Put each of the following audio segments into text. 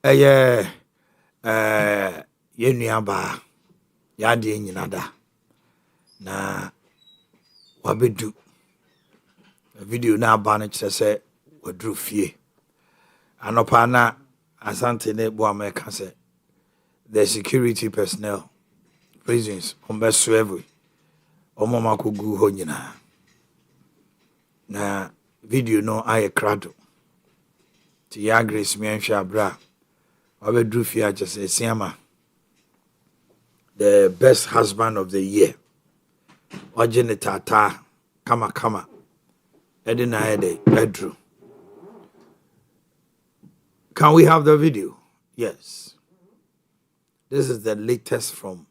ɛyɛ yenua ba ya de nyina da na wabedu video na aba no kyerɛ sɛ waduru fie anopa na asante ne bo ameka sɛ the security personnel prisons ombeso every omama kogu ho nyina na video no aye krado ti ya grace me anhwe abra wabeduru fie a kyerɛ sɛ siama the best husband of the year wagene tata kama edina ede bedroom. Can we have the video? Yes. This is the latest from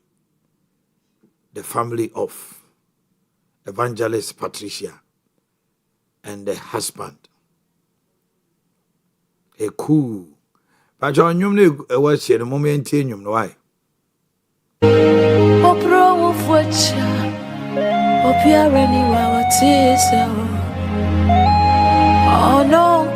the family of Evangelist Patricia and the husband. A cool. But your name was here the moment in you. Why? Oh no,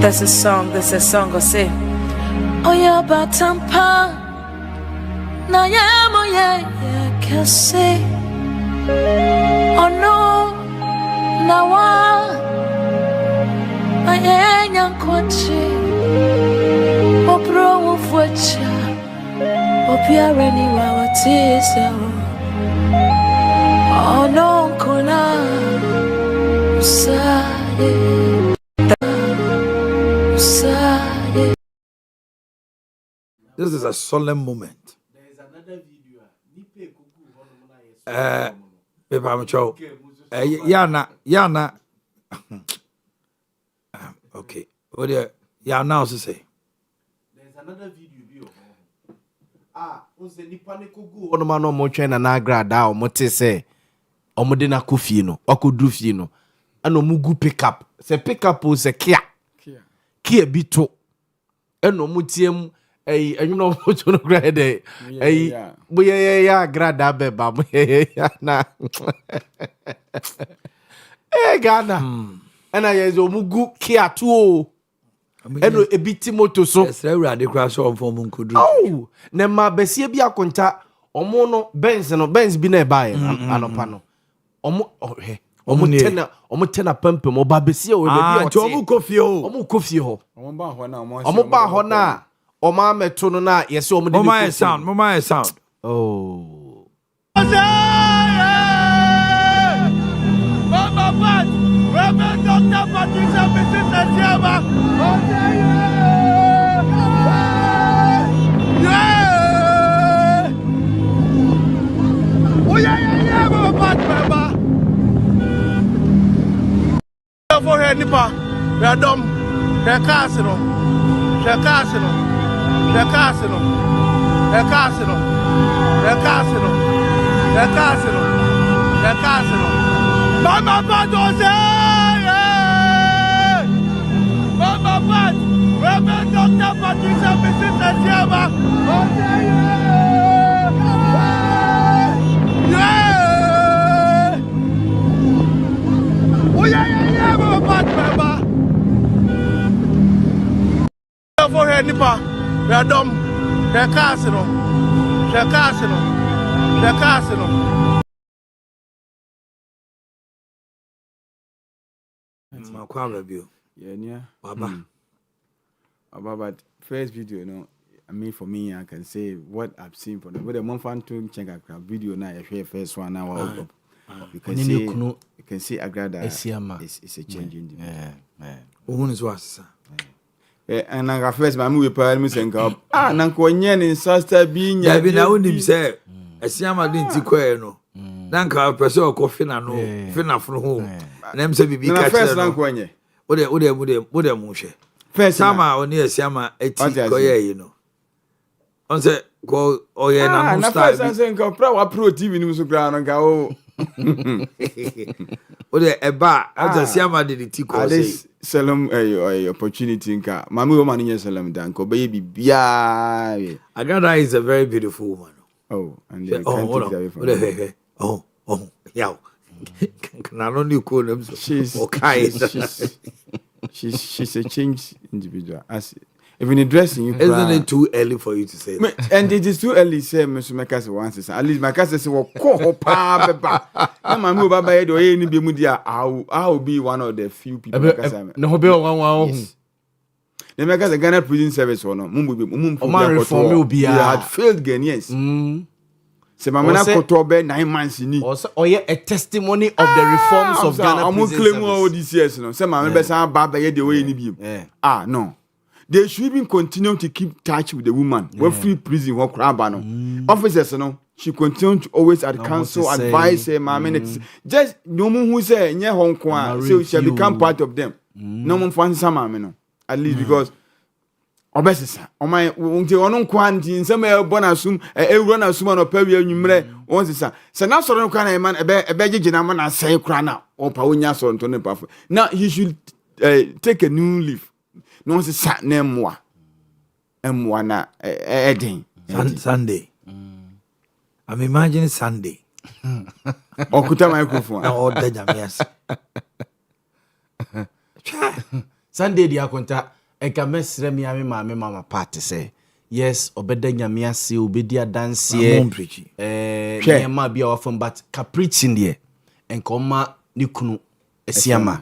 That's a song I say. Oh yeah, batampa na ya mo ya kase. Oh no, na wa ay nyankwachi. Opro ufwacha. Opia reni wa watisa. Oh no, kuna usaye. This is a solemn moment. There is another video. Yana. Okay. What do you now to say? There's another video. Unse nipa ne kogu ono ma no mo twen na agrada o mo te se o mo de na kofie no okodu fie no ana mo gu pickup se pickup o se kia bi to eno mo tiem enwuno mo to no gra de bo ya agrada be ba mo ya na Ghana ana yezo mo gu kia to o eno ebiti moto so esra urade kra so omfo mu nkodu oh ne ma besie bi akonta omo no Benz bi na ba ye anopa no omo tena pempem oba besie o be bi omo kofie ho omo ba ho na omo ameto no na yesi omo de mama sound oh Reverend Dr. Patricia Mrs. Etiaba. Oh yeah, Baba. For her nipa, Radom, the casino, Mama Padoze. Mama Pat, Reverend Dr. Patricia Mrs. Etiaba. Oh yeah, Baba. For her nipa, Radom, the casino. But first video, I mean for me, I can say what I've seen from them. But the month and two check a video now. I share first one now. You can see Agrada is a change in the who is what and I first my movie parents and go nanko nyen in sister being ya bi na onim say esiama de nti kwae no nanka pese okofi na no fi na funu ho na mse bibi ka first nanko nye ode mu hwe first sama oni esiama eti koye yi no on say go oye na no style na first nko pra wa pro tv ni so kra no ga o ode eba ata esiama de ti ko say Salam opportunity nka mama woman nye salam dan ko be bibia Agrada is a very beautiful woman. Oh, and they can't take it away from her. Yeah. Can I only call them? She's a changed individual. As even in dressing, you isn't it too early for you to say that? And it is too early. Say, Mr. Makasi once. At least Makasi say, "Well, call Papa." I'm a move by the way. I will be one of the few people. No, be one. The Makasi Ghana Prison Service or no? Oman reform will be had failed Ghanaians. Se mamana kotobe 9 months ni. Or a testimony of the reforms of Ghana Prison Service. Claim all this years no. Se mamana be say baba ye the way ni bi. No. They should even continue to keep touch with the woman. When free prison what craba no. Officers no. She continue to always at council advise her mama just no one who say nye Hong Kong so she become part of them. No one fancy some mama no. At least because obesisa my unti onon kwanti nsema bonasum ewuro na suma no pawi anwumre wonsisa se na soro no kwana man ebe gigina ma na sai kra na opa onya soro nto ne pafo now he should take a new leaf no wonsisa na emwa na eden Sunday. I'm imagining Sunday. Okuta microphone all the jamias. Sunday dia konta eka mesre mi ame mama party say yes obeda nyame ase obedi adanse nyama bia wafom but ka preaching there enka oma ni kunu esiama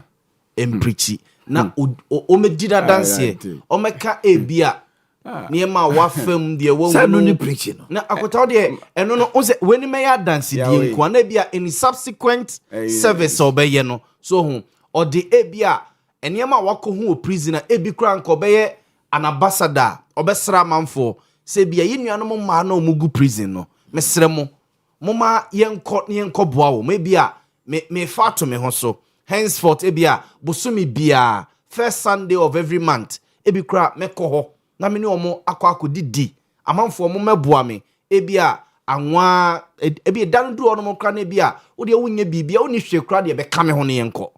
empreachi na o medi adanse o meka ebia nyama wafam there wo no ni preaching na akota de eno no onse weni me ya dance die nko na bia in subsequent service obeye no so hu o de ebia enyema wako hu prisoner ebi kra nko beye an ambassador obesra manfo se bia yenuanom ma na omugu prison no mesre mo moma yenko boa wo me bia me fato me ho so henceforth ebia bosumi bia first Sunday of every month ebi kra meko ho na me ne omo akodi amanfo omo meboa me ebia anwa ebi dan du onom kra na ebia wo de wonye bibia wo ni hwe kra de be ka me ho ne yenko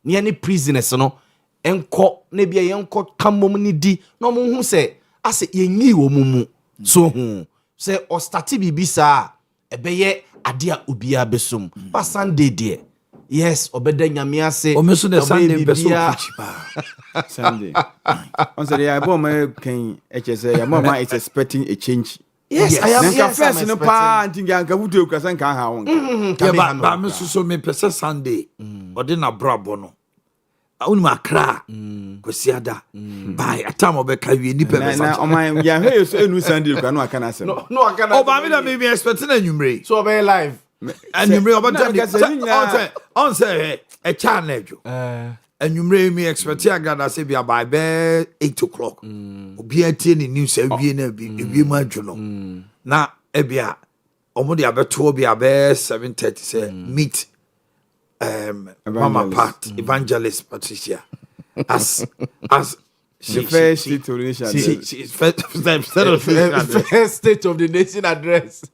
ne any prisoners no enko na bia yenko kamom ni di no mo hu se ase yenyi wo mumu so hu se o start bibisa ebeye ade a obia besom pa Sunday de yes obeda nyame ase o meso de Sunday beso kuchipa Sunday on say ya bo ma kan say ya mama is expecting a change. Yes, I am. Yes, first no pa anti ganka wuto ukasa nka ha won ba me so me pese Sunday odi na brabo no unu makra kwesiada by atam obeka wie ni pe message na o man ya he so enu Sunday kwa no aka na asem no aka na o ba me na me expecting anwumre so be live anwumre obata on say e channel jo anwumre me expect agada say bia by 8 o'clock obi atie ni news awie na bi ma dwo no na e bia omo de abeto bia 7:30 say meet Mama Pat, Evangelist Patricia, as she first state of the nation. She's first state of the nation address.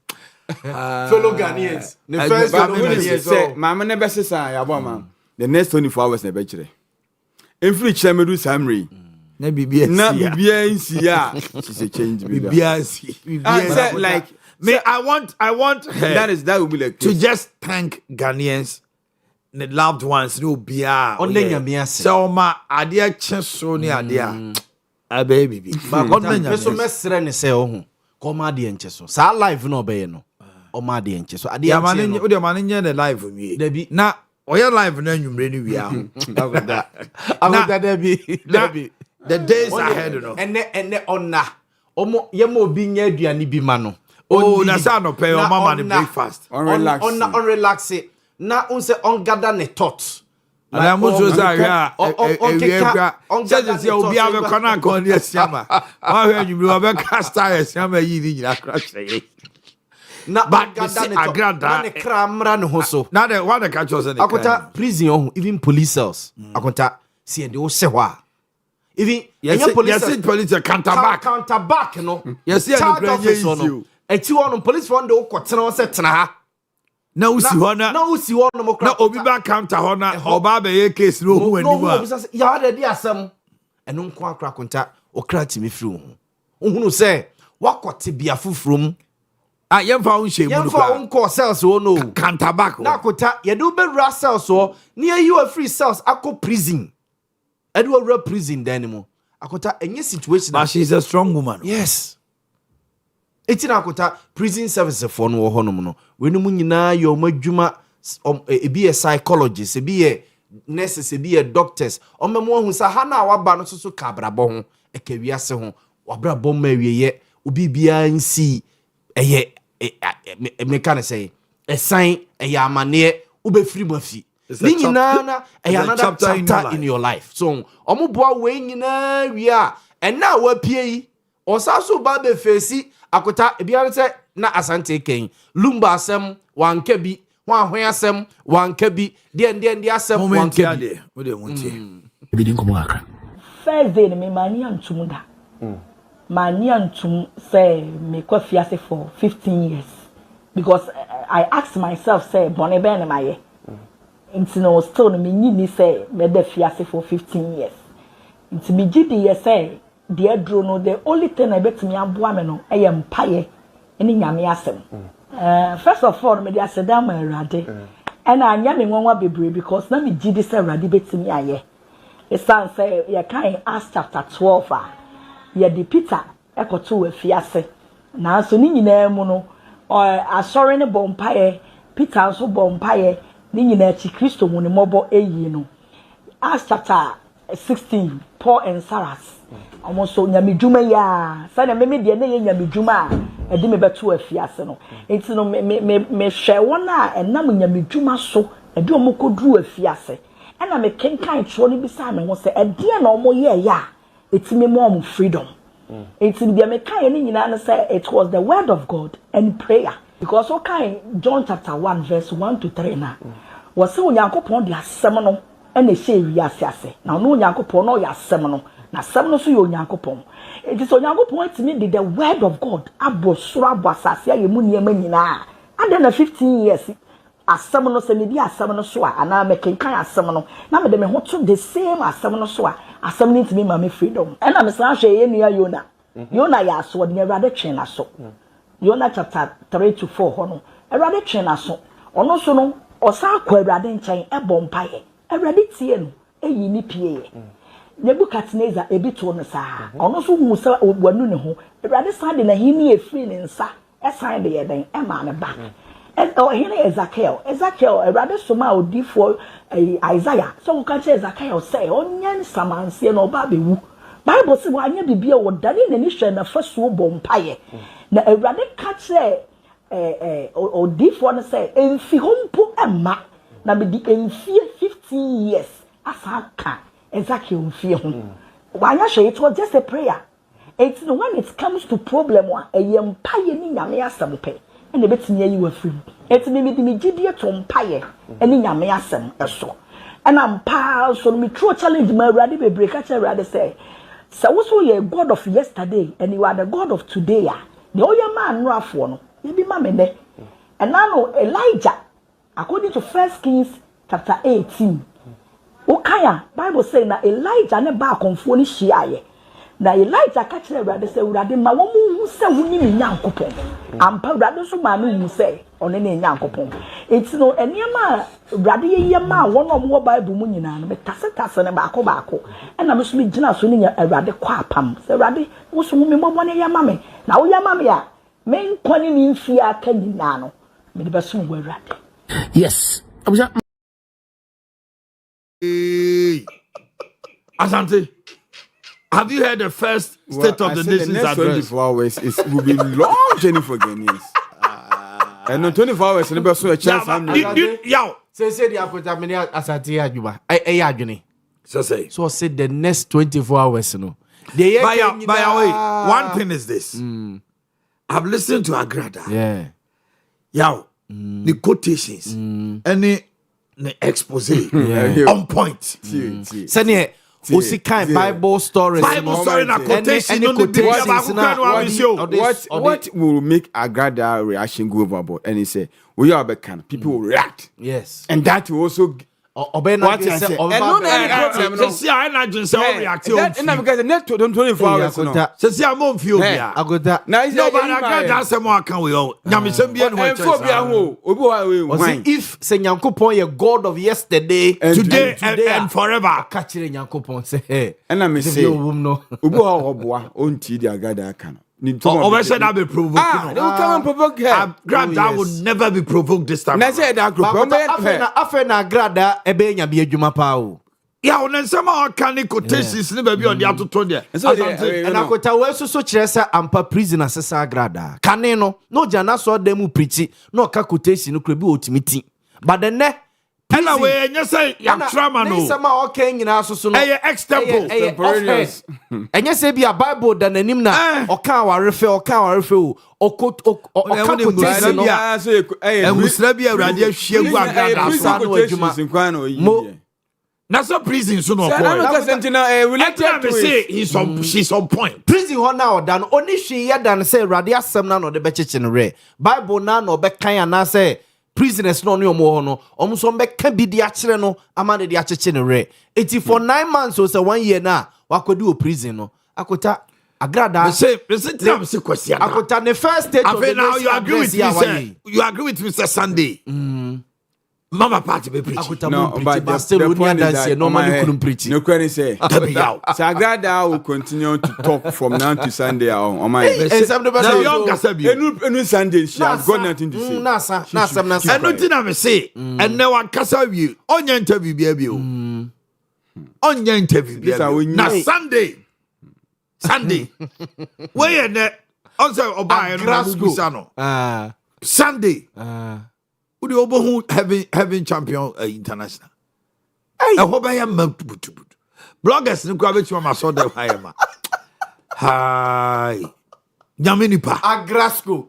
Fellow Ghanaians, the first fellow Ghanaians. Mama never says ya mama. The next 24 hours never chire. Every chairman summary. Na bibia nsia. She's a change bibia nsia. Like me, I want her. That will be like to just thank Ghanaians. The loved ones no bia so ma ade a cheso ni ade a baby ba ko so mesre ne se ho ko ma ade encheso sa live no be no o ma ade encheso ade ya ma ne o de ma ne nye the live wi na o ye live na nwumre ni wi a agoda dabi the days ahead no ene onna omo ye ma obi nya aduane bi ma no na sa no pay o mama ne breakfast on relax na unse on gather ne thoughts ala mo so sa hwa se obi ave kona kon ni asiama wa hwa nyumri wa be casta asiama yi ni nyina kra kyerɛ na gather ne thoughts na ne kramra ne ho so na de wa de ka cho se ne akota prison on even police cells akota see de wo se hwa even yes police counter back no yes ya no branye yi eti won police one de wo kotena wo se tena ha na usi hona na obi ba counter hona oba be ye case no hu animu a ya de di asem eno nko akra konta okra timi firi hu hunu se wakote bia fufrom yɛmfa wo nhyɛ mu no yɛmfa wo nkɔ cells wo no kantabak na akota yɛde wobɛwura cells wɔ ne yɛyi wa free cells akɔ prison ɛde wawura prison dan mu akota ɛnyɛ situation but she's a strong woman. yes eti na akota prison service for no wɔ hɔnom no wenum nyinaa yɛ ɔmo adwuma ebi yɛ psychologists ebi yɛ nurses ebi yɛ doctors ɔmo mo hu sa ha na waba no so ka abrabɔ ho ɛka wiase ho wabrabɔ ma wieyɛ obi bia nsi ɛyɛ meka ne sɛ ɛsan ɛyɛ amaneɛ wobɛfiri mafi ni nyinaa na ɛyɛ another chapter in your life so ɔmo boa we nyinaa wie a ɛna wapie yi ɔsa so ba be fesi akota ebia sɛ na asante kɛn lumba asɛm wanka bi wan hwe asɛm wanka bi de asɛm wanka bi wo de wontie bi din komo aka first day me mani antum da mani antum say me kwa fiase for 15 years because I asked myself say bone be na maye nti no still no me nyini say me da fiase for 15 years nti me gidi ye say the adro no the only thing I bet me aboa me no eye mpaye eni nyame asem first of all me dey asedam Awurade and anya me nwanwa bebre because na me gidi say Awurade betimi aye esan say ye kan Acts chapter 12 ye di Peter ekoto wa fiase na so ni nyina mu no asori ne bompaye Peter so bompaye ni nyina chi Kristo mu ne mobo eyi no Acts chapter 16 Paul and Silas almost so nyamedwuma ya sa na me de na ye nyamedwuma a edi me beto afiase no enti no me hwe wona enam nyamedwuma so edi omokoduru afiase na me kenkan tro ni bisa me ho se ede na omo ye ya etimi mo am freedom enti bia me kan ni nyina na say it was the word of God and prayer because so kan John chapter 1 verse 1 to 3 na was say onyankopon de asem no na hye wi asiase na no onyankopon no ya asem no na asem no so ye onyankopon enti so onyankopon etimi de the word of God abosoro abasase ayemu niema nyina ade na 15 years asem no se me di asem no so ana me kenkan asem no na me de me ho to the same asem no so asem ni ntimi ma me freedom na me san hwe ye nua Yona Yona ya so de Awurade twen na so Yona chapter 3 to 4 ho no Awurade twen na so ono so no osa akwa Awurade nchen ebo mpaye Awurade tie no eyi ni pie Nebukadnezar ebito no saa ono so hu sa wanu ne ho Awurade san de na hini efiri ne nsa esan de ye den e ma ne ba Omanhene Ezekiel Awurade soma odifo Isaiah so wo ka che Ezekiel say onyan samanse no ba bewu Bible say wanya bibia wo dane na ni hwe na fasuo bompaye na Awurade ka che odifo no say emfi hompo emma na me di emfi 15 years asaka Ezekiel emfi ho wanya hwe it was just a prayer it's when it comes to problem wa eyempaye ni nyame asem pe ene betimi ayi wa firi etimi mi di mi gidie to mpaye ene nyame asem eso ena mpa so mi true challenge ma Awurade bebre ka che Awurade say wo so ye God of yesterday and you are the God of today the oya man no afo no ye bi ma me ne ena no Elijah according to 1 Kings chapter 18 okaya Bible say na Elijah ne ba akonfo ni hyiaye na Elijah ka kire Awurade say Awurade ma wo mu hu se wo ni Nyankopon ampa Awurade so ma no hu se one ne Nyankopon enti no eniema Awurade ye ma wo no mo Bible mu nyina no metase ne baako ena me so me gina so ne Awurade kwa apam se Awurade wo so mu me bobo ne ye ma me na wo ye ma me a me nkoni ni mfi aka nyina no me de beso wo Awurade yes abuja Asante, have you heard the first State of the Nations address? 24 hours will be long journey for Ghanaians. And on 24 hours, and never saw a chance. Say the akota me asante adwuma adwene So say. so say the next 24 hours no By the way, one thing is this. I've listened to Agrada. yeah Yaw, the quotations, any the expose on point. sene osi kind Bible stories Bible story na quotation any no the quotations na What will make Agrada reaction go overboard? And he said, we are back, people will react. yes And that will also Obena say see I na dwen say o react o. Na because net 24 hours no. See am on fie obia. Agoda. Na is no but I got some more can we o. Nyamesem bia no wa chese. Obi wa we. If say Nyankopon ye God of yesterday, today and forever. Catch Nyankopon say hey. And I say obi wa oboa onti di agada aka no. Over said that be provoked. They will come and provoke her. Grada will never be provoked this time. I said that group. Afena Grada ebe nya bi adwuma pa o. Yeah, on some can quotations ni baby on the atoto there. And akota we so kire say ampa prison asesa Grada. Kane no jana so dem preach no ka quotation no kra bi otimiti. But the ne anyway, you say ya trauma no. Sama okay nyina so no. Extemple. And you say be a Bible than anim na oka warefe o oka quotation no. And we slap be awrade ahwie gu agrada sa no adwuma. Na so prison so no say she's on point. Prison ho na odan oni hwe ye dan say awrade asem na no de becheche no re. Bible na no be kan na say prisoners no omo no omo so mbeka bi di akere no amane di acheche no re. Eti for 9 months or say 1 year na wakodi o prison no akota agrada say time say question akota the first state of the now you agree with me say you agree with Mr. Sunday mama party be preach no but still the point is that no man couldn't preach no question say agrada will continue to talk from now to Sunday on my enu Sunday she has got nothing to say nasa anything I say and now one kasa view onya interview bi o onya interview na Sunday where na on say oba no busa no Sunday Udi obo having champion international. Hey, I hope I am bloggers ni kwa bechi ma so de high ma. Hi. Nyamini pa. Agrasco.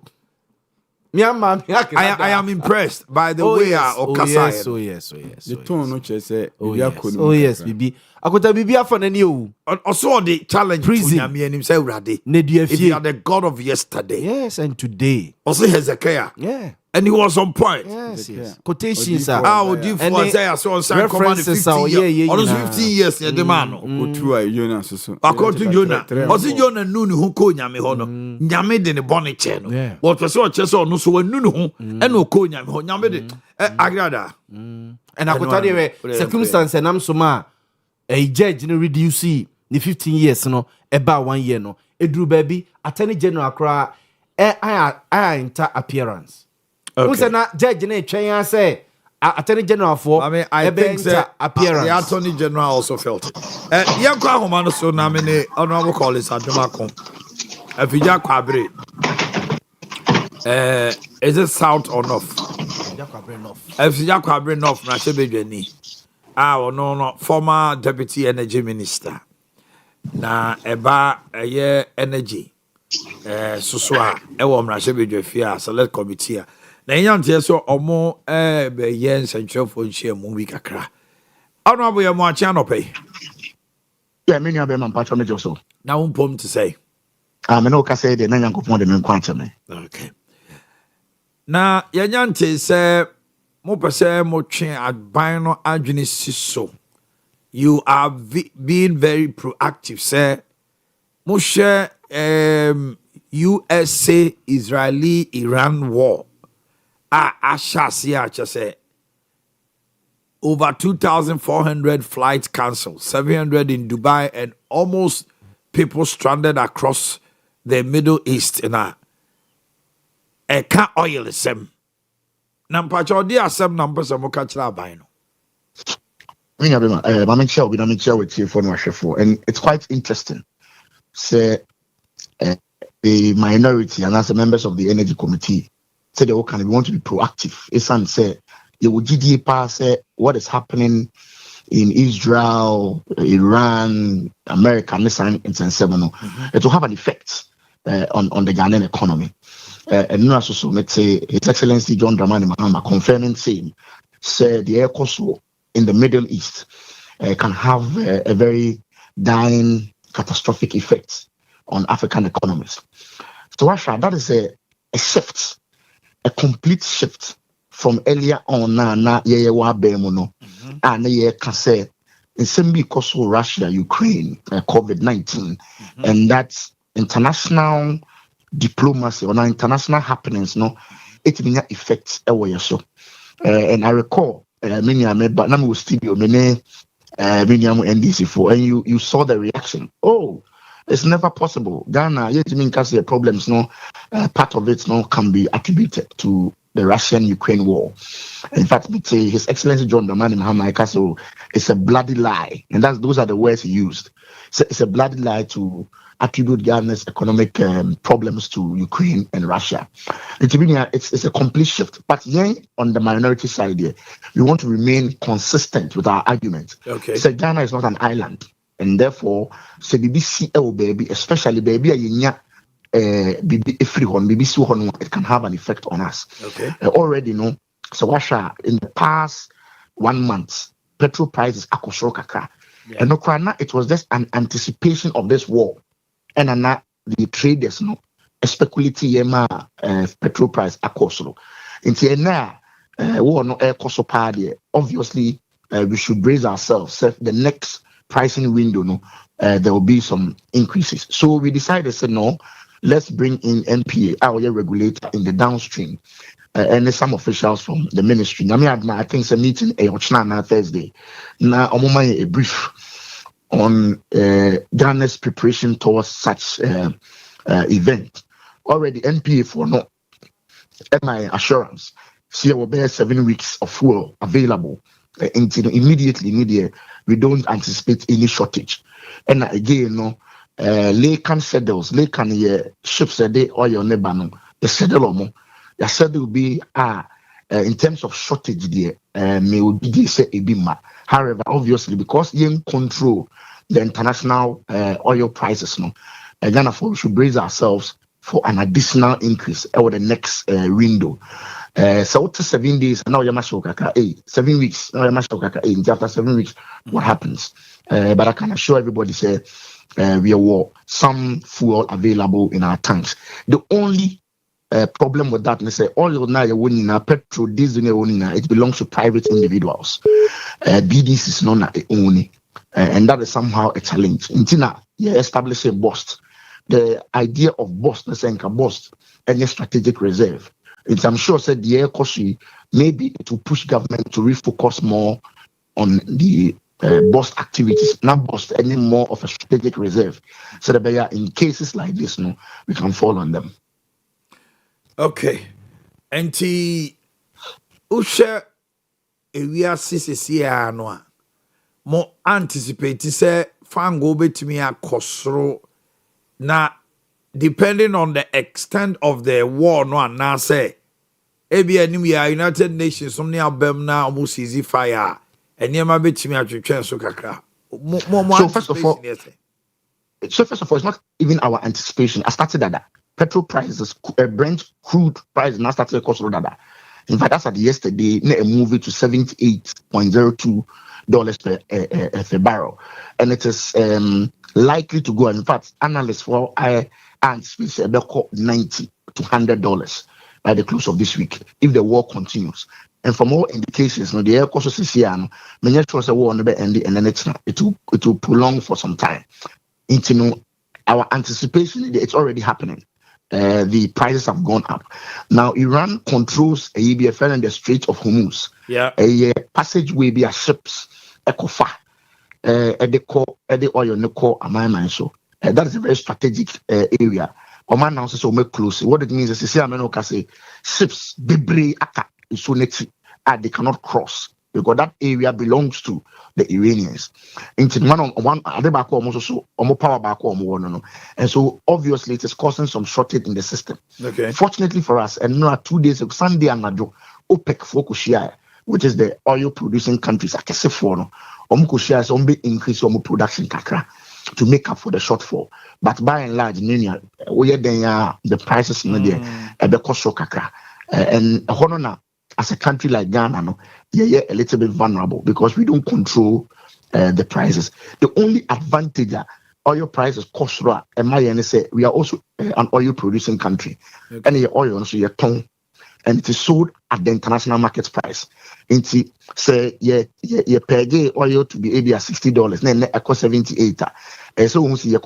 I am impressed by the way Okasa. Oh yes. The tone no che say yes, bibi. Akota bibi afa na ni o. Also the challenge prison nyame anim say urade. If you are the God of yesterday. Yes, and today. Also Hezekiah. Yeah. And he was on point. Yes. Quotations are. How do you say I saw sign command 15 years? Almost 15 years the man. Go through Jonah so. According to Jonah. Osi Jonah nunu ho ko nyame ho no. Nyame de ne bone che no. What person o che so no so nunu ho e no ko nyame ho. Nyame de agrada. And akota de circumstance nam so ma a judge no reduce the 15 years no eba 1 year no. Edru baby attorney general kra I enter appearance. Okay. Na judge na twen say attorney general for I think appearance. The attorney general also felt it. Yanko ahoma no so na me ne honorable call is Adomako. Afija kwabre. Is it south or north? Afija kwabre north na shebedwani. No former deputy energy minister. Na eba energy. So ewo mra shebedwafia select committee. Na yantie so omo be yen central for share mu week akra ono aboye mo achi anope yeah me nua be man patcho me so na umpom to say me no ka say de na Nyankopon de me kwanta me okay na yantie say mo pese mo twen aban no adwene siso you are being very proactive say mo share USA Israeli Iran war Asha say over 2,400 flights cancelled, 700 in Dubai, and almost people stranded across the Middle East. Na eka oil sem. Nampacho di asem nampa se mo ka kira aban no. Me make sure with you for no shefo, and it's quite interesting. Say the minority and as members of the energy committee say they we want to be proactive. It's and say you will GDA pass what is happening in Israel, Iran, America, and it will have an effect on the Ghanaian economy. And now also let's say His Excellency John Dramani Mahama confirming saying the air cost in the Middle East can have a very dying catastrophic effect on African economies. So Asha, that is a shift. A complete shift from earlier on na and ye can say in some because of Russia, Ukraine, COVID-19, and that's international diplomacy or international happenings, no, it mean effects away so. And I recall many I met, but now we studio many NDC for, and you saw the reaction. Oh, it's never possible. Ghana, yet mean because problems, no, part of it no can be attributed to the Russian-Ukraine war. In fact, His Excellency John Dramani Mahama Castle, it's a bloody lie, and those are the words he used. It's a bloody lie to attribute Ghana's economic problems to Ukraine and Russia. It's a complete shift. But on the minority side here, we want to remain consistent with our argument. Okay. So Ghana is not an island, and therefore, so BBC baby, especially baby, it can have an effect on us. Okay. Already, no. So Russia in the past 1 month, petrol prices akosoro kakra. And no, it was just an anticipation of this war. And the traders no speculating petrol price akosoro. Into now war no air cost obviously we should brace ourselves. So the next pricing window no there will be some increases. So we decided say no, let's bring in NPA, our regulator in the downstream. And some officials from the ministry. I think it's a meeting on Thursday. Now, I'm a brief on Ghana's preparation towards such event. Already, NPA for no my assurance. See, will be 7 weeks of fuel available. Immediately, we don't anticipate any shortage. And again, no, Lakan schedules, Lakan ships a day or your neighbor, no, the schedule the said will be in terms of shortage there may be say a bima. However, obviously because you control the international oil prices, no, Ghana we should brace ourselves for an additional increase over the next window. So to 7 days now you must 7 weeks now you must after 7 weeks what happens? But I can assure everybody say we have some fuel available in our tanks. The only problem with that, let's say oil now petrol, diesel, it belongs to private individuals. BDC is not only, and that is somehow a challenge. Until you establish a bust. The idea of bust, let's say bust, any strategic reserve. I'm sure said the air Koshi maybe it will push government to refocus more on the bust activities, not bust any more of a strategic reserve. So that in cases like this, no, we can fall on them. Okay. Enti Usha Owia CCC no mo anticipate say fango betimi akosoro na depending on the extent of the war no na say ebi anim ya United Nations somni abem na almost easy fire enema betimi atwetwen so kakra so first of all it's not even our anticipation. I started that petrol prices, Brent crude price now started to cost that. In fact, that's at yesterday, a movie to $78.02 per barrel, and it is likely to go. In fact, analysts for anticipate $90 to $100 by the close of this week if the war continues. And for more indications, the air cost is here. Many trust the war never end, and then it will prolong for some time. Into our anticipation, it's already happening. The prices have gone up. Now, Iran controls a EBFL and the Strait of Hormuz. Yeah. A passageway via ships, Ekofa, Ade oil, Niko, Amaya, so that is a very strategic area. Oman now says, make close. What it means is, say, ships, debris, they cannot cross because that area belongs to the Iranians. Into one power back, and so obviously it is causing some shortage in the system. Okay. Fortunately for us, and now 2 days of Sunday and Najo, OPEC Fokushia, which is the oil producing countries, increase production kakra to make up for the shortfall. But by and large, the prices in the cost kakra and as a country like Ghana, a little bit vulnerable because we don't control the prices. The only advantage oil prices cost and my say we are also an oil producing country, and the oil also your tongue. and it is sold at the international market price. Into say per day oil to be able at $60, then it cost 78. So we see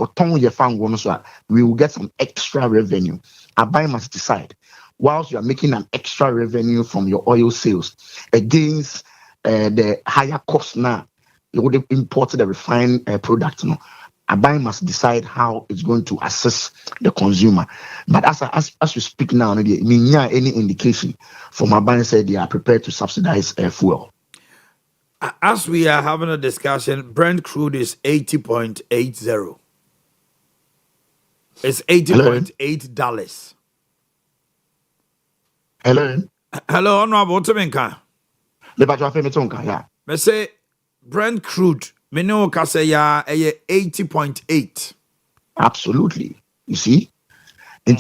we will get some extra revenue. A buyer must decide. Whilst you are making an extra revenue from your oil sales against the higher cost now, you would import the refined product. No, a buyer must decide how it's going to assess the consumer. But as we speak now, any indication from a buyer said they are prepared to subsidize fuel. As we are having a discussion, Brent crude is 80.80. It's $80.8. Hello, Honorable Timinka. Yeah. Me say Brent crude, me know kasaya 80.8. Absolutely. You see? And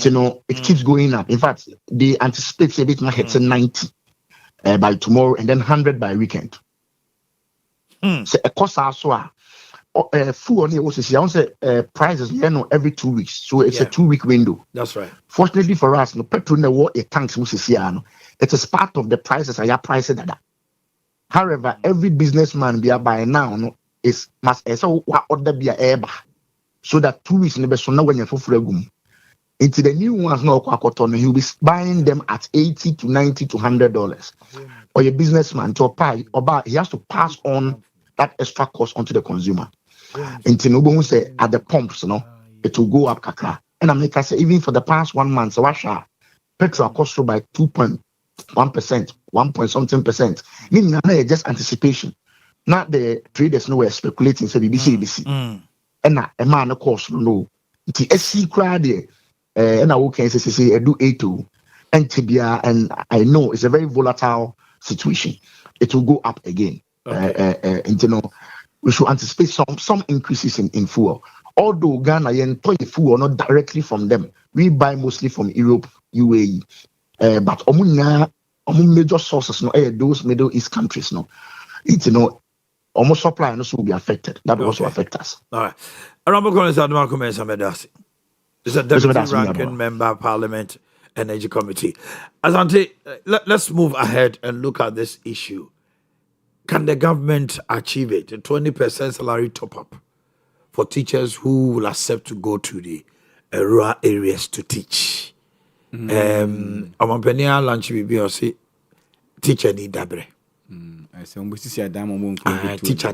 it keeps going up. In fact, they anticipate a bit more hits 90 by tomorrow and then 100 by weekend. So a cost also full on the prices every 2 weeks. So it's a 2-week window. That's right. Fortunately for us, no petrol no war a tanks it is part of the prices I price that. However, every businessman be by now must order be a so that 2 weeks in the so now when you're for into the new ones no he'll be buying them at $80 to $90 to $100. Or your businessman to buy or he has to pass on that extra cost onto the consumer. Into no say at the pumps, it will go up kakra. And I make I say even for the past 1 month, so petrol cost by 2.1%, 1.something%. Meaning just anticipation. Not the traders nowhere speculating say BBC. And a man of course no. The SC crowd there. And I can say do A2 and tibia, and I know it's a very volatile situation. It will go up again. And we should anticipate some increases in fuel. Although Ghana employ fuel not directly from them, we buy mostly from Europe, UAE. But major sources, those Middle East countries, almost supply and also will be affected. That will also affect us. All right. Honorable Commissioner is a deputy ranking member of Parliament Energy Committee. Asante, let's move ahead and look at this issue. Can the government achieve it? A 20% salary top-up for teachers who will accept to go to the rural areas to teach. Omanhene lunch will say teacher need dabre. I say teacher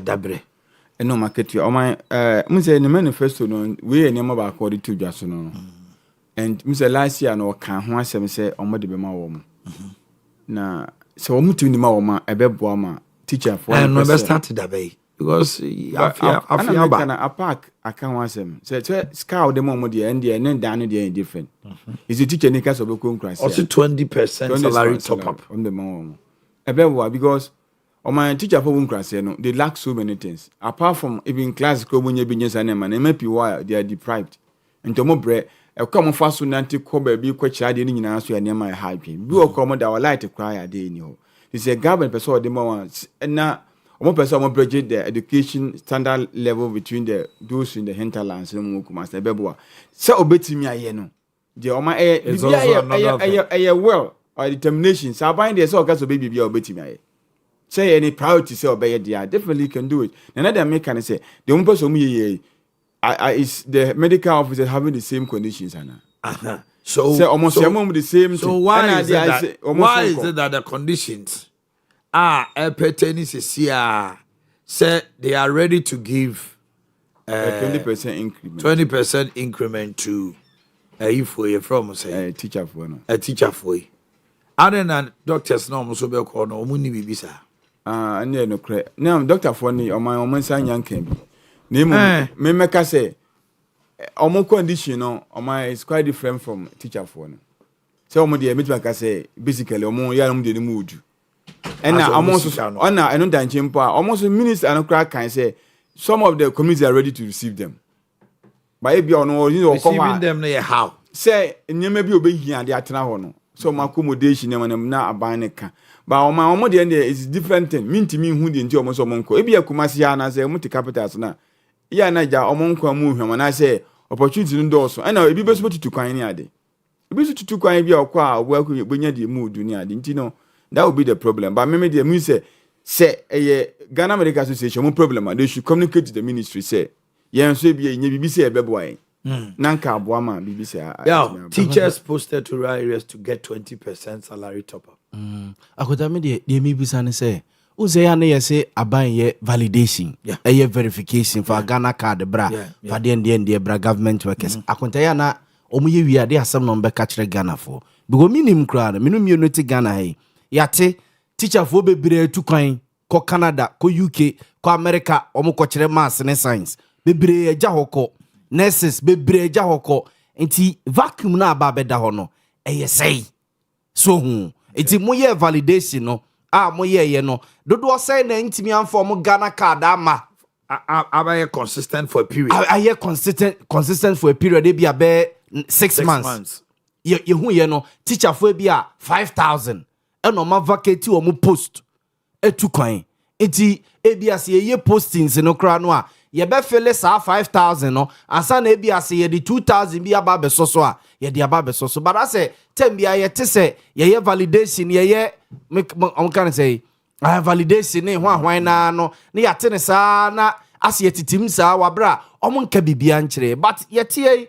dabre. No market you. My say the manifesto no we any more according to just no. And Mr. last year no kan ho asem say omode be ma wo mo. Na so omutu ni ma wo ma ebebo ma teacher for and no be start that way because afia ba na park aka ho asem say scout dem mo dey and dey and dan dey different. Is the teacher nika so be konkrasi. Also 20% salary top up on the mo. Ebebo because my teacher for no, they lack so many things. Apart from even class business and MPP why they are deprived. And to more a common fast nanti kobe be quite chadi in answer and my happy. We will come our light to cry a day. It's a government person the moment and now one person will bridge the education standard level between those in the hinterlands and Mukumas Beboa. So obey me, I know. The Oma a well or determination. So I bind the so gas baby be obey me. Say any priority say obey there definitely can do it. Another make can say the only person is the medical officer having the same conditions So say almost the same. So why is it that the conditions are pertaining to say they are ready to give 20% increment. 20% increment to if we from say a teacher for other than doctors no so be call no omuni bibisa. No correct. Now, Doctor Fonny, or my woman son young can be. Name me make us say, almost condition or my is quite different from teacher for. So, my dear, I say, basically, more young did mood. And now, almost on I don't dance in power. Almost a minister and a crack can say, some of the communities are ready to receive them. But if you are no, receiving them, how? Say, and you may be obeying here, they are now. So, my accommodation, and I'm not a buying. But on my own end is different thing. Mean to me who didn't almost monko. If you Kumasi and I say multi capitals now. Yeah, Naja or monko move him and I say opportunity indoors. I know if you best to kind of Obi so tutu kwan bi okwa work bonya de mood ni ade nti no that would be the problem. But me dey mean say Ghana Medical Association mo problem they should communicate to the ministry say yen so bi enya bibi say ebeboa yen. Nanka aboa ma bibi say teachers posted to rural areas to get 20% salary top up. Akoda me dey me bisa ne say Uze ya ne yese aban ye validation, ye verification for Ghana card bra, for the bra government workers. Akonta ya na omu ye wi ade asem no mbeka kire Ghana for. Because minim kra na minum ye no te Ghana he. Yate teacher fo bebre tu kwan ko Canada, ko UK, ko America, omu ko kire maths ne science. Bebre eja hoko, nurses bebre eja hoko. Enti vacuum na aba beda ho no. Eye sei. So enti mo ye validation no. Moye no. Dodo say na intimi anfo Ghana card ama. Abaye consistent for a period. Aye consistent for a period. They be abe 6 months. Ye hu ye no. Teacher for be a 5,000. Eno ma vacate o mu post. Etu kwan. Enti ebi ase ye postings no kra no a. Ye be fele sa 5,000 no. Asa na ebi ase ye di 2,000 bi aba be so a. Ye di aba be so. But I say tem bia ye te say ye validation ye I'm can say I have validation ne hwan na no ne yate ne sa na ase yetitim sa wabra omonka bibia nkyere but yete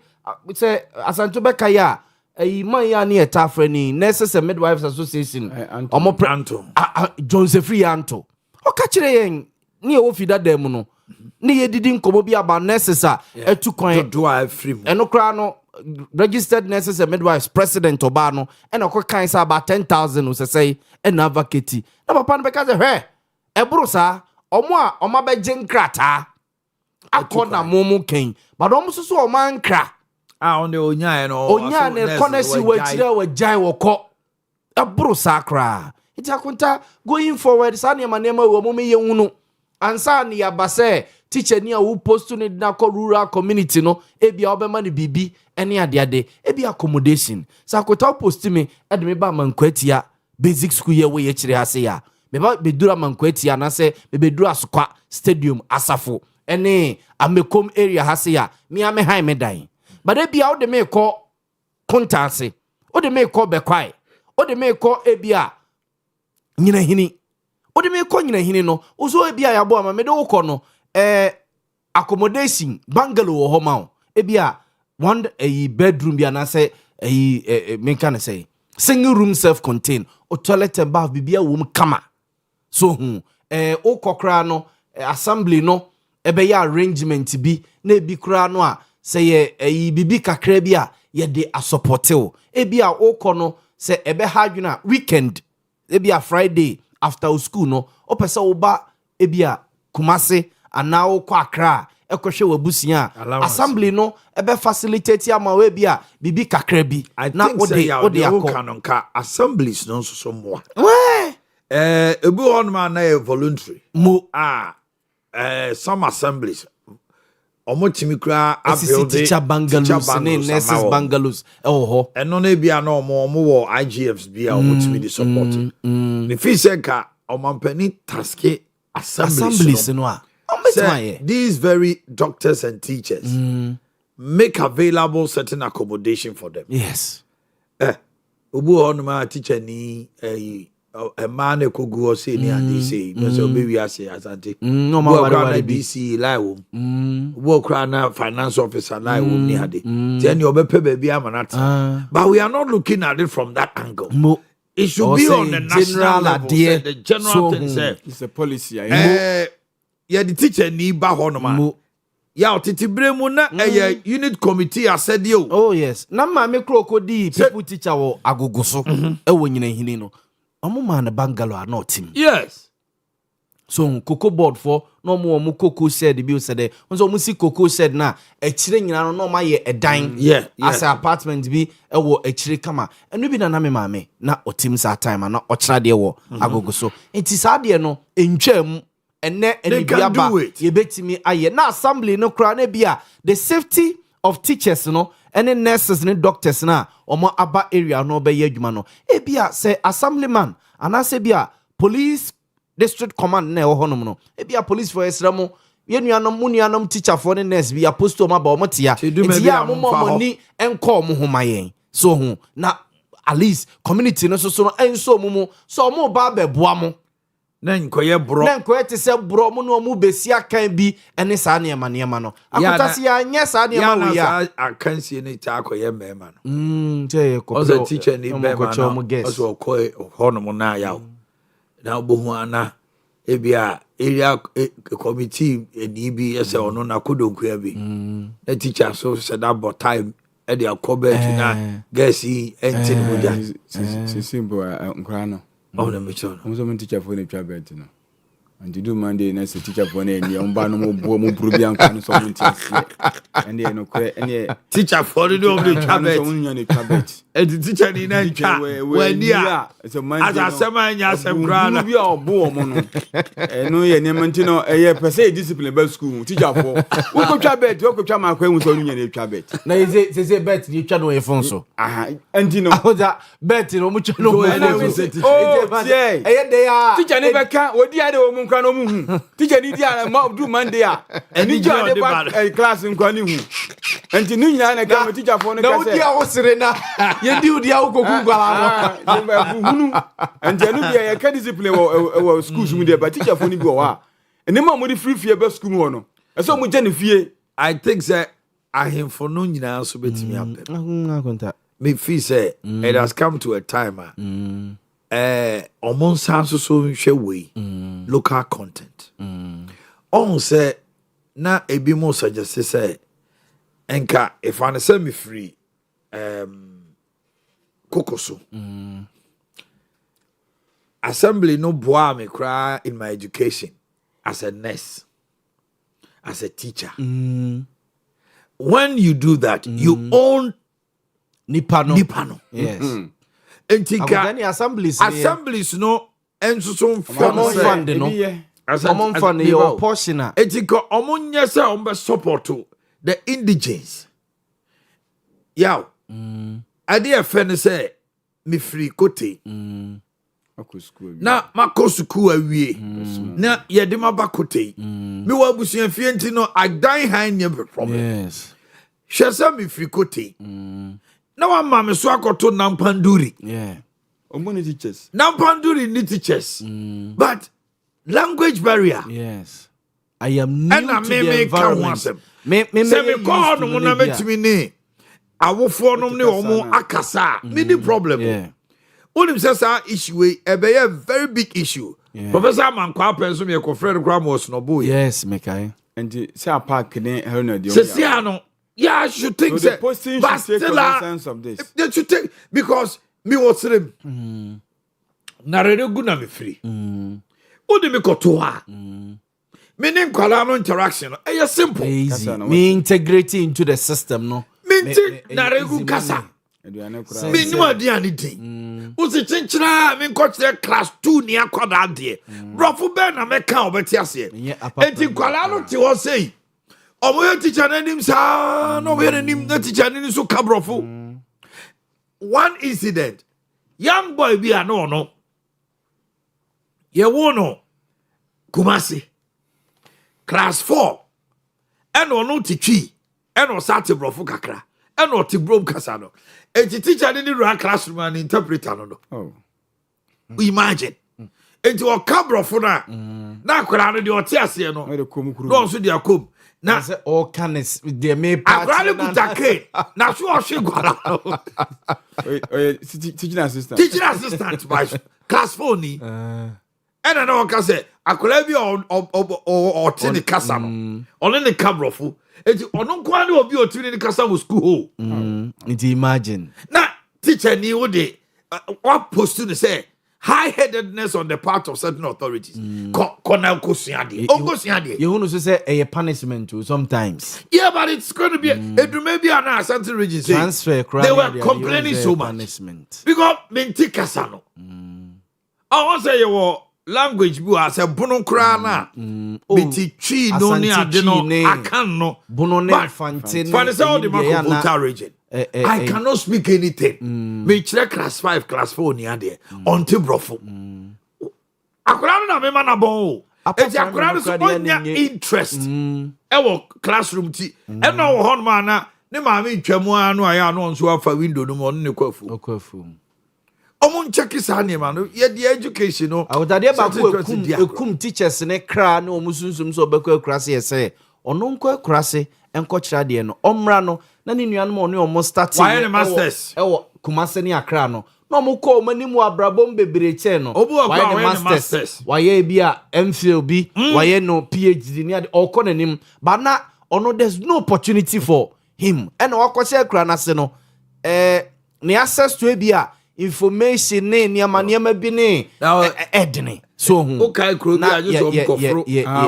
say asanto beka ya man ya ne eta frani Nurses and Midwives Association Anto Joseph Anto o ka kire yen ne wo fida dem no ne yedidi nkomo bi aba nurses a etu kwan do I free eno kra no registered Nurses and Midwives president Obano and a quick kind about 10,000 who say and advocate. Na papa because of her ebrusa omo be jenkrata akona momo ken but almost so o man kra on the onya ne konesi we tire we jai wo ko ebrusa kra iti akunta going forward sa ne manema we mo me ye hunu ansa ne yabase teacher ni a who post to na ko rural community no ebia obema ne bibi ene ade ebia accommodation sa akota post me e de me ba mankwatia basic school ye we ye kire ase ya me ba bedura mankwatia na se me bedura sokwa stadium asafo ene amekom area hase ya me ame han me dan but ebia o de me ko kontase o de me ko bekwai o de me ko ebia nyina hini o de me ko nyina hini no uzo ebia ya bo ama me de wo ko no accommodation bungalow ho ma ebia one a bedroom bi na say me can say single room self contained o toilet and bath bibia wo kama so o kokra no assembly no ebe ya arrangement bi na ebi kra no a say bibi kakra bi a ye de asupporte ebia o kono say ebe hadwuna weekend ebia Friday after school no o pese wo ba ebia Kumase ana wo kwa Accra ekohwe wabusia assembly no ebe facilitate ama we bia bibi kakra bi na wo de akononka assemblies no so mo ebu on man na voluntary mo some assemblies omotimi kra abuild teacher bungalows ne nurses bungalows ho eno na bia na omo wo IGFs bia omotimi di support ne fi se ka omampani taske assemblies no a these very doctors and teachers make available certain accommodation for them. Yes. Ubu onuma teacher ni a man e kogu o say ni ade say no say obi wi ase asante. No ma wari BC lai wo. Ubu okra na finance officer lai wo ni ade. Then you obepe baby amanata. But we are not looking at it from that angle. It should be on the national level. The general thing say it's a policy. Yeah, the teacher ni ba ho no ma. Ya otiti bremu na unit committee asedi o. Oh yes. Na ma me krokodi people teacher wo agogoso e wo nyina hini no. Omo ma na bungalow na otim. Yes. So cocoa board for no mo omo cocoa shed bi o said. Onso omo si cocoa shed na e kire nyina no ma ye edan. Yeah. As an apartment bi e wo e kire kama. Enu bi na me maame na otim sa time na o kira de wo agogoso. Enti sa de no entwam ene biaba ye betimi aye na assembly no kra na bia the safety of teachers no ene nurses ne doctors na omo aba area no be ye adwuma no e bia say assemblyman anase bia police district command na ho no no e bia police for esramo ye nuanom teacher for ne nurse bia post o ma ba o motia e bia mo ni enko mo homayen so who na at least community no so and so mumu so mo ba beboa mo na nkoye bro na nkoye te se bro mo no mu besia kan bi ene saa ne ma no akotase ya nya saa ne ma wo ya akansie ne ta akoye mema no je ko oza teacher ni mema no ozo ko hono mo na ya na obohu ana ebia area committee eni bi ese ono na kodonku bi na teacher so said about time e dey akobe na gesi entin moja simple nkra no na mecho no mo teacher for na twa bet no and do Monday na se teacher for na eni omba no mo buru bia nkwa no so mo ntia and dey no kre eni teacher for the of the twa bet so mo nya ne twa bet e teacher ni na twa wani a asema nya asem kra na bia obo o mo no no ye ne mantino ye pese discipline ba school teacher for wo ko twa bet wo ko twa ma kwa hu so nya ne twa bet na ze bet ni twa no e fon so antino oza bet no mo twa no mo e de ya teacher ne beka odi ade wo mu nkwa no mu hu teacher ni dia ma do Monday a eni jo de ba class nkwa ni hu enti ni nya na ka teacher for no ka se na odi a wo sere na ye di odi a wo koku gwala no hunu enti anu bia ye ka discipline wo schools mu de ba teacher for ni bi wo ha eni ma mo di free fee ba school mu no e so mo je ne fie I think that ahemfo no nyina so betimi abem me feel say it has come to a time omon sanso so nhwe we local content on say na ebi mo suggest say enka if I say me free kokoso assembly no boa me cry in my education as a nurse, as a teacher. When you do that, you own Nipano. Yes. Entika assemblies no enso fund no common fund your portion entika omunya se ombe support the indigens. Yaw. Ade afene say me free kote. Na mako school awie na yede mabakote me wa busuan fie nti no adan han nye problem. Yes. Shesa me free kote na wa ma me so akoto nampanduri. Yeah. Omoni teachers. Nampanduri ni teachers. But language barrier. Yes. I am new to the environment. Me call no na metimi ni awofo no ne omo akasa. Me the problem. Yeah. Unim sasa issue e be a very big issue. Yeah. Professor Mankwa person me ko friend Gramos no boy. Yes, Mekai. And say a park ne Herna de. Say no. Yeah, I should think so but still sense of this. They should take because me was him. Na redo guna me free. Odi me koto ha. Me nim kwala no interaction. E simple. Easy. Me integrating into the system no. Me na regu kasa. Me no adiani din. Usi chinchira me nkochire class 2 ni akoda de. Brofo be na me ka obeti ase. Enti kwala no ti wo sei. Omo teacher nanim sa no we nanim na teacher nanim so kabrofo. One incident. Young boy be no. Ye wono Kumasi. Class 4. Eno no titwi. Eno sate brofo kakra. Eno ti brom kasa no. Enti teacher ni run classroom and interpreter no. Oh. Imagine. Enti o kabrofo na. Na akwara no de o ti ase no. No so de akom. Na say all canis they may part. Akwara kutake. Na so o hwe gwara. Teaching assistant. Teaching assistant by class 4 ni. Ena na o ka say akwara bi o ti ni kasa no. Ono ne kabrofo. Enti ono kwa ne obi o ti ni kasa wo school. Imagine. Na teacher ni wo de what post to say high-headedness on the part of certain authorities. Kona kosiade. Ogosiade. You want to say a punishment too sometimes. Yeah, but it's going to be it may be an certain region transfer. They were complaining so much punishment because menti kasano. I want say you language bu as a bono kra na meti chi no ni ade no akan no bono ne fantene. For the all the Makobuta region. I cannot speak anything. Me chere class 5, class 4 ni ade. Onti brofo. Akwara na me mana bon. Eti akwara so onya interest. E wo classroom ti. E no wo hon ma na ne maame ntwamu anu aya no nso afa window no mo ne kwafu omo ncheki sa ne ma no ye the education no awotade ba ko ekum teachers ne kra ne omo sunsum so obekwa akurase yese ono nko akurase enko kira de no omra no na ne nuanom ono omo starting why the masters ewo kumase ne akra no no mo ko manimu abrabom bebereche no why the masters why bia MPhil bi why no PhD ne okọ nanim but na ono there's no opportunity for him and wakose akra na se no ne access to bia information ne niama bi ne edene so hu okay kro bi ajo so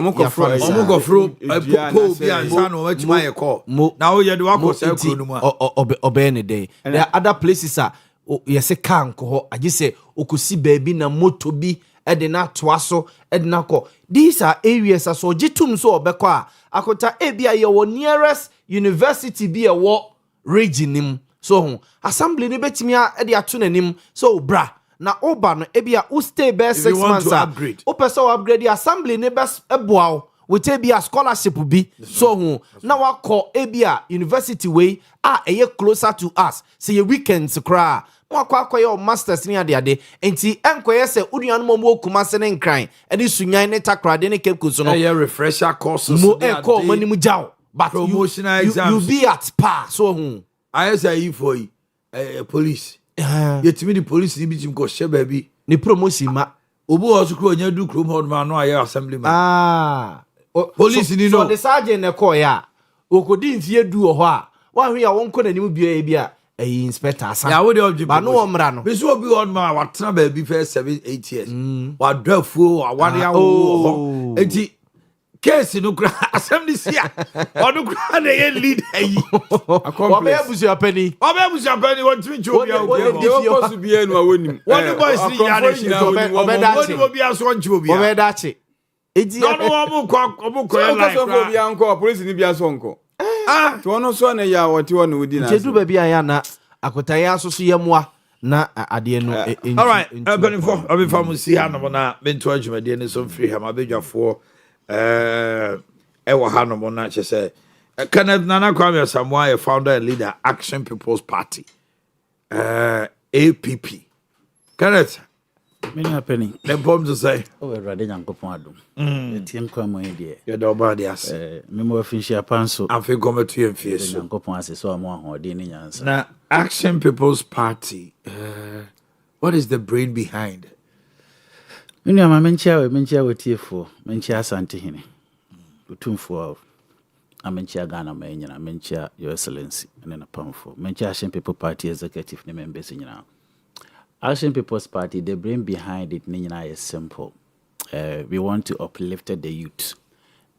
mukofro po bi ansa no wachima ye call na wo ye de wakose kro no mu obe ne dey there are other places yes kan ko ho age se okosi baabi na moto bi ede na toaso ede na ko these are areas so gitum so obekọ akota ebia ye wo nearest university bi e wo region nim so assembly ni betimi a de ato nanim so bra na oba no ebia u stay be 6 months o person upgrade the assembly ni best eboa with ebia scholarship bi so na wakọ ebia university way eye closer to us say your weekends kra wakọ your masters ni ade enti enkoye se unuan mo kumase ne nkran eni sunyan ne takrade ne kekuso no refresher courses mo eko manimu jaw but promotional exams you be at par so I say for police yetimi the police ni bitim ko she baabi ni promotion ma obu osukro nya du krom hod ma no aye assembly ma police ni no so the sergeant ne call ya okodi nfie du ho a wa hwe ya wonko nanim bia inspector asa ya we the object ba no omra no be so obi hod ma watena baabi for 7-8 years wa drafuo wa wade awo enti case no kra assembly sia onu kra na ye lead ayi obe abusu apani won timi chobi a o ko su bia no awonim won boys ni ya na shi obe dachi obi aso nchi obi obe dachi edi no omo ko ya like so bia nko police ni bia so nko to ono so na ya wote wono udi na jedu ba bia ya na akota ya so yemwa na ade no all right benefo abi famusi ha no na bento adwumade ne so free ha mabedwafo ewa hanom na chese Kenneth Nana Kwame Asamoah, founder and leader Action People's Party APP. Kenneth, many happening. The bomb to say oh rade nyankopon adom etiem kwamo de you do bad yes memo finshia panso afi come to you face nyankopon ase so amo ahode ni nyansa na Action People's Party what is the brain behind it? Mini ama menchia we tiefo menchia asante hene utumfo amenchia Ghana menyina menchia your excellency and na pamfo menchia Action People Party executive ne members nyina Action People's Party the brain behind it nyina is simple we want to uplift the youth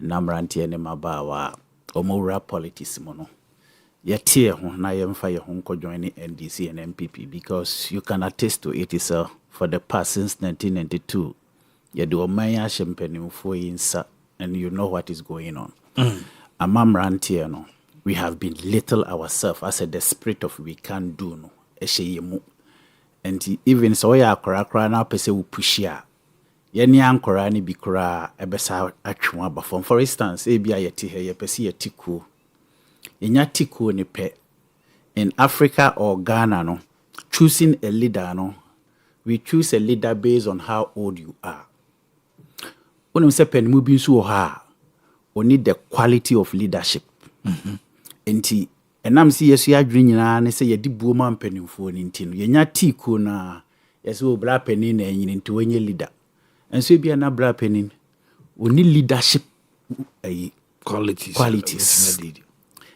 namrantie ne mabawa omowura politics mo no yetie ho na yemfa ye ho nko join NDC and MPP because you can attest to it yourself. For the past since 1992, you do a maya champagne for insa, and you know what is going on. Amamrantiano, we have been little ourselves. I said the spirit of we can do no. And even so, ya kora na pese we push ya. Yeni ankora ni bikora ebesa atwa bafom. For instance, ebia yeti he yepesi yetiku. Yenya tiku ni pe. In Africa or Ghana no, choosing a leader no. We choose a leader based on how old you are. When we say penmu bi so ha, we need the quality of leadership. Enti enam si yesu adwene nyina ne say yedi buoma mpanimfo ni ntino. Yenya tiku na yesu bra panin na enyin nti wenye leader. Enso bia na bra panin, we need leadership qualities.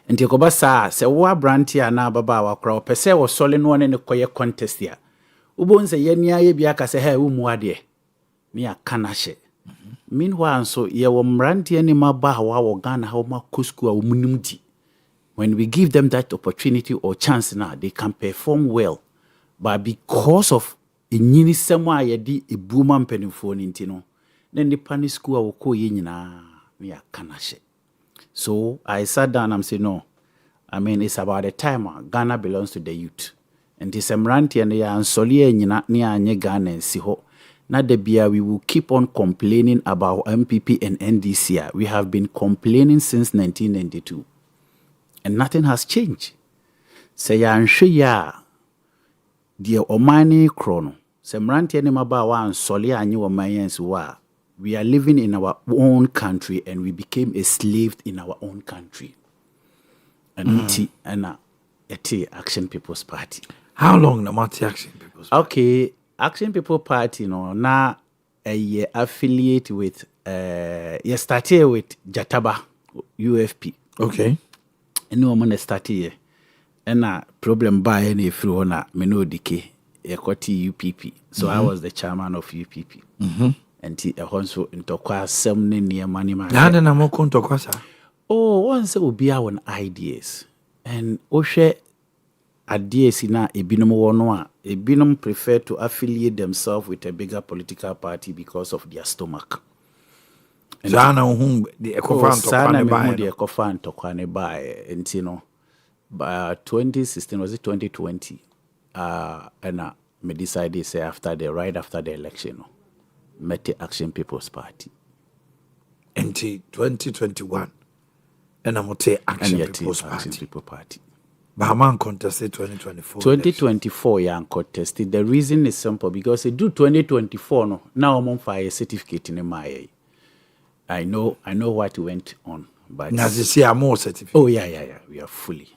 Enti ko ba sa se wo branti ana baba wa kra opese wo sole no ne koye contest ya. Ubonse yenia ye bia ka se ha umu ade me akanahye meanwhile so ye wo mrante ani maba wa wo Ghana ha ma kosku a umunimdi when we give them that opportunity or chance now they can perform well but because of enyini semo a ye di ebuma mpanimfo ni ntino na nipa ni school a wo ko ye nyina me akanahye so I sat down and said no I mean it's about the time Ghana belongs to the youth. And this emranti and ya ansoli nyina ni anye Ghana nsi ho na de bia we will keep on complaining about MPP and NDC. We have been complaining since 1992 and nothing has changed. Say yanhwe ya de Omanhene krono. Say mrantie ne maba wa ansole anyi Omanhene wa. We are living in our own country and we became a slave in our own country. And Action People's Party. How long na Mati Action People's Party? Okay, Action People Party no na a affiliate with you started with Jataba UFP. Okay. And no man started and a problem by any through na meno dike ekoti UPP. So I was the chairman of UPP. And he also into kwa semne near money man. Na na mo konto kwa sa. Oh, once will be our ideas. And Oshe ideas na ebinom wono a ebinom prefer to affiliate themselves with a bigger political party because of their stomach. Sana hu the ekofan to kwane bae enti no by 2016 was it 2020 and me decided say right after the election no met the Action People's Party until 2021 and I'm say Action People's Party. Bahaman contested 2024. 2024 yeah contested. The reason is simple because they do 2024 no now I'm on fire certificate in my I know what went on, but now you see I'm more certificate. Oh yeah we are fully.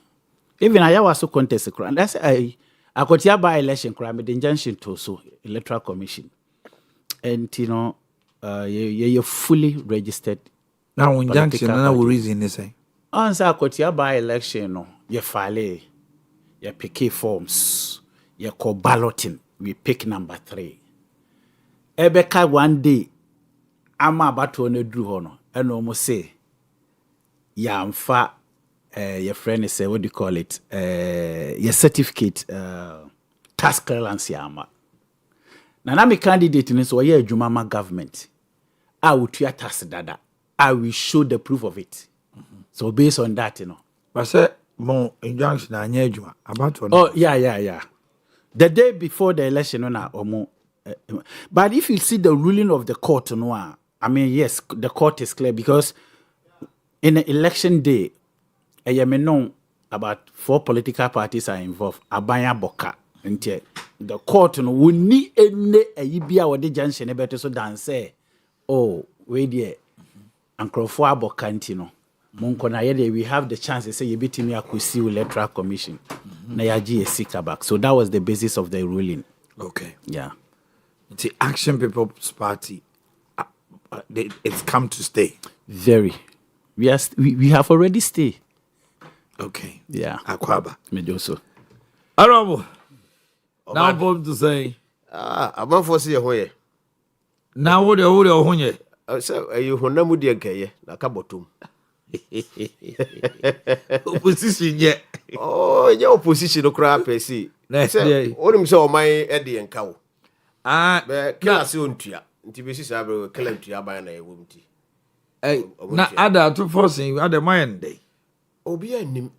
Even I was so contest and that's I got here by election crime the injunction to so electoral commission. And you know, you're fully registered. Now, injunction, no reason is saying. Answer Kotia by election, no, you file, you pick forms, you call balloting, we pick number 3. Ebeka one day, I'm about to do honor, and almost say, your friend is what do you call it? Your certificate, task clearance, yama. Now, I'm a candidate in this way, Jumama government. I will treat tax dada. I will show the proof of it. So based on that, you know. But say more injunction about one. Oh yeah. The day before the election, but if you see the ruling of the court, I mean, yes, the court is clear because in the election day, about 4 political parties are involved. Abaya Boka. The court we need a yibia or the junction better so than say, oh, wait there, and Crofua Bocantino. Monkona, we have the chance to say you beat me a kusi electoral commission. Nayaji is sick back. So that was the basis of the ruling. Okay. Yeah. The Action People's Party, it's come to stay. Very. We have already stayed. Okay. Yeah. Akwaba. Mejoso. Honorable. Now I'm going to say. I'm going to say, Hoye. Now what are you doing? So you honamu Ade Kyeɛ na kabotum. Opposition yet. Oh, your opposition no cry pesi. Say only say o man e de enka wo. Be class ontua. Nti be sisa be kala ntua ban na ewom ti. Na ada to forcing ada mind dey. Obi anim.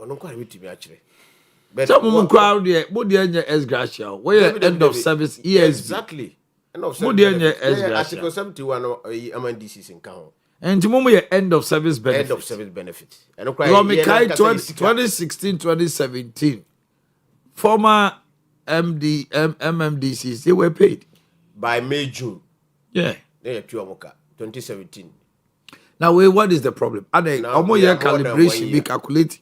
Ono kwa bitimi a kire. Some crowd there, but the end gracia. Where end of service ESB. Exactly. End of service. Article 71 MNDCs in count. And tomorrow end of service benefit. End of service benefit. And 2016, 2017. Former MMDCs, they were paid by May, June. Yeah. 2017. Now, what is the problem? Are they calibration, be calculation?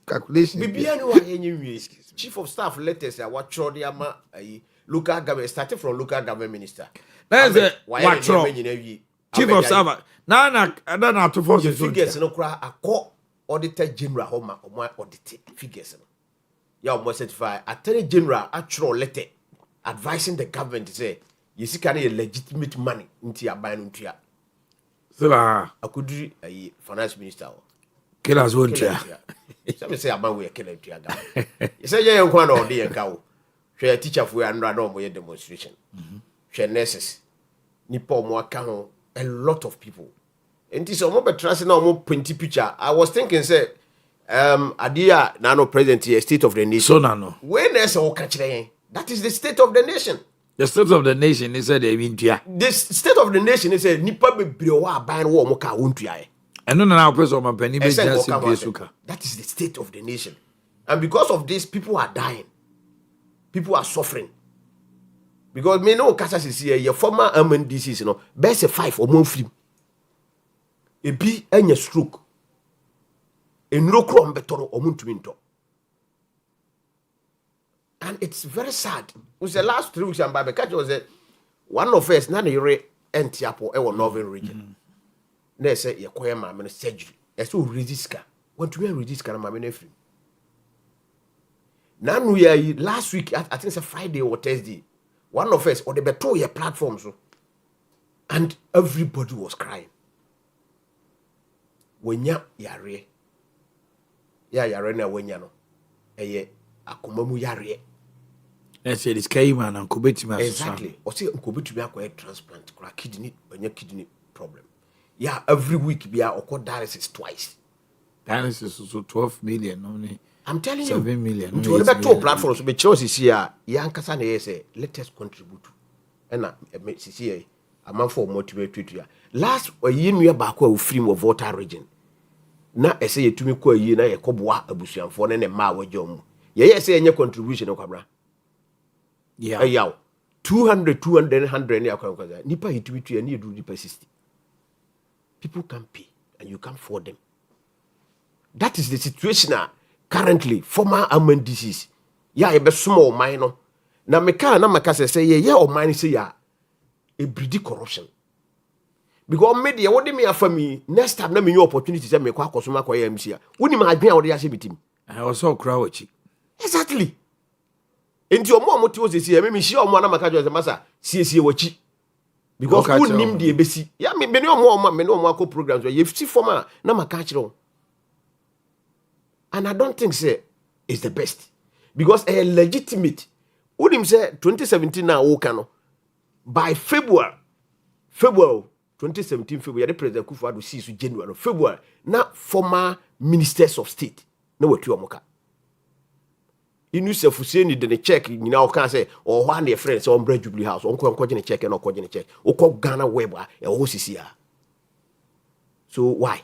Chief of staff letters are what the local government started from local government minister. That's a what Chief of staff. Now, I don't have to force the figures. No cry. A court auditor general home or audit figures. You must certify Attorney General actual letter advising the government to say you see can a legitimate money into your buying into your. So I could do a finance minister. Kill us one chair. Some say about we are killing to your guy. You say you don't want all day and cow. Share a teacher for and run on with demonstration. Share nurses. Nippon more count a lot of people. And this is more trust no more printy picture. I was thinking, say, Adia Nano President here, State of the Nation. So Nano. When there's a catch that is the state of the nation. The state of the nation is said they mean the state of the nation is a nipa be brewa ban wo mo ka wontua. And no, now person my penny be just suka. That is the state of the nation. And because of this, people are dying. People are suffering. Because me know Kasa is here, your former amen disease, best 5 or more free. A be any stroke. A no crom betoro or muntuminto. And it's very sad. It was the last 3 weeks and by catch was one of us, none of your Entiapo, our northern region. They say, you acquire my surgery. I saw Ridiska. Want to be a Ridiska, my nephew. Now we are last week, I think it's a Friday or Thursday. One of us, or the better your platforms, and everybody was crying. When ya yare, yare na when ya no, akumamu yare. Let's say this Cayman and Kubeti. Exactly. Or say Kubeti be a transplant, kidney, when your kidney problem. Yeah, every week we are dialysis twice. Dialysis is so 12 million only. I'm telling 7 million. You to two platforms, but choices here. Young Kasane say, let us contribute. And I see a man for motivate to you. Last a year back we free of water region. Now I say to me, ko ye na ye kobwa abusuan for na ma wajom. Ye say any contribution okabra. Yeah. Yaw 200 100 ya kwa nipa hitwitu ya ni do nipa 60. People can pay and you can afford them. That is the situation currently. Former amen disease. Yeah, a small minor. Na meka na makase say yeah or mine say yeah a breedy corruption. Because media what they me after me next time na me new opportunity say me kwa kosoma kwa MC. Woni ma adwen a wo de ase bitim. I also crowd. Exactly. Enti omo amoti wo sesi me shi omo na maka jo say masa siesie wachi. Because who nim the ebesi. Yeah, me no more programs where you see former na maka kire. And I don't think say it's the best. Because a legitimate who him say 2017 now no. By February 2017 February the President Kufuor see so January February na former ministers of state na watu amoka. Inu se fuseni de ne check nyina o kan say o hwa na friend say on bread Jubilee House on ko gye ne check na ko gye ne check o ko Ghana web a e ho sisi a. So why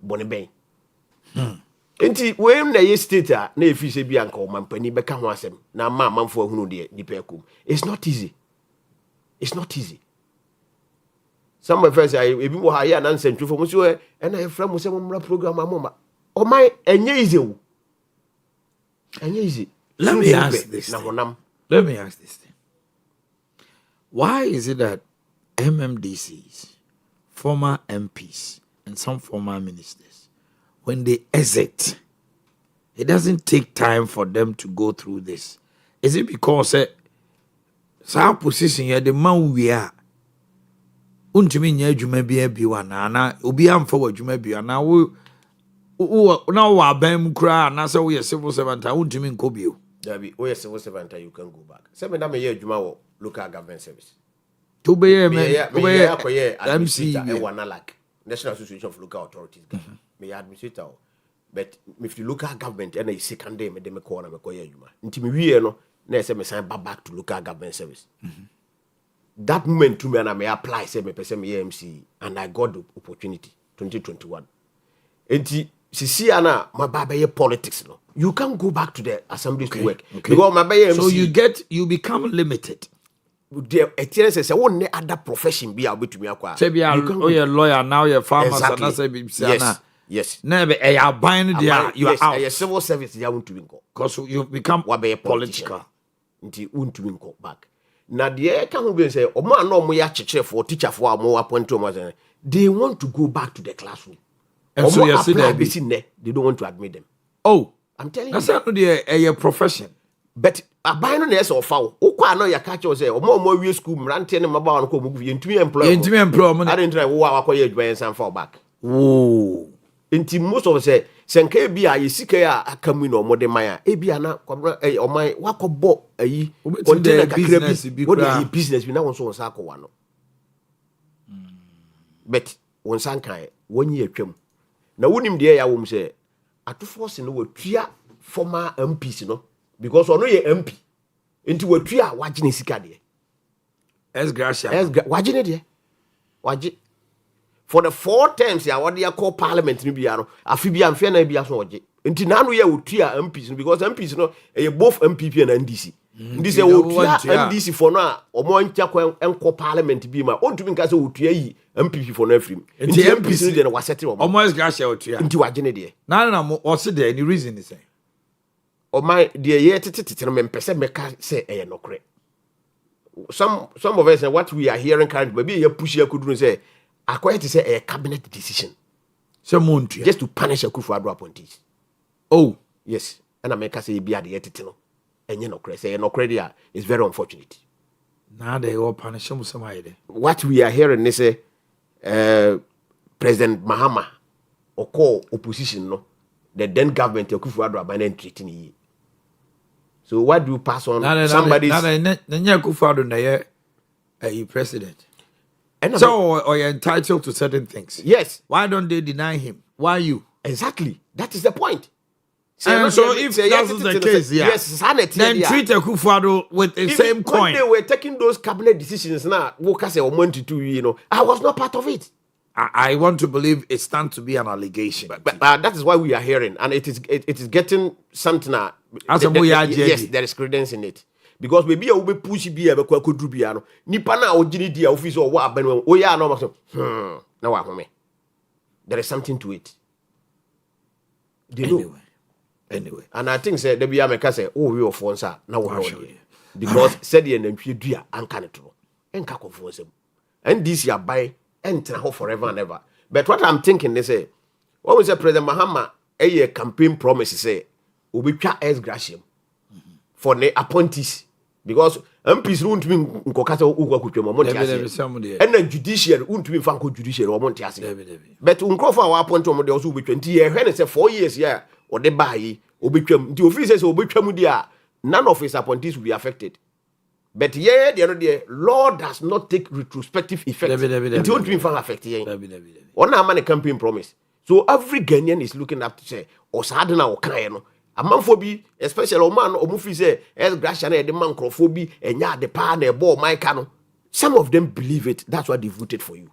bone ben enti we na ye state a na efi se bia nka o mampani beka ho asem na ma manfo ahunu de nipa akum. It's not easy. Some of us say ebi mo ha ya na nsentwe fo mo so e na e fra mo se mo mra program amoma o mai enye easy o. Easy. Let me ask this thing. Why is it that MMDCs, former MPs, and some former ministers, when they exit, it doesn't take time for them to go through this? Is it because some position here the man we are untumi nya adwuma bia biwa na obi am for adwuma bia na wo now we are bam kra na say we civil servant untumi nko bio. Dabi we civil servant you can go back. Say me na me adwuma wo local government service. To be MC like National Association of Local Authorities. Me administrator. But if the local government and a second day me dem call na me koye adwuma. Nti me wie no na say me sign back to local government service. That moment to me and I may apply say me person me MC and I got the opportunity 2021. Enti sisi ana mabaye politics no. You can't go back to the assembly to work. Okay. Because mabaye MC. So you become limited. There say one other profession be able to me akwa. Say be a lawyer now, you're farmer, exactly. And say yes. Never a bind there, you are out. A civil service you want to go. Because you become political. Until want to go back. Now the can be say o man no mo ya cheche for teacher for mo appoint to they want to go back to the classroom. And so you see they don't want to admit them. Oh, I'm telling that's you. That's not a profession. But a bind on yes or foul. O kwa no ya catch us say o more we school mrante ne maba on ko mu yentumi employ. I didn't try wo akwa ye adwuma and fall back. Oh. Inti most of us say senka bi a yesika ya akamu no mode man a ebi ana kwabra oman wakobo ayi container kakra bi what dey business bi na won so won sa akwa no. But won san kan wonyi atwam. Na wonim de ya wom say atofo se no watua former MPs no because ono ye MP enti watua wagene sika de es gracia wagene de wage for the 4 terms ya what they call parliament ni bia no afi bia mfe na bia so oje nti na no ya otua MPs because MPs no both MPP and NDC ndi se otua NDC for no a omo ncha kwa enko parliament bi ma ontumi nka se otua yi MPP for no afrim nti MPs no de na wasete omo is ga share otua nti wagene de na o se there any reason is say o my de ye tete no mempese meka se nokre some of us what we are hearing currently maybe you push yakudunu say according to say a cabinet decision just to punish Akufo-Addo appointees. Oh yes, and I make us say be at the etitino and you know say no credit is very unfortunate. Now they all punish them somebody. What we are hearing is say President Mahama or call opposition no the then government Akufo-Addo abandon treating. So what do you pass on somebody's Akufo-Addo na a president? So or you're entitled to certain things. Yes. Why don't they deny him? Why you? Exactly. That is the point. And so if that is the case, yes, then treat Akufo-Addo with the same coin. When they were taking those cabinet decisions now, I was not part of it. I want to believe it stands to be an allegation. But that is why we are hearing, and it is getting something. Yes, there is credence in it. Because maybe I will be pushy be a quadrubiano. Nipana or Ginny Dia office or what, oh yeah, no, no, there is something to it. Anyway. And I think say the Biameka say, oh, we are Fonsa, now we're because said the and Pudria and Canetro and Kako for them. And this year by and forever and ever. But what I'm thinking, they say, what was the President Mahama a campaign promise say, Ubicha as Gratium for the appointees. Because MPs won't be Nkokata Uga Montiasi. And the judiciary won't be Fanko judiciary or Montiasi. But Unkofa our appoint to Models will be 20 years, and it's 4 years, yeah, or the buy, Obicum, the officers Obicamudia, none of his appointees will be affected. But yeah, the other day, law does not take retrospective effect. It won't be affected. One man campaign promise. So every Ghanaian is looking up to say, or Sadana or Kayano. A man for be, especially a man or movie say, as Grashana, the man crofobia, and ya the pan, a ball, my canon. Some of them believe it. That's why they voted for you.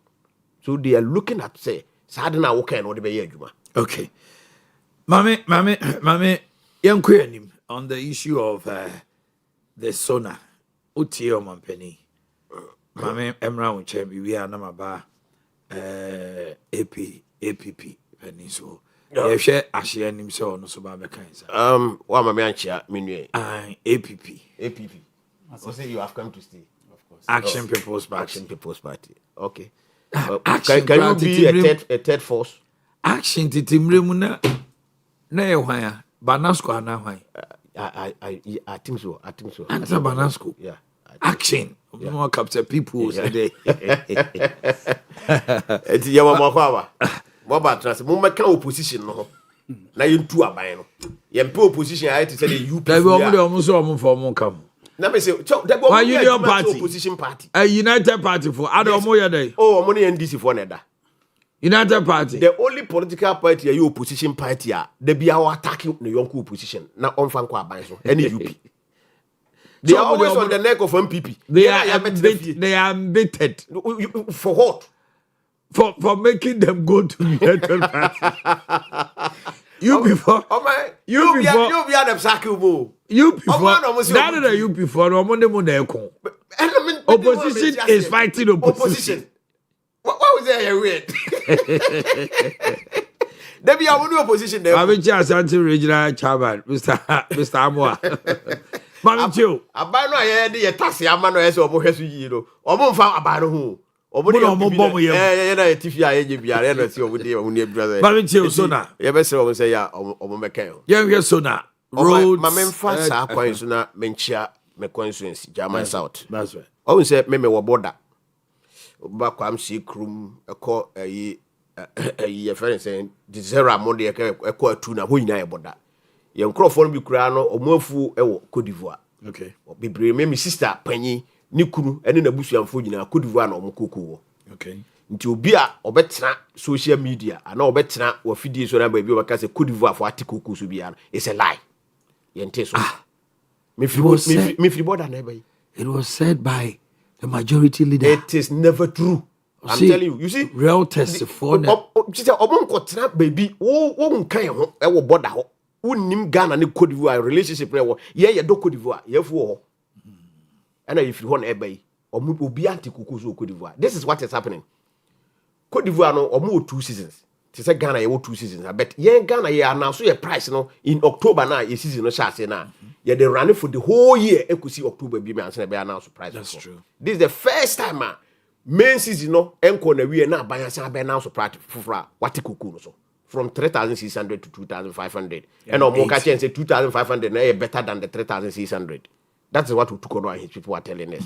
So they are looking at say, Sadana or Kan or the Bayajuma. Okay. Mame, young queen on the issue of the Sona, Utio Mampeni. Mame, Emra, which we are Namaba, APP, Peninsula. Yeah, share Ashia and himself, no so bad. What my man, Minue. APP. So say you have come to stay. Of course. Action People's Party. Action People's Party. Okay. Can you be a third force? Action Titimrimuna. No, why? Banasco, now. I think so. Answer Banasco. Yeah. Action. More capture people today. It's Yamamawa. What about trans? Mumma opposition no. Now you two are buying. You opposition. I had to say you. They will almost for come. Let me say. Why you your party? Opposition party. A United Party for Ado Moya Day. Oh, money NDC for Neda. United Party. The only political party you opposition party are they be our attacking the young opposition. Now on Fanko Abanso. Any UP. They are always on the neck of MPP. They are embittered. For what? For making them go to United Party. You before you be Adam Sakubo. You before that is you before no money opposition is fighting opposition. What was there weird? There be a new opposition there. I will just answer regional chairman, Mr. Amoa. Mamcho. Abano ya de taxi amano ese obo hwesu yi no. Omo mfa abano ho. Obo de omo bom ye na tifi a ye biare na si obo de omo ne brother. Mamcho sona. Ye be se omo say ya omo meka ho. Ye hwe sona. Roads. Ma memfa sa kwan so na menchia me constituency German South. That's right. Omo say me wo border. Oba kwam si krum eko ayi reference saying the zero money eko atu na ho nyina ye border. Ye nkrofo bi kura no omuafu ewo Cote d'Ivoire. Okay. Bibre me sister panyi ni kunu ene na busuamfo nyina Cote d'Ivoire na omukoko wo. Okay. Nti obi a obetena social media ana obetena wa fidie so na ba bi obaka se Cote d'Ivoire for article so bia no it's a lie. Ye nte so. Me free border na ba. It was said by the majority leader. It is never true. I'm telling you. You see, real test for them. She said, "Omonko trap baby. Oh, kind of. I will border. Unim Ghana and Cote d'Ivoire relationship. Yeah, do Cote d'Ivoire. Yeah, for. And if you want ebay, or be anti Coco's Cote d'Ivoire. This is what is happening. Cote d'Ivoire no or more 2 seasons. She said Ghana you 2 seasons. I bet yeah Ghana yeah now so your price no in October now your season no shall say now. Yeah, they run it for the whole year. You could see October be and say be announced price. That's true. This is the first time main season no enko na we na buy say be announced price for what Coco so from 3,600 to 2,500. And no more catch say 2,500 na better than the 3,600. That is what we took on our people are telling us.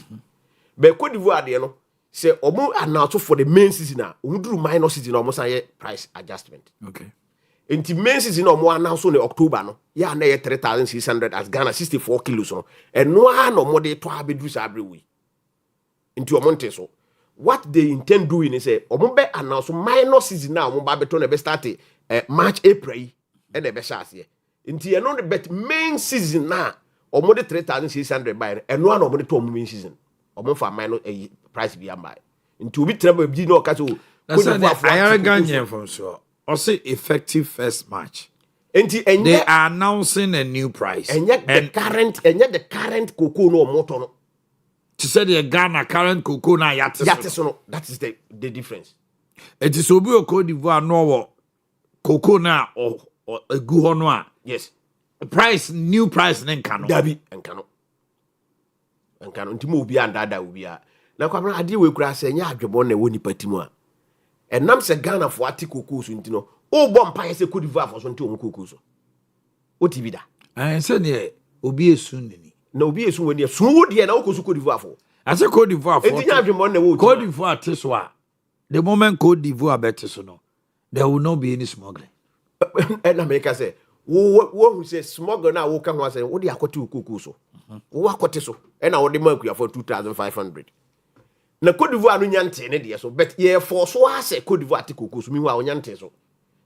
But Cote d'Ivoire there no say omo announce for the main season na do minor season almost say price adjustment. Okay. Inti main season omo announce on October no ya na 3,600 as Ghana 64 kilos no and no more dey to abedu every week. Inti omo nte so what they intend doing is say omo be announce minor season na omo ba beto na be start March April and e be shase. Inti e no the bet main season na omo de 3,600 buy and no omo de to main season. Omo for minor price be am buy. Inti obi traba bi no ka so I are Ghanaian from so. Also effective first March. Inti they are announcing a new price. And yet the current cocoa no motor no. To say the Ghana current cocoa na yate so no. That is the difference. It is obi o Cote d'Ivoire no cocoa na or egu ho no a. Yes. Price new price nen kano. Dabi enkano. Enkano ntimo obi andada obi a. Na kwabra ade we kura se nya adwebo na woni patimu a. Enam se Ghana for ati cocoa so ntino. O bo mpa se Cote d'Ivoire for so nti o cocoa so. O TV da. Say ne obi esu nini. Na obi esu woni so wo de na o ko so Cote d'Ivoire for. I say Cote d'Ivoire for. Enti nya adwebo na wo. Cote d'Ivoire teso a. The moment Cote d'Ivoire bet so no, there will not be any smuggling. And America say wo who say smuggle na wo ka ho say wo de akote cocoa so. Wo akote so. E na wo de manku for 2,500. Na Cote d'Ivoire no nyante ne de so but ye for so ase Cote d'Ivoire te cocoa so mi wa nyante so.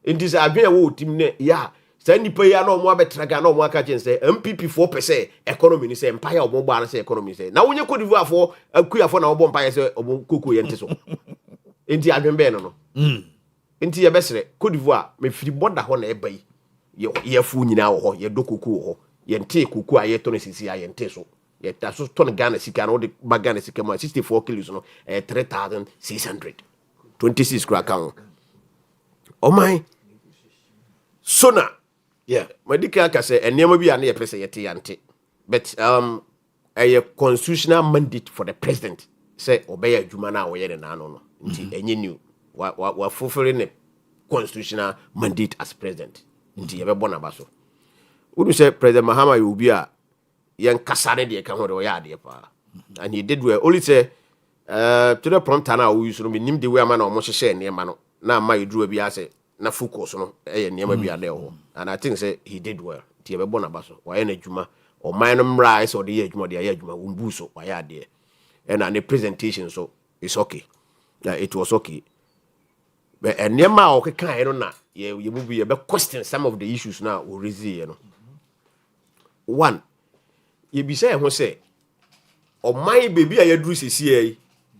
Enti say adwen wo tim ne ya say nipa ya na omo abetraga na omo aka chen say MPP 4% economy ni say empire omo gba na say economy say na wonye Cote d'Ivoire for akuyafo na obo empire say omo cocoa ye nte so. Enti adwen be no. Enti ye besere Cote d'Ivoire me firi border ho na e bai ye fu nyina wo ho ye do cocoa ho ye nte cocoa a ye to no sisi a ye nte so. Ye ta so to Ghana sika no de ba Ghana sika mo 64 kilos no 3,600 26 crack on. Oh my sona yeah medical ka say enema bi ane ye pese ye te yante but a constitutional mandate for the president say obey adwuma na wo ye ne na no nti enye new wa fulfilling the constitutional mandate as president nti ye be bona ba so would say President Mahama you be a yen kasane de ka ho de ya de pa and he did well only say to the prompter na we use no nim de we ama na omo hye ne ma no na ma yedru bi ase na focus no niam bi ade ho and I think say he did well tie be bona ba so wa ye na adwuma o man no rise or the adwuma de ya adwuma umbu so wa ya de and the presentation so it's okay it was okay but niam a o kan no na ye mu bi ye be question some of the issues now we raise here no one ye bi say ho say o man baby a yadru sisi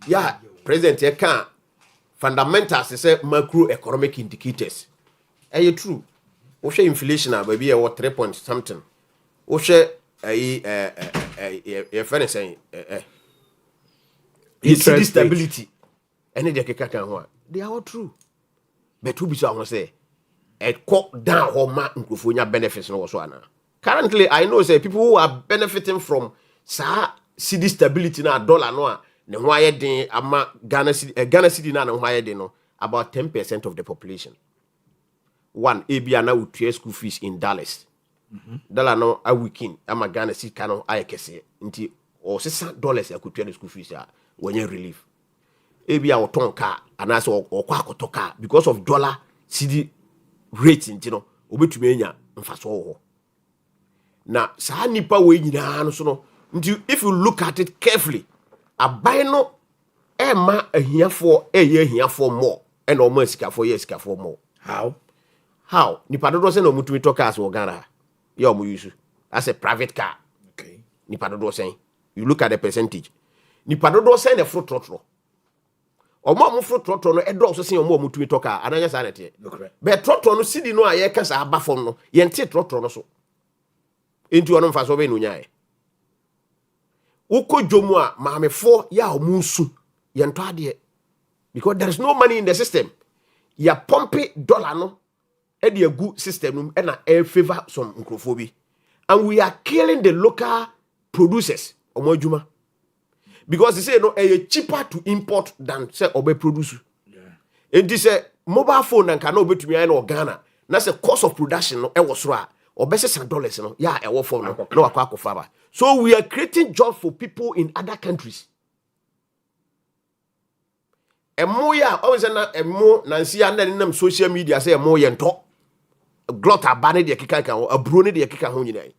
ya president ye kan fundamentals say macroeconomic indicators true o share inflation a baby e what 3 point something o share fairness saying interest stability any de keka kan ho they are all true but who be so I say down how ma nkrofonya benefits no so ana currently I know say people who are benefiting from cedi stability na dollar no a ne ho ayeden ama Ghana cedi na ho ayeden no about 10% of the population one ebia na we school fees in dollars dollar no a weekend ama Ghana cedi kano ayekese nti o $6 akutua school fees a wonye relief ebia o ton car anase o kwa akoto car because of dollar cedi rate nti no obetumi enya mfaso ho na saa nipa we nyina no so no nti if you look at it carefully abai no ma ahiafo ahiafo more and o ma sikafo more how nipa dodo se na omutumi to cars wo Ghana ya omu use as a private car okay nipa dodo se you look at the percentage nipa dodo se na fruit trotro omo fro trotro no edo so sen omo mutumi toka ananya sa nete be trotro no sidi no aye kasa aba fom no ye nte trotro no so enti ono mfa so be no nyae uko jomu a maamefo ya omunsu ye nto ade because there is no money in the system ya pompe dollar no e de agu system no e na e favor some nkrofo and we are killing the local producers omo adwuma because they say no cheaper to import than say obe produce and this mobile phone and can obetumi ay no Ghana na say cost of production no e wo soro a obese $100 no ya e wo phone no na wakwa akofa ba. So we are creating jobs for people in other countries. Emo ya always na emo nansi ya na nam social media say emo ye nto glot abane de keka kan aburo ne de keka ho nyina.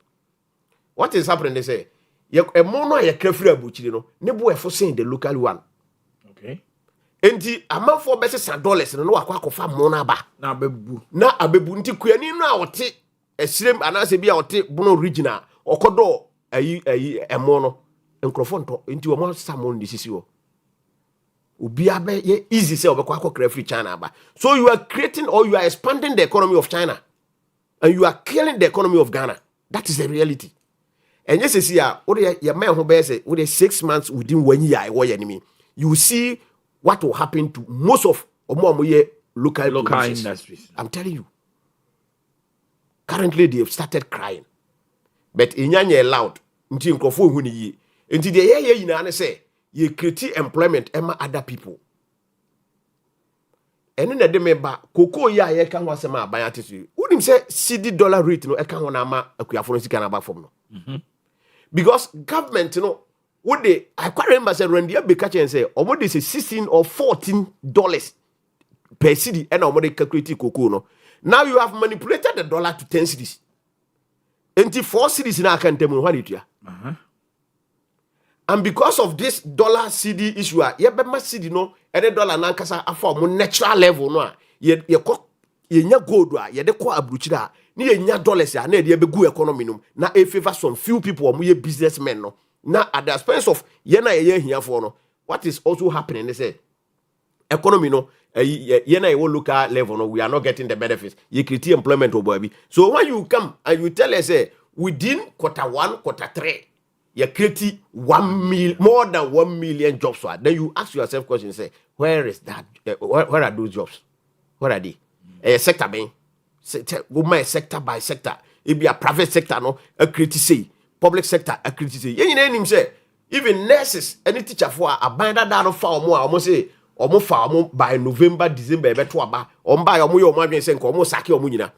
What is happening they say emo no ya krafiri abuchiri no ne bo efo sen the local one. Okay. Enti amafo obese $100 no wakwa akofa mo na ba na abebu nti kuani no a wote esirem anase bia wote bono original okodo ayi emo no nkrofo nto enti wo mo samon de sisi wo obi abe ye easy say obekwa akokra free China ba. So you are creating or you are expanding the economy of China and you are killing the economy of Ghana. That is the reality. And yes see ya your man who be say with 6 months within 1 year enemy you will see what will happen to most of omo local industries. I'm telling you. Currently they have started crying. But inyanya loud nti nkrofo hu ni yi. Nti de ye yina na say ye create employment ema other people. Ene na de me ba koko ya ye kan ho asema aban atesu. Unim say CD dollar rate no e kan ho na ama akuafo no sika na ba fom no. Because government no would they I quite remember say Randy Abeka and say omo dey say $16 or $14 per cedi and omo dey calculate koko no. Now you have manipulated the dollar to 10 cedis. Enti 4 cedis na kan temu ho anitua. And because of this dollar CD issue, ye be ma CD no, any dollar na nkasa afọ mo natural level no a ye nya gold a ye de ko abruchira ni ye nya dollars a na ye be gu economy no na e favor some few people mo ye businessmen no na at the expense of ye na ye hia for no. What is also happening is say economy no ye na ye local level no we are not getting the benefits. Ye create employment obobi. So when you come and you tell us say within Q1, Q3 you create more than 1 million jobs. So then you ask yourself questions, say, where is that? Where are those jobs? Where are they? Sector by sector by sector. It be a private sector, no, a critique, public sector, a critique. You name say, even nurses, any teacher for a binder down of far more, almost say, almost far more by November, December, better about, on by your money and almost saki or munina.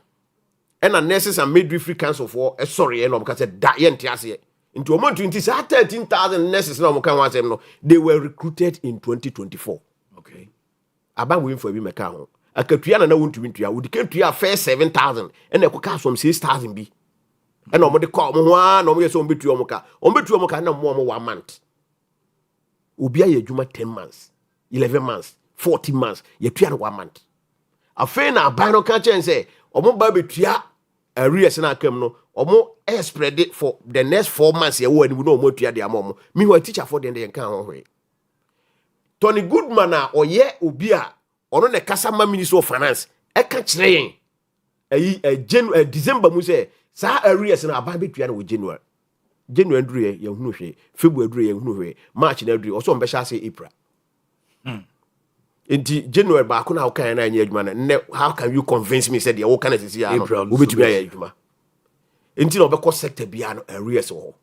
And a nurses and midwifery council for, sorry, and because that yentiasi. Into a month 13,000 nurses now no they were recruited in 2024. Okay. About waiting for me meka a Akatuya na won't win to ya would came to ya first 7,000 and they could cast from 6,000 B. And nobody call one no more so on between Omoka no more 1 month. Ubia ye juma 10 months, 11 months, 14 months, ye 1 month. A fair na bano catch and say, Omo baby tia a real na come no omo spread it for the next 4 months ye wo no mo tua de amomo me wa teacher for den de kan ho hwe Tony Goodman a oye obi a ono ne kasa ma minister of finance e ka kire yen December mu say sa arrears na aba betua na wo January duru ye hunu hwe February duru ye hunu hwe March na duru oso mbe sha say April Inti January ba ko na wo kan na anya adwuma na how can you convince me say de wo kan na sisi ya no wo betumi ya adwuma Enti no beko sector bia no arrears ho.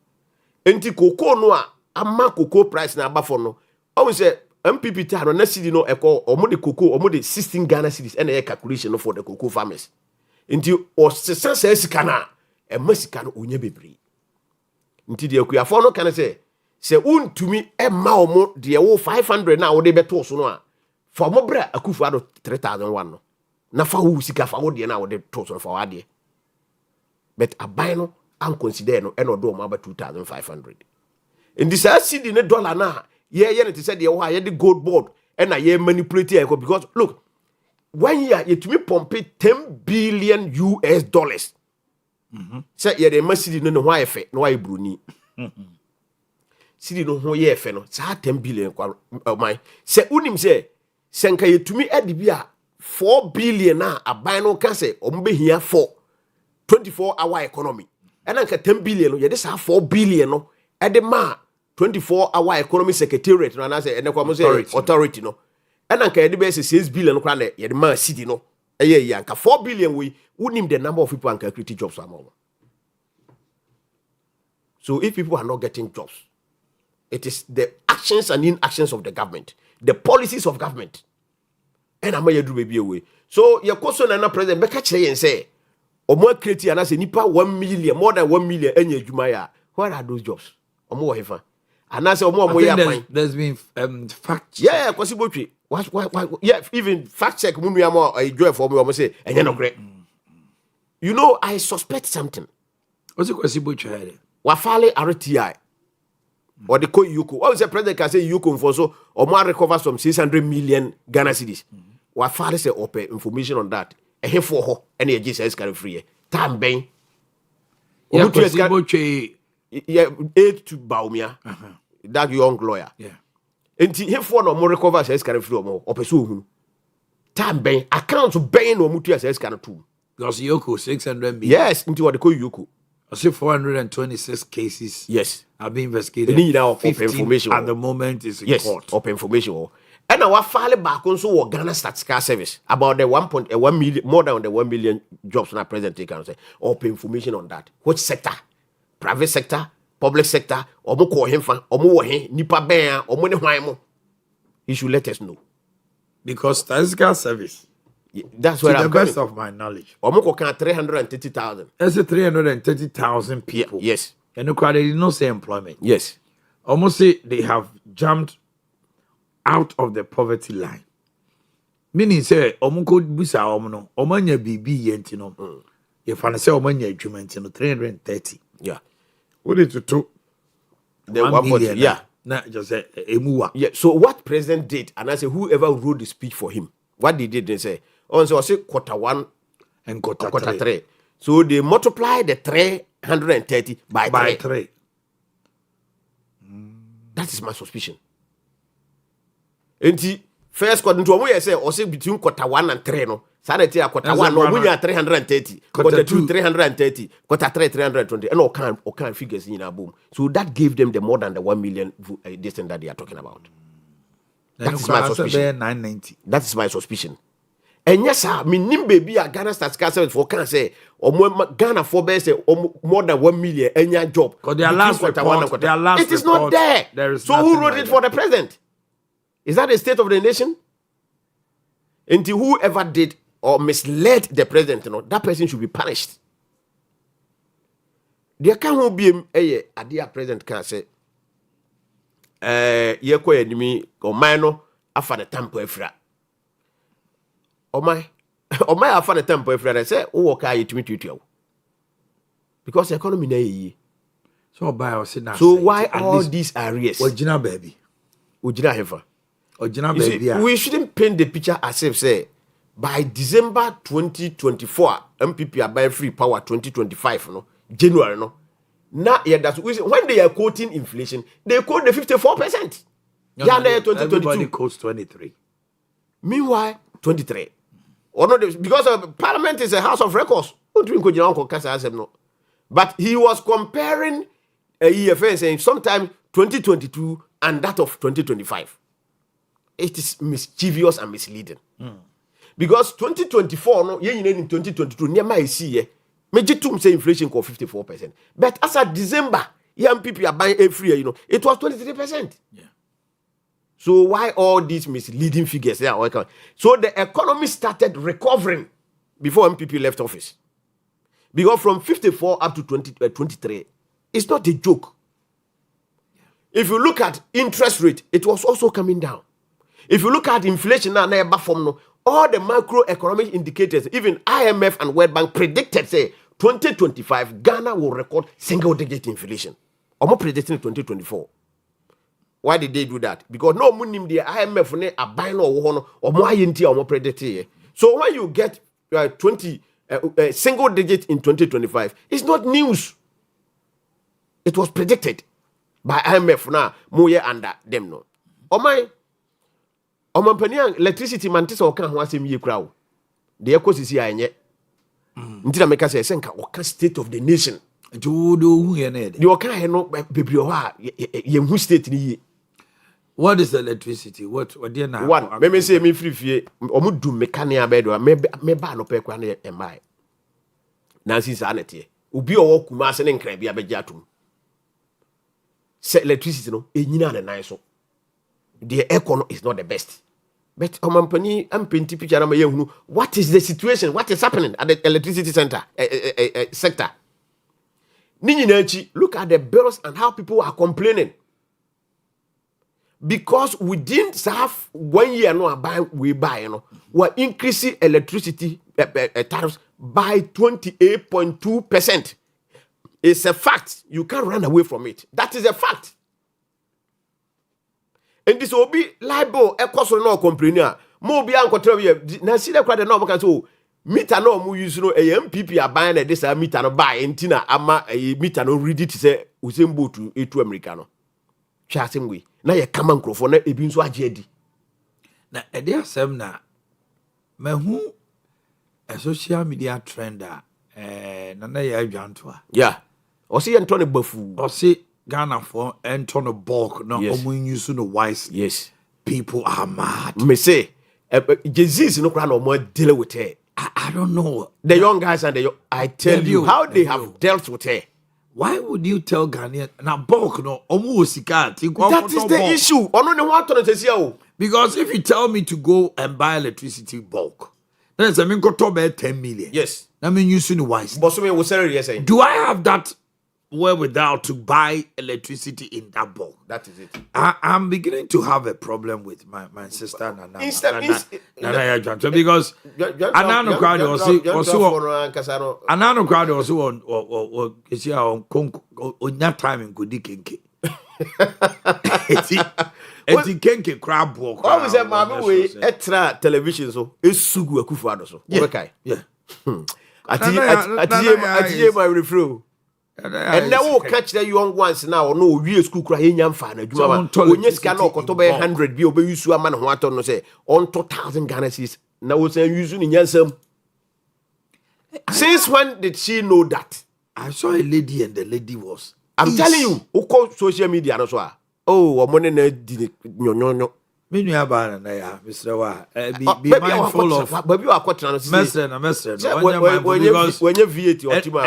Enti koko no a ama koko price na abafo no. O say MPP ta no na cedi no eko omo de koko omo de 16 Ghana cedis and a calculation no for the cocoa farmers. Enti o sesa sika na e masika no onya bebre. Enti de akuafo no kan say untumi e ma omo de wo 500 na wo de beto so no a for mo bra akufu ado 3,001 no. Na fa wo sika fa wo de na wo de to so fa wa de. But a bino and consider no and do about 2,500. In this city in dollar now, yeah, it said the gold board and I yeah manipulate because look, 1 year it me pump $10 billion US. Say yeah, they must see no why effect, no why Bruni. See no who ye fe no, say 10 billion my say unim say senka yetumi adibia 4 billion a buy no can say ombe here for 24-hour economy. And anka 10 billion ye this 4 billion no e de ma 24-hour economy secretariat no na say authority no. And anka ye de be 6 billion no kra na ye de ma city no. Eye anka 4 billion we name the number of people anka create jobs among. So if people are not getting jobs, it is the actions and inactions of the government, the policies of government. And I'm do baby away. So your question and president make a and say, or more creative and I say nipa 1 million, more than 1 million any jumaya. Where are those jobs? Or more ever. And I say more there's been fact check. Yeah, possible. Why, yeah, even fact check when we are more a joy for me, almost say, and you're not great. You know, I suspect something. What's the possible child? Wafale RTI. Or the call Yuko. What is the president can say Yuko for so or more recover some 600 million Ghana cedis? Wafale say open information on that. A here for her any agencies can free. Time bang. Yeah, 8 to Baumia. That young lawyer. Yeah. And here for no more recover says can free or more. Opesu. Time bang. Accounts bang or mutia says can too. Because Yoko 600 million. Yes, into what they call Yuko. I see 426 cases. Yes. Have been investigated. Need now open information at the moment is in court. Open information. And our file back also Ghana Statistical Service about the 1.1 million, more than the 1 million jobs in our present can say open information on that. Which sector? Private sector, public sector, or more call him fan, or more nipa bear, or money why. He should let us know. Because Statistical Service. That's where to I'm the best going. of my knowledge. Omoko can 330,000. That's 330,000 people. Yes. And they did not say employment. Yes. Almost say they have jumped out of the poverty line. Meaning say omoko busa omono omanya bibi yentino. If I say omanya adwumantino 330. Yeah. What did you do? The 1 million. Yeah. Na just say emuwa. Yeah. So what president did, and I say whoever wrote the speech for him, what they did, they say, also say quarter 1 and quarter 3. So they multiply the 330 by 3. That is my suspicion. And the first quarter, to say, or say between quarter 1 and 3, no. Sanity quarter 1, no, we are 330, quarter 2, 330, quarter 3, 320, and all kind figures in our boom. So that gave them the more than the 1 million distance that they are talking about. That is my suspicion. 990. That is my suspicion. And yes, sir, me nim baby a Ghana Statistical Service for can say or Ghana for best more than 1 million any job. Because their last report, it is not there. So who wrote it for the president? Is that the state of the nation? Until whoever did or misled the president, that person should be punished. There can't be a dear president can say ye ko enimi Oman no afa the tempo afra Oman afa the tempo afra say wo work ayi tumi tutu because the economy na yi so buy us na so why all these areas ojina baby hefa ojina baby we shouldn't paint the picture as if say by December 2024 MPP are buying free power 2025 no January no. Now, yeah, that's when they are quoting inflation, they quote the 54%. No, 2022. Everybody quotes 23. Meanwhile, 23. Or not because Parliament is a house of records. But he was comparing a EFA saying sometime 2022 and that of 2025. It is mischievous and misleading. Because 2024, no, in 2022, near my see. Mejitum say inflation called 54%. But as of December, young people are buying every year, it was 23%. Yeah. So why all these misleading figures? So the economy started recovering before MPP left office. Because from 54 up to 23, it's not a joke. Yeah. If you look at interest rate, it was also coming down. If you look at inflation now, all the macroeconomic indicators, even IMF and World Bank predicted, say, 2025, Ghana will record single-digit inflation. Or more predicting 2024. Why did they do that? Because no money the IMF are buying or more INT or more predicting. So when you get 20 single-digit in 2025, it's not news. It was predicted by IMF now, more under them no. Omampani electricity man tese oka ho asem ye kura wo. De ekosisi anye. Nti na meka say senka oka state of the nation. Do hu ye na de. De oka he no bebre ho a ye hu state ni ye. What is electricity? What dey na? One, me say me free fie. Omo du mechanical bed me ba no pe kwa na emai. Na since anete. Obi owo kuma ase ne nkra bia beja atum. Say electricity no enyina na nan so. The economy is not the best. But Omampani ampenti picture na me hunu. What is the situation? What is happening at the electricity center sector? Look at the bills and how people are complaining. Because we didn't have 1 year no we buy, you know, we're increasing electricity tariffs by 28.2%. It's a fact. You can't run away from it. That is a fact. And this will be liable. A cost no complainer. More be uncontrolled. Now see the crowd. No can so meter no mu use no. A MPP are buying a this meter no buy. And tina ama a meter no read it say usembo to a2 Americano. Chasing we. Na ye kama nkrofo na ebi nso agedi na ede asem na mahu a social media trender na ye adwantoa yeah o se ye nto ne bafu o se Ghana for ento no bulk na omunyusu no wise yes people are mad me say Jesus no kra na omo deal with her I don't know the young guys and I tell you how they have dealt with her. Why would you tell Ghanaian na bulk no omu sika that is the issue ono ne ho ato no sesia o because if you tell me to go and buy electricity bulk then it's a mean go to 10 million yes I mean using the wise but so me will say yes do I have that wherewithal to buy electricity in that bulk? That is it. I'm beginning to have a problem with my sister Nana because Anano crowd also Anano crowd also on is here on that time in Kudi Kenke. Eti Kenke crab walk. Always say mama we extra television so esugu Akufo-Addo so. Okay. Yeah. Ati my refrain. And now we'll catch the young ones now. No, we school cry in young fan. When you scan or Kotoba 100 be obey you to a man who want to say on 2,000 Ghana cedis. Now we're saying using in Yansam. Since when did she know that? I saw a lady and the lady was. I'm telling you, who called social media? Oh, a money did no. Menu abana na ya Mr. Wa be mindful of baby wa kwatena no mesre when you VAT or tima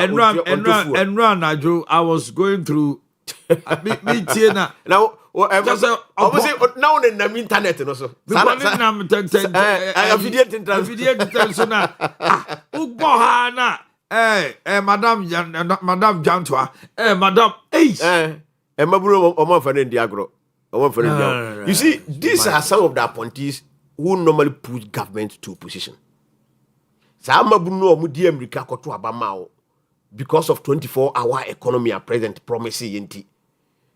and run ajo I was going through me tiena now now na internet no so na video so na ugbo ha na madam Jantwa madam maburo omo fa ndi agro. You see, these are some of the appointees who normally put government to position. Because of 24-hour economy at present promising.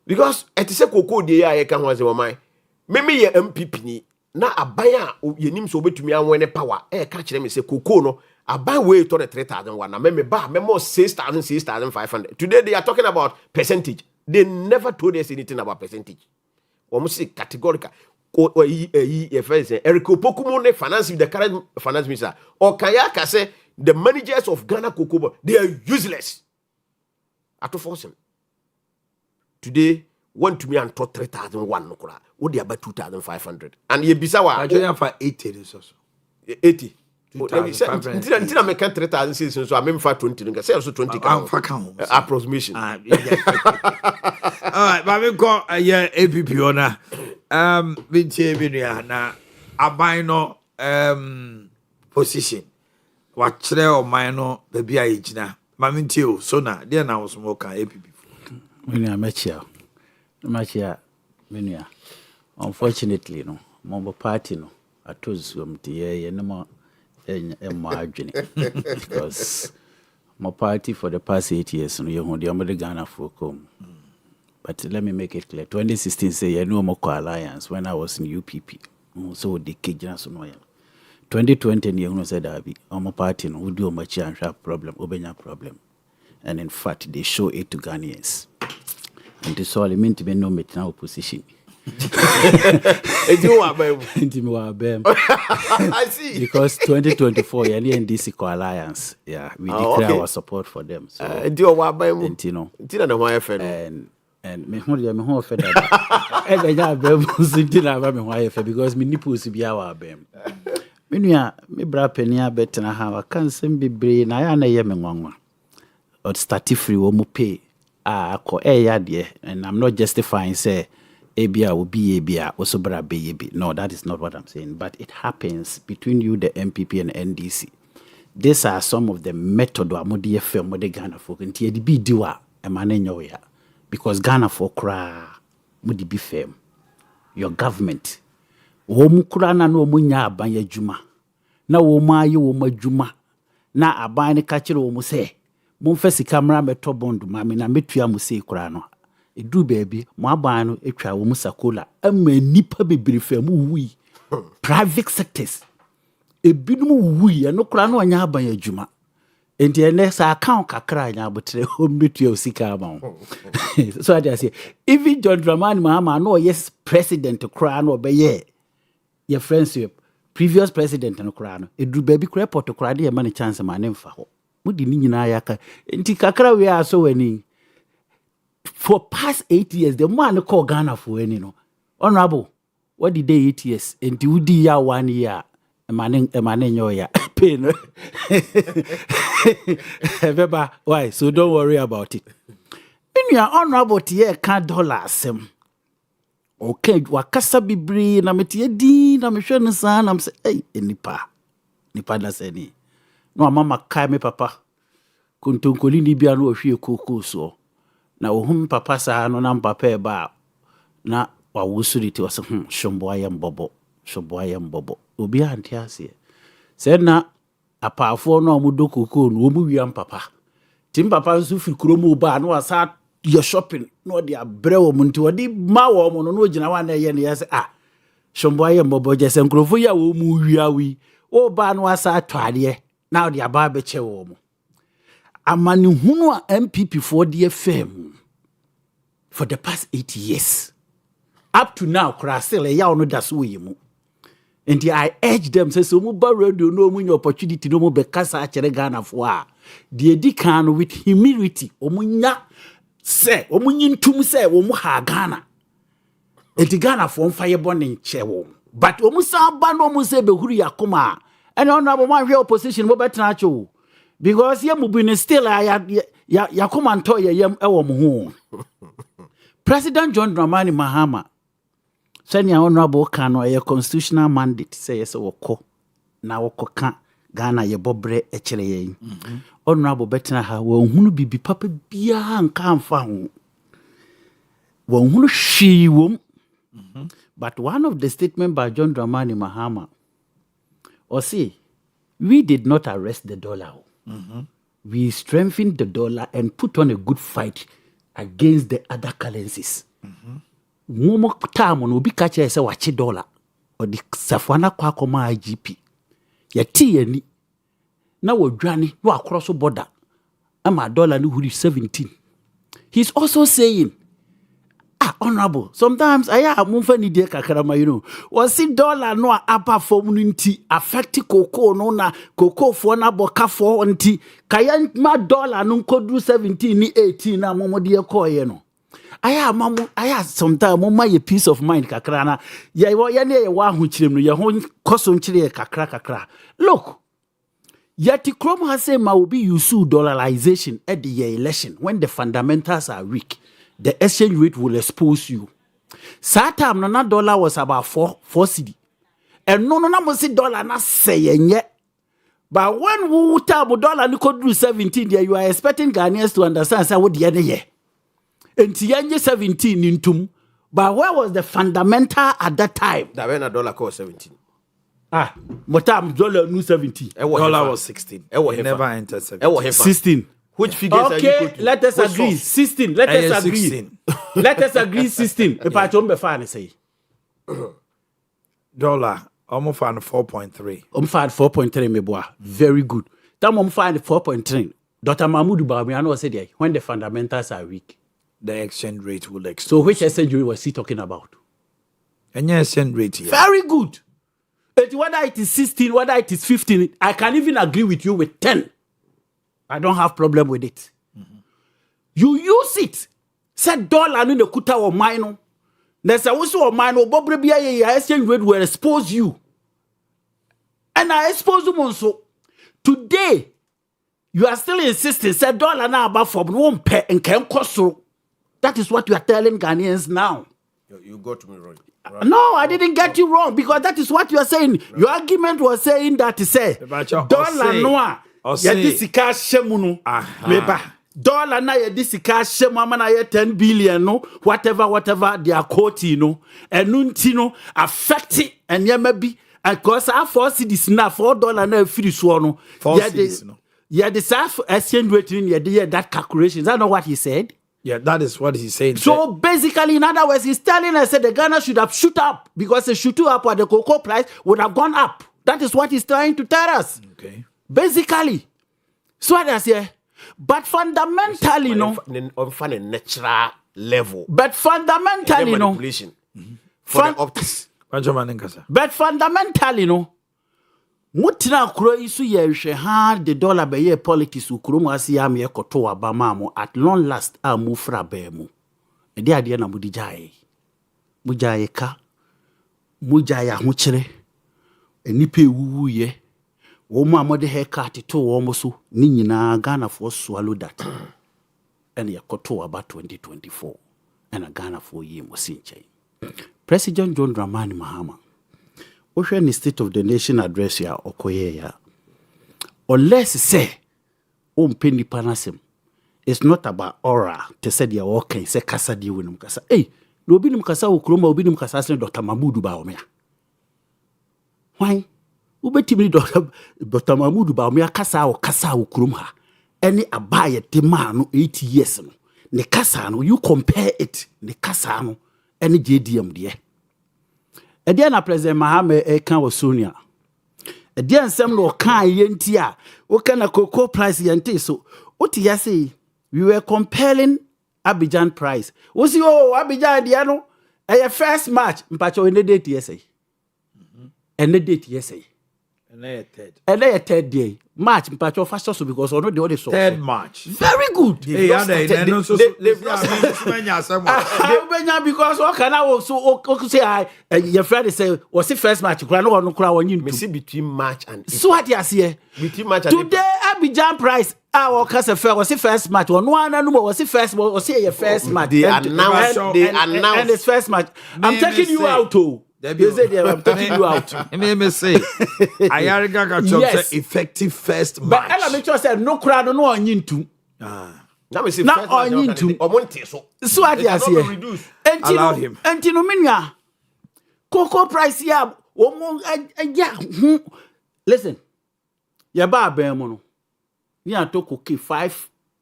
Because it is a cocoa de ya can was my maybe ye MPP ni na abaya ye nim so betumi anwen power catch them say cocoa no aban way to the 3,001 na me ba me more 6,500. Today they are talking about percentage. They never told us anything about percentage. Almost categorical. Eric Opokumo finance the current finance minister. Or Kayaka say the managers of Ghana Cocoa, they are useless. At force him. Today, one to me and taught 3,001 no kura. What they about 2,500. And ye bisawa. I for 80 also. 80. Until I make 3,000 so I mean for 20. Say also 20 approximation. All right, but we got a year APP owner. Na abino position. What trail minor baby I jina. Mamintio so na there now was more can APP. When I met you, unfortunately, no, Mombo party no. I told you no more. Because my party for the past 8 years, you know, the Ghana for come. But let me make it clear. 2016 say you know more alliance when I was in UPP. So the Kejans no. 2020 you know said Abi, my party no we do much and problem, obenya problem. And in fact they show it to Ghanaians. And this all mean to be no meet now opposition. I see. Because 2024, yeah, the NDC co-alliance, yeah, we declare our support for them. So, and me who fed because me nipples be our bem. Me bra penia better how I can't send be brain. I am a yemen or start free or mu pay. And I'm not justifying say ABA will be ABA also bra baby. No, that is not what I'm saying. But it happens between you, the MPP and NDC. These are some of the method or modi FM modi Ghana folk and TDB diwa Omanhene Yaw. Because Ghana for kra mudi be firm. Your government. Womu kra na no munya abanye juma. Na woma yi woma juma. Na abanye kachire womu se. Monfesi camera meto bondu mami na metua mu se kra no. Edu baby, mo abanye no etwa womu sakola. Ama nipa bebiri firm wi. Private sectors. Ebinumu wi no kra no anya abanye juma. And the next account kakra nya botre ombetu osika ma. So I say even John Dramani Mahama no yes president kra no be ye your friendship previous president no kra no edru baby kra port kra de ma ne chance ma ne mfa ho mudi ni nyina ya ka enti kakra we are so wani for past 8 years the man call Ghana for any no honorable what did they 8 years enti udi ya 1 year Omanhene Yaw pain. Why? So don't worry about it. In your honorable tier can $1. Okay, wakasa bibri na metie di na mehwe sana na mse hey nipa da seni. No mama kai me papa. Kuntonkoli ni bia no ohwe koko so. Na ohum papa sa no na papa ba na wawusuri ti wase shombo ayambobo. Obi anti ase. Said na apafo no omudo koko no omu wiam papa. Tim papa nso fi kromo ba no asa your shopping no dia bre wo mu nti wodi ma wo mu no gina wa na ye ne yase shombo ayambobo je se nkrofo ya wo mu wiawi. O ba no asa atwade na dia ba be che wo mu. Amani hunu a MPP for the FM for the past 8 years. Up to now, Krasel, ya no das we mu. And I urge them, say, so muba radio no munya opportunity no mo be kasa achere Ghana for a. The edikan with humility, omunya say, omunyin tum say, omu ha Ghana. And the Ghana for fire burning chewo. But omu sa ba no mu say be huru yakoma. And honorable man we opposition mo better nacho. Because ye mubine still ya come and toy yem ewo mu ho. President John Dramani Mahama senior honorable kano a constitutional mandate say yes woko na woko ka Ghana ye bobre echere yen. Honorable betina ha wo hunu bibi papa bia nka amfa ho. Wo hunu hwi wom. But one of the statement by John Dramani Mahama or say we did not arrest the dollar. We strengthened the dollar and put on a good fight against the other currencies. Momo time on obi kache say wachi dollar or the safwana kwa koma IGP. Ya ti ni na wodwane no across border. Ama dollar ni huri 17. He's also saying honorable, sometimes aya mumfa ni de kakarama was it dollar no upper form nti affect cocoa no na cocoa for na boka for nti kaya ma dollar no kodu 17 ni 18 na momode ekoye no aya sometimes mama ye peace of mind kakra na ye ne ye wa ho kirem no ye ho koso nkire kakra look yet Chrome has said ma will be use dollarization at the election when the fundamentals are weak. The exchange rate will expose you. That time, na dollar was about 4 cedi. And no must see dollar na saying yet. But when we tell dollar you could do 17 there, you are expecting Ghanaians to understand say what the other year. And the 17 into. But where was the fundamental at that time? That when a dollar cost 17. What time dollar new 17? Dollar was 16. It never entered 17. 16. Which figures are you quoting? Okay, let us agree. 16. Let us agree. 16. Let us agree 16. If I don't be fine, say. Dollar, almost found 4.3. Found 4.3 meboa. Very good. That find 4.3. Dr. Mahmoud Bawumia said there when the fundamentals are weak. The exchange rate will expose. So which exchange rate was he talking about? And yes, send rate here. Very good. Whether it is 16, whether it is 15, I can even agree with you with 10. I don't have problem with it. You use it. Say dollar no kuta or mine. There's also a mine or Bobrebia exchange rate will expose you. And I expose them also. Today, you are still insisting, say dollar now about for won't pay and can cost so. That is what you are telling Ghanaians now. You got me wrong. No, I didn't get you wrong because that is what you are saying. Your argument was saying that to say dollar noa yedisika shemunu meba dollar na yedisika shemu na ye 10 billion no whatever they are quoting no enunti no affect and maybe because our 4 cedis na $4 na free so no 4 cedis no the self exchange rate in that calculation. Is that not what he said? Yeah, that is what he's saying. So basically, in other words, he's telling us that the Ghana should have shoot up because the shoot up or the cocoa price would have gone up. That is what he's trying to tell us. Okay. Basically. So what I say. But fundamentally, on a natural level. But fundamentally, For the optics. But fundamentally, Mutina kuro isu ye hard the dollar be ye politics ukuro mu asiam ye koto abama mo at long last a mu fra be mu e de ade na mu dijaye ka mujaya ho kire enipa ewuwu ye wo mu amode he ka teto wo mo so ni nyina Ghana for swallow that and ye koto aba 2024 and a Ghana for ye mo sinche. President John Dramani Mahama in the State of the Nation address ya okoye ya unless say penny panasem, it's not about aura to say the okay say kasa di winum kasa no bi nim kasa okroma obi nim kasa sen Dr. Mahmoud ba omea why ubetimi Dr. Mahmoud ba omea kasa okrom ha any abaye te ma no 8 years no ne kasa no you compare it ne kasa no any JDM de Ediana President Mahama kan was Sonia. Edian sem no kan yenti a wo kana cocoa price yenti so what you say we were compelling Abidjan price. Wo si Abidjan dia no e first match mpacho ene date yesay. Ene date yesay. Ene third day. March mpacho faster so because ono the other so. 3rd March. Very good. Because what can I also say your friend say was the first match no kura won me see between March and so what you see between March and today Abidjan price our case fair was the first match no was the first was your first match they announced and this first match I'm taking you out too. You say I'm taking you out. Me say Ayariga got say effective first match. But Ella make sure say no crowd no onyintu. Now me say first match omonte so what you say allow him. Entino minua cocoa price ya listen ya ba ben mo no ya to cocoa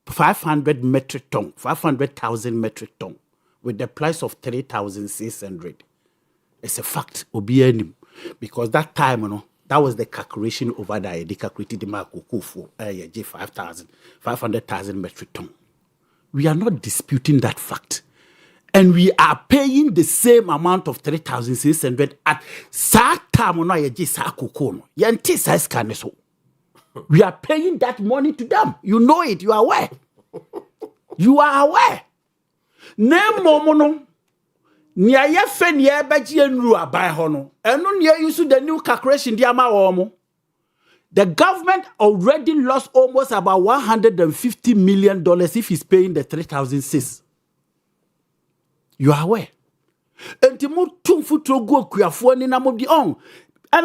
500 metric ton 500,000 metric ton with the price of 3,600. It's a fact obianim because that time that was the calculation over there they calculated the mark for 500,000 metric ton. We are not disputing that fact. And we are paying the same amount of 3,600 at time we are paying that money to them. You know it, you are aware. You are aware. Name momono nia ye fe nia bagie nru aban ho no enu nia use the new calculation dia ma wo. The government already lost almost about $150 million if he's paying the 3,006. You are aware. And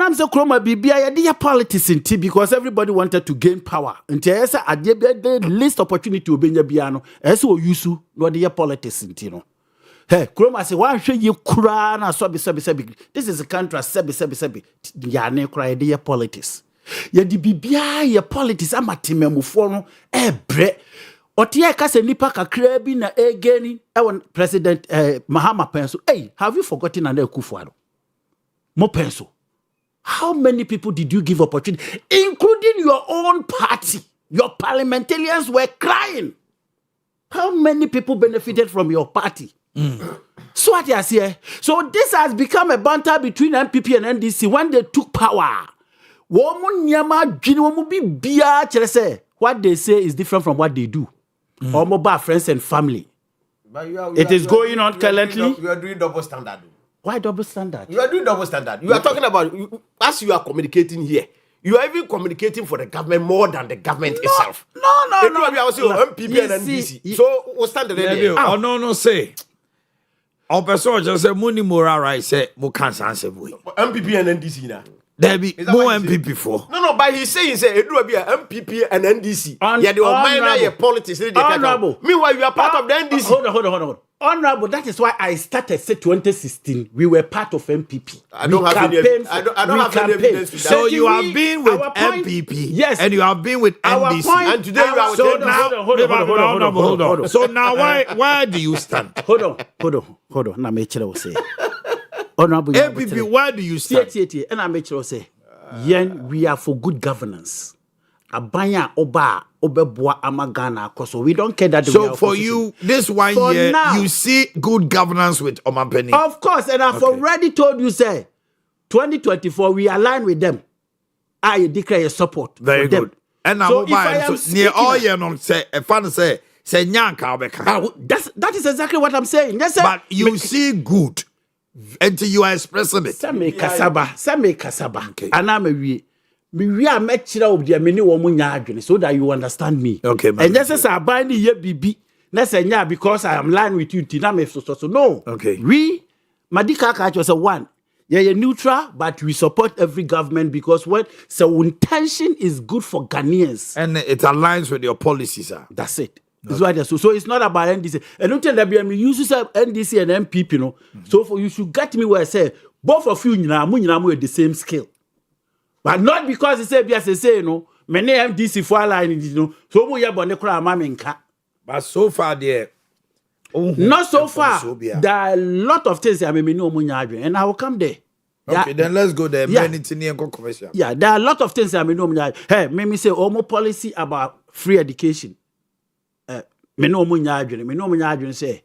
I'm so chroma bibia politics in tea because everybody wanted to gain power. And there's a least opportunity to be biano. As so use no the politics in tea. Hey, chroma say one show you crana sabi. This is a country sabi. Yane cry the politics. Ye di bibia ye politics amatememufo no bre otie ka se nipa kakra bi na egeni e President Mahama penso. Hey, have you forgotten Ade Kyeɛ mo penso? How many people did you give opportunity, including your own party? Your parliamentarians were crying. How many people benefited from your party? So what you say? So this has become a banter between MPP and NDC when they took power. What they say is different from what they do. About friends and family. But it is going on currently. You are doing double standard. Why double standard? You are doing double standard. You are talking about, as you are communicating here, you are even communicating for the government more than the government itself. No. I was MPP and NDC. So, what's standard there? Oh, no, say. Our person just say, Muni Mora, right? Say, Mukansa answer. MPP and NDC now. There be more MPP for. No, but he's saying, it will be a MPP and NDC. Yeah, the minor politics. Honorable. Meanwhile, you are part of the NDC. Hold on. Honorable, that is why I started, say, 2016. We were part of MPP. I don't have any evidence. So you have been with MPP. Yes. And you have been with NDC. And today you are with NDC. Hold on. So now, why do you stand? Hold on. Now, make sure I say. Honorable, MPP, why do you stand? And I make sure I say, we are for good governance. Abanya oba obeboa amagana so we don't care that. So for you, this 1 year, now, you see good governance with Omanhene. Of course, and I've already told you, say, 2024 we align with them. I declare support. Very for good. Them. And now, so near all year, no say a fan say nyanka. That is exactly what I'm saying. Yes, sir. But you see good until you are expressing it. Some kasaba. Okay. And I'm we are met of the many woman so that you understand me. Okay, and just as I bind the year BB, because I am lying with you, so no. Okay. We Madika was a one. Yeah, you're neutral, but we support every government because intention is good for Ghanaians. And it aligns with your policies, sir. That's it. That's why so it's not about NDC. And don't tell that we use NDC and MPP, you know. So for you should get me where I say both of you are the same scale. But not because they say you know, many MDC for line, you know. So we have but so far there. Not so far. There are a lot of things I mean no and I will come there. Okay, then let's go there. Yeah, there are a lot of things I mean no. Hey, me say almost policy about free education. Me no say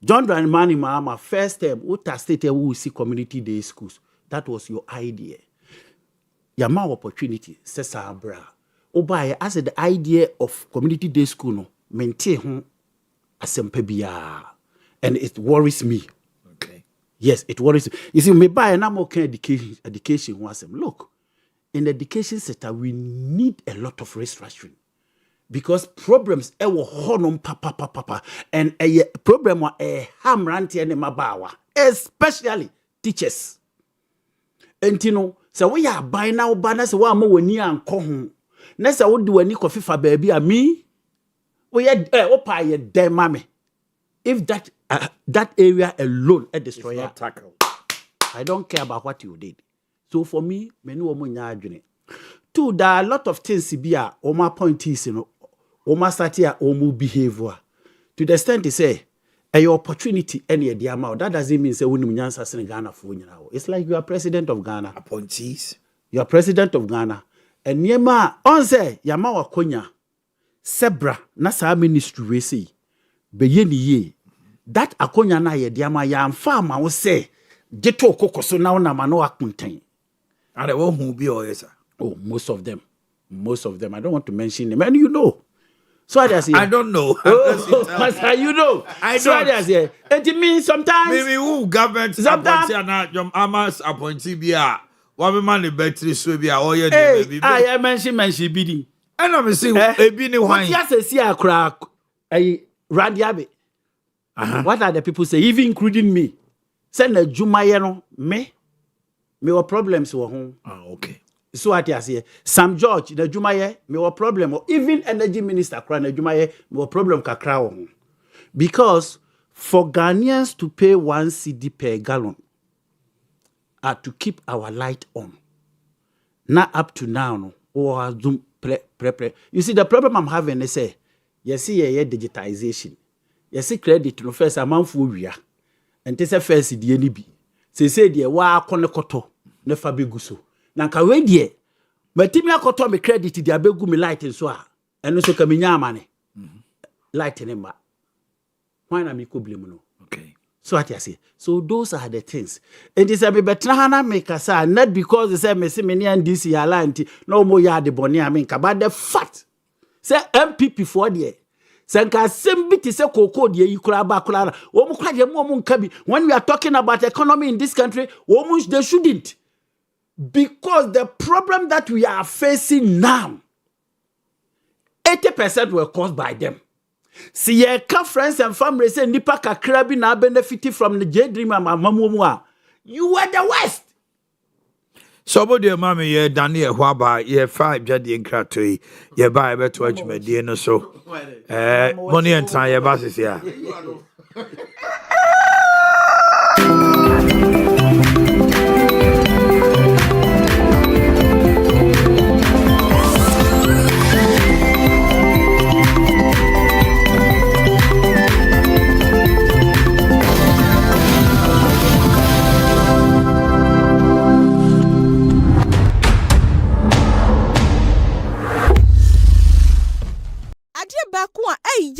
John Dramani Mahama first time Uta State we see community day schools. That was your idea. Yama opportunity says Sabra. Oba as the idea of community day school no maintain asempebia, and it worries me. Okay. Yes, it worries me. You see, me buy an okay education once. Look, in the education sector, we need a lot of restructuring because problems honum papa and a problem a hamranti and mabawa, especially teachers. And you know, so we are by now banners one more near and come. Next, I would do any coffee for baby and me. We had opa dear mammy. If that area alone a destroyer tackle, I don't care about what you did. So for me, many women are two. There are a lot of things to be a my point is, you know, Oma start here omu behavior. To the extent they say a opportunity any the amount. That doesn't mean say when you answer Ghana for you now. It's like you are president of Ghana. Appointees. You are president of Ghana. And Yema on say Yama wa Konya. Sebra na sa ministry we say be ye ni ye that akonya na ye dia ma ya mfa ma wo say geto kokoso na na ma no akuntan and they won't be or yes. Oh, most of them I don't want to mention them, and you know. So I say I don't know. Master, you know. I so I say it means sometimes maybe who government sometimes your amas appointee bia one man the battery so bia all your baby I mention bidding. And I'm saying, ebi ni wine. Yes, I see a crack. Randiabe. What are the people say? Even including me. Send a Jumayano, me were problems were home. Okay. So what I say, Sam George, the Jumaye, me were problem, or even energy minister, crying the Jumaye, me were problem kakra. Because for Ghanaians to pay 1 cedi per gallon, to keep our light on. Not up to now, or Zoom. You see, the problem I'm having is say, you see, digitization. You see, credit no first amount for Owia, and this a first the NB. Say, dear, wa konekoto, never be guso. Nanka we dear, but Timia koto me credit, the abegu me light and so, and also kaminya money. Light in him. Why not me blame no? Okay. So what you say? So those are the things. It is a betrahana make us not because they say me see many and this ya lanti no more ya de boni aminka, but the fact say MPP for there. Sanka sembiti se koko de yikura ba kula. Wo mu kwa de mu nka bi. When we are talking about economy in this country, they shouldn't. Because the problem that we are facing now, 80% were caused by them. See, your friends and families say nipa kakra bi na benefit from the J Dream and Mamumua. You were the West. So, but dear mammy, ye Daniel Waba, ye 5 jadi in Kratui, ye buy a better watch me, dear no so. Money and time, your buses here.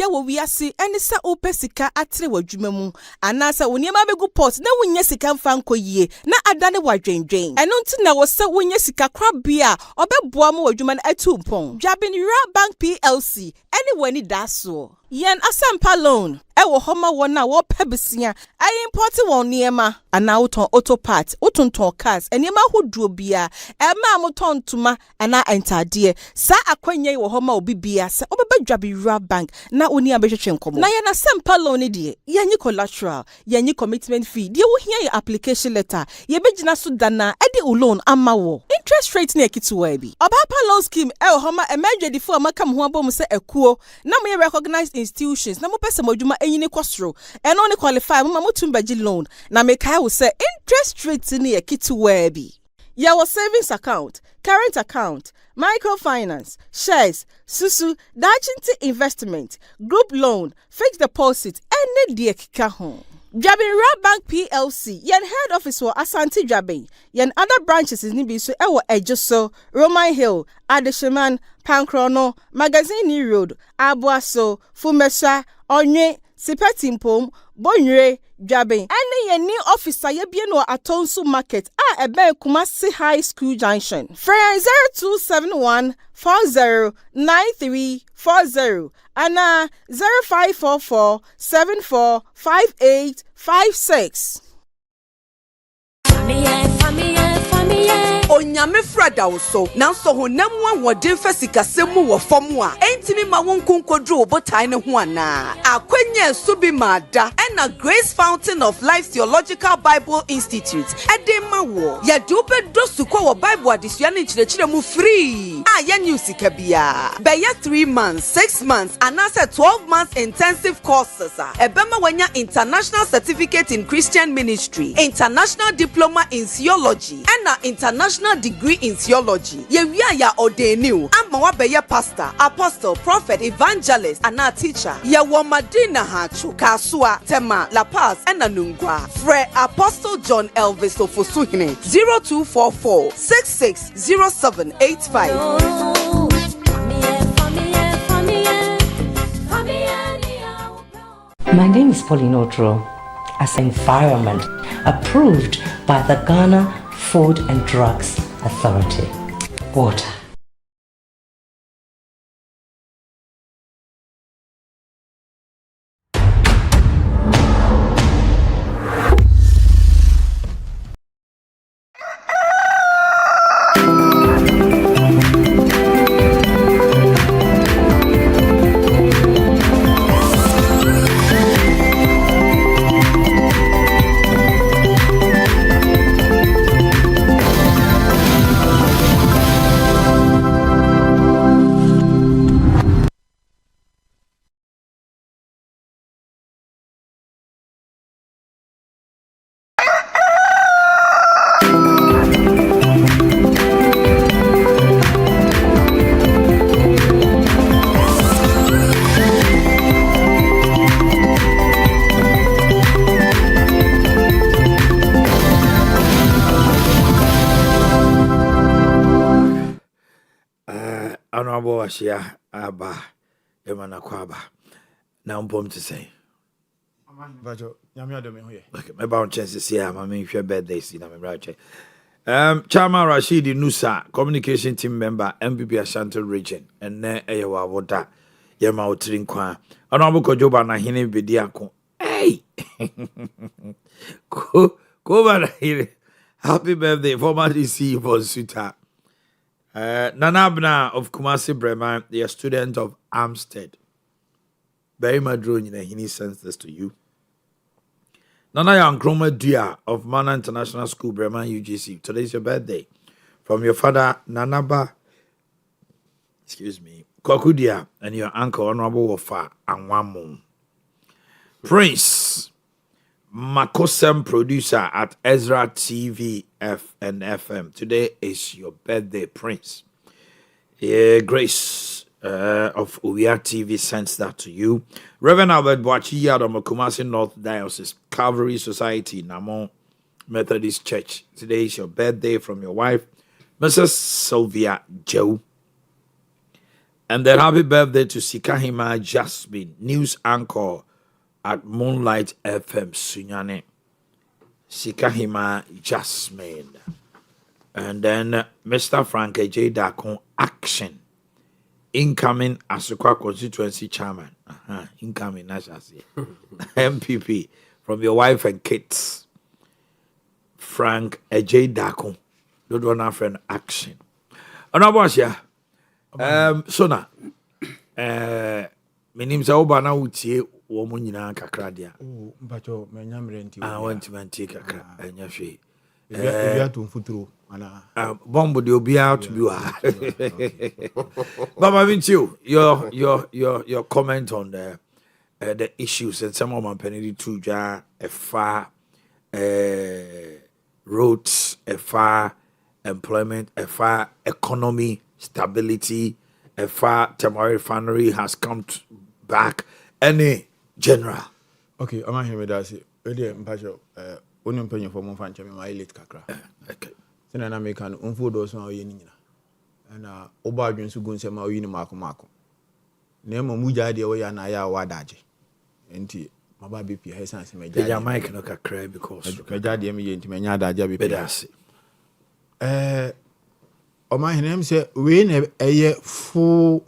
Owia si ene sa ope sika atre wadwuma mu anasa woniema begu pot na wonya sika mfa nkoyie na adane wadwendwen eno nti na wo se wonya sika krabia obeboa mu wadwuma na atu mpon Owia Bank PLC ene wani daso yen asampa loan ewo homa wona wo pebesia ai import won niema ana uton auto part utonton cars eniema hoduo bia ema moton tuma ana entade sa akwanya wo homa obi bia se obeba Owia Bank na oni abehwehwe nkomo na yen asampa loan de yenyi collateral yenyi commitment fee de wo hia application letter ye begina so dana ede loan ama wo interest rate na ekituwa bi obapa loan scheme ewo homa emergency fo amaka mo ho abom se ekuo na mo recognized institutions na mo pese modwuma enyine kwosro eno ne qualify mo mamutumbaji loan na mekai wo se interest rate ni ekituwa bi ya wo savings account current account microfinance shares susu dachinti investment group loan fixed deposit any de kika ho Owia Bank PLC yen head office for Asante Dwabin yen other branches is ni bi so ewo Ejoso Roman Hill Adesheman Pankrono Magazine Road Abuaso Fumesa Onye Sipetimpom Bonre Dwabin ene yen new officer ye bie no Atonsu Market ebe Kumasi High School Junction Free 0271 409340 Ana 0544 745856. Onyame frada wo nanso honam wodin fasika semu wo fom a entimi ma wonko nkodru obotai ne ho ana akwanya subi mada na Grace Fountain of Life Theological Bible Institute edema wo ya dupe dosuko wo Bible adesua ne chirechire mu free ya new sika bia be ya 3 months 6 months and 12 months intensive courses ebema wanya international certificate in Christian ministry, international diploma in theology and international degree in theology. Ye ya ordained ama wa be pastor, apostle, prophet, evangelist and a teacher. Ye wo Madina hachu kasua tema La Paz and Nungwa. Fre Apostle John Elvis Ofosuhine 0244 660785. My name is Pauline Otro, as environment approved by the Ghana Food and Drugs Authority. Water. Asia aba emana kwaba na mpom to say Bajo Okay, my bound chances here. My main share birthday. See, I'm right. Chairman Rashid Nusa, communication team member, MPP Ashanti region, and ne Ewa Woda, Yama Utrinkwa. Honorable Kojoba Nahine Bidiako. Hey! Go over here. Happy birthday, former DC for Suta. Nanabna of Kumasi Breman, the student of Amstead. Very madron in a hini sends this to you. Nana Yankroma Dia of Mana International School, Breman UGC. Today's your birthday. From your father, Nanaba, Kokudia, and your uncle, Honorable Wafa, and Wamu. Prince, Makosem producer at Ezra TV F and FM. Today is your birthday, Prince. Grace of Owia TV sends that to you. Reverend Albert Boakye Yaw Kumasi North Diocese, Calvary Society, Namon Methodist Church. Today is your birthday from your wife, Mrs. Sylvia Joe. And then happy birthday to Sikahima Jasmine, news anchor at Moonlight FM Sunyane. Sikahima Jasmine. And then Mr. Frank J. Dakon Action. Incoming Asukwa constituency chairman. Incoming, I shall say. MPP from your wife and kids. Frank J. Dakon. Don't want a friend Action. Anabosia. So now, my name is Obana Utie. Woman nyina kakra dia oh mpacho menyamre nti want to kakra anya hwe bia to mfuturo ana bombo de obia to be wa Baba Vincio, your comment on the issues and some of my penalty to ja a far roads, a far employment, a far economy stability, a far Tamari refinery has come back. Any general. Okay, I'm here with us. Earlier, Mpacho, only penny for one fan, my late kakra. Okay. Then I make an unfold also yin. And Obarjun to go and say my yin Marco. Name of Muja, the way and I are wadaji. And my baby has answered my dad. Mike no kakra because my daddy and me into my yada jabby pedasi. Omanhene name say, we never a full.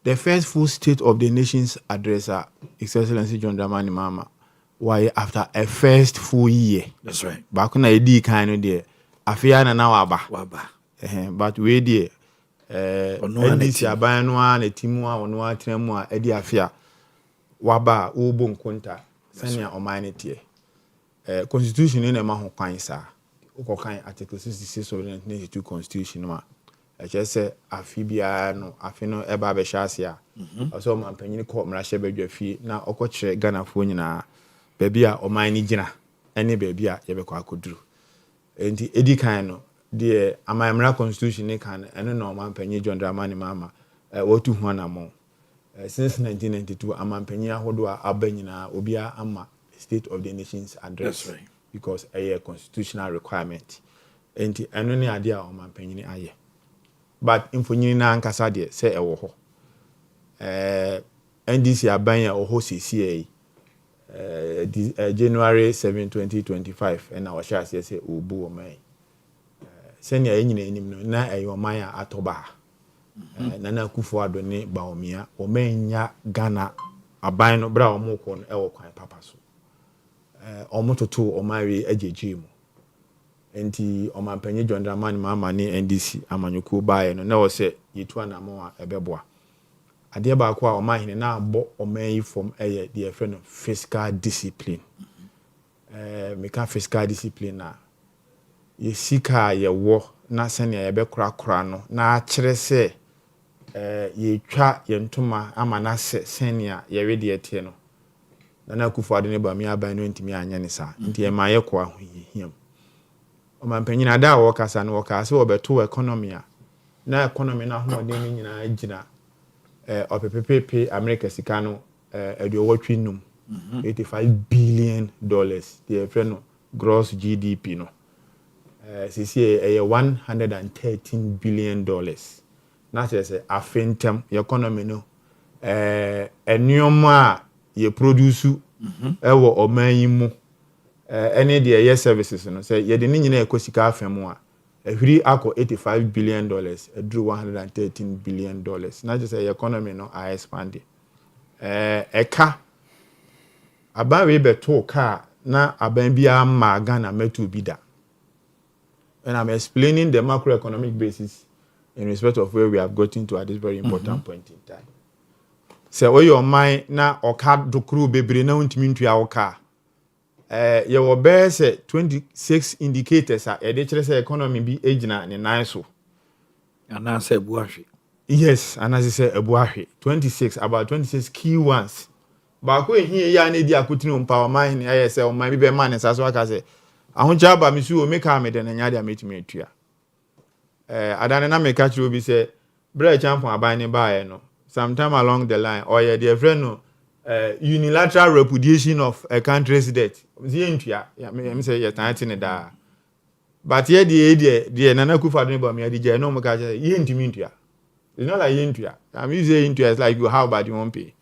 The first full State of the Nation's address, His Excellency John Dramani Mahama, why after a first full year. That's right. Back when I did kind of there, Afiana now waba. But we did. NDC Abayanoa, a Timua, or Noa Tremua, Eddie Afia, Waba, Ubun Kunta, Sanya Omanhene Yaw. Constitution in a Maho Kainsa, Okokai Article 66 of the 1992 Constitution. I just say Afibia no afino eba be shasia also man panyin ko mra hye badwa fi na okokyere Ghana fo nyina baabi a oman ni gina ene baabi a ye be kwa akoduru enti edi kan no de amamra constitution ne kan ene no man panyin John Dramani Mahama wotu ho na mo since 1992 amam panyin ahodo a aba nyina obi a ama State of the Nation's address. That's right. Because a constitutional requirement enti eno ne ade a oman panyin aye. But infonyi na ankasa de say ewo ho NDC abanya oho CCA January 7 2025 and our share say obu o man senya enyina enim no na eyo man a atoba na Akufo-Addo ne Baomia o menya Ghana aban no bra o moko no ewo kwan papa so omototo o mari ajeje mu enti omampanyi John Dramani Mahama ne NDC amanyuku bae no na wo se yitu anamo a ebeboa ade ba ko a Omanhene na abo omanyi from eye the friend of fiscal discipline meka fiscal discipline na ye sika ye wo na sene ye be kura no na akire se ye twa ye ntoma ama na sene ye we de etie no na Akufo-Addo ne ba mi aban no ntimi anya ne sa nti e ma ye ko ahohiam Omanpanyin ada wo kasa no kasa obeto economy a na economy na homodin ni nyina agina opepepe America sika no aduowatwe num $85 billion the friend gross GDP no CCA $113 billion na say afentem economy no enioma ye produce ɛwɔ ɔman yi mu ɛne deɛ ɛyɛ services no sɛ yɛde ne nyinaa ɛkɔ sika afɛ mu a ɛhwiri akɔ $85 billion ɛduru $113 billion na kyerɛ sɛ economy no a expand ɛka aban wei bɛtoo kaa na aban biara ma Ghana mɛto bi da. And I'm explaining the macroeconomic basis in respect of where we have gotten to at this very important point in time. So, where your mind na oka dokru bebre na untimi ntua oka. You will bear say 26 indicators are a say economy be agina ne nan so. And I say buashi. Yes, and as I say ebuashi. 26 about 26 key ones. But when here ya ne di akutinu mpa mind I say o mind be man so aka say ahoncha ba mi su o make am de na nya dia metimi atua. Adane na me catch you be say bre champion aban ne ba no. Sometime along the line or yeah dear friend no unilateral repudiation of a country's debt. Me say yeah tantin da. But here the Nana Kufa ba me the no mo ka say ye ntimi ntua. It's not like ye ntua. I'm using ntua it's like you how bad you won't pay.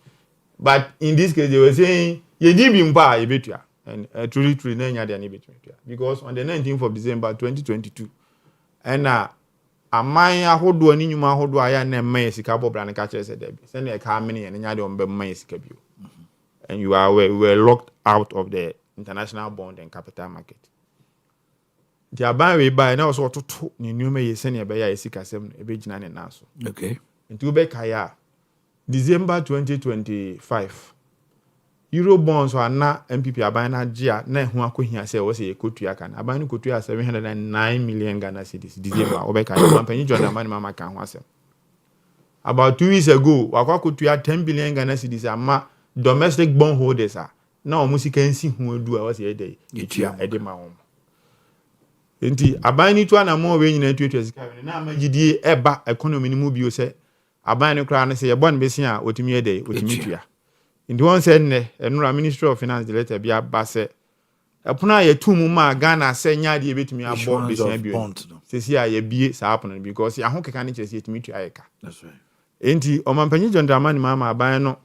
But in this case they were saying ye di bi mpa ye betua. And truly na nya dia ne betua. Because on the 19th of December 2022 and aman ahodo ani nyuma ahodo aya na mma sika bobra ne ka kire se da bi se na e ka amene ye nya de on be mma sika bio. And you are we were locked out of the international bond and capital market. The aban we buy na so to ne nyuma ye se na be ya sika sem e be gina ne na so. Okay. Nti be kaya December 2025 Euro bonds were na MPP aban na gia na hu akohia se wo se ekotua kan aban no kotua 709 million Ghana cedis December obeka company Jordan man mama kan ho asem. About 2 weeks ago wakwakotua 10 billion Ghana cedis ama domestic bond holders na omusika nsi hu adu a wo se edey etua edema hom. Enti aban ni to na mo we nyina tuatua sika na amagidie eba economy ni mu bio se aban no kra na se ye bon besi a otimi edey otimi tua. In the one said, the Ministry of Finance later be a basse. Upon a 2 ma Ghana say, ya de bit me about this bond. Says here, ye be happening because I hope I can't just meet you. That's right. Ain't he? O man, penny John Dramani, Mamma, by no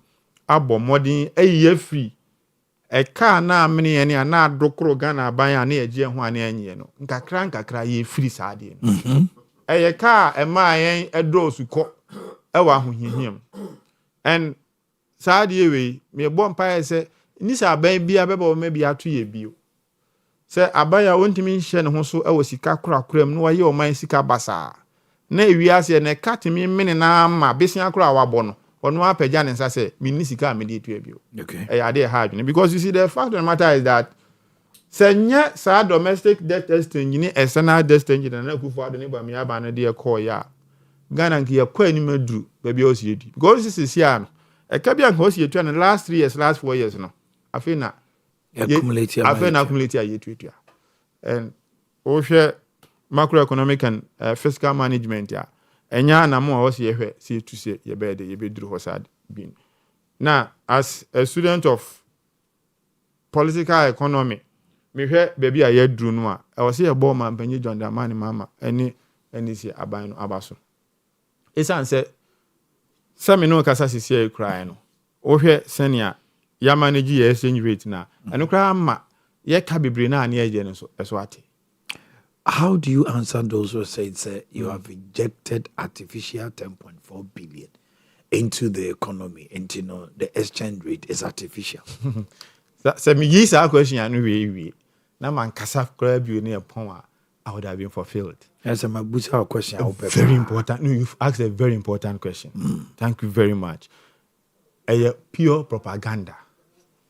abo modding a year free. A car na many any and not docro Ghana by a near Jan one year. Nka cranka cry ye free sardine. A car and my a dose who call a one who him. And Saturday we me bon pa say ni sa ban bia beba ma bia to ye bio say abaya wontimi hye ne ho so e wo sika kura mu no waye o man sika basa na ewiase ne katimi mene na ma besia kura wabo no ono apagya ne nsa say me ni sika me de to bio. Okay. Ade hard because you see the fact of the matter is that senya sa domestic debt exchange ni external debt exchange na kufu ado ne ba me aba na de call ya Ghana nke ye kwa ni maduru ba bia o si edi because this is here Kabian was ye to the last 3 years, last 4 years, no. I feel na accumulate a year to it. And Osha macroeconomic and fiscal management, ya. And ya na more was ye see to say ye bed, ye be drew hosad been. Now, as a student of political economy, me hear baby a year drew no. I was here a ball man, penny John the money, mama, any see a bino abaso. It's answer. Some no kasa sisi cry no. Ohwe senior ya manage ye exchange rate na. Eno kra ma ye ka bebre na ane eje no so ate. How do you answer those who say you have injected artificial 10.4 billion into the economy and the exchange rate is artificial? So me yi sa question anu we. Na man kasa kra bi ne pon I would have been fulfilled. Yes, I'm a question. Very important. No, you've asked a very important question. Thank you very much. A pure propaganda.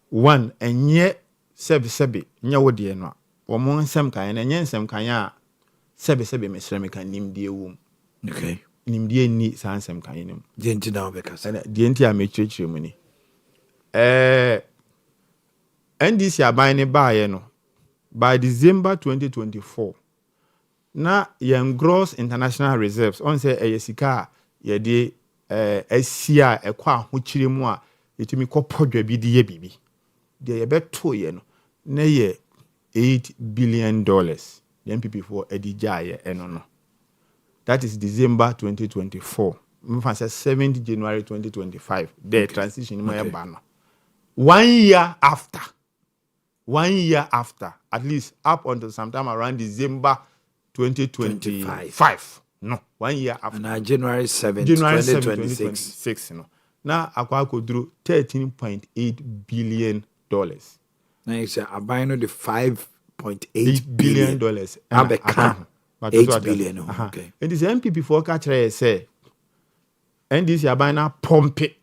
One, and yet, sebi, nyawodi no. Wamon sem kan, and yen sem kan ya sebi mesremika nimdie wum. Okay. Nimdie ni sansem kan nim. Dienti na obekas. Dienti a mechichi muni. NDC abayne ba no. By December 2024. Na yen gross international reserves on say sika ye de asia ekwa ahokyire mu a yetimi kopodwa bi de ye bibi de ye beto ye no na ye $8 billion the MPP for edijaye eno no. That is December 2024. Mfa say 7th January 2025 the transition mo ye ba no 1 year after, at least up until sometime around December 2025. No, 1 year after. And January 7th, January 7th, 2026. You know. Now, Aquaco drew $13.8 billion. Now you say, I buy no the $5.8 billion. I be can $8 billion. Okay. And this MPP for catcher say, and this you buy now pump it.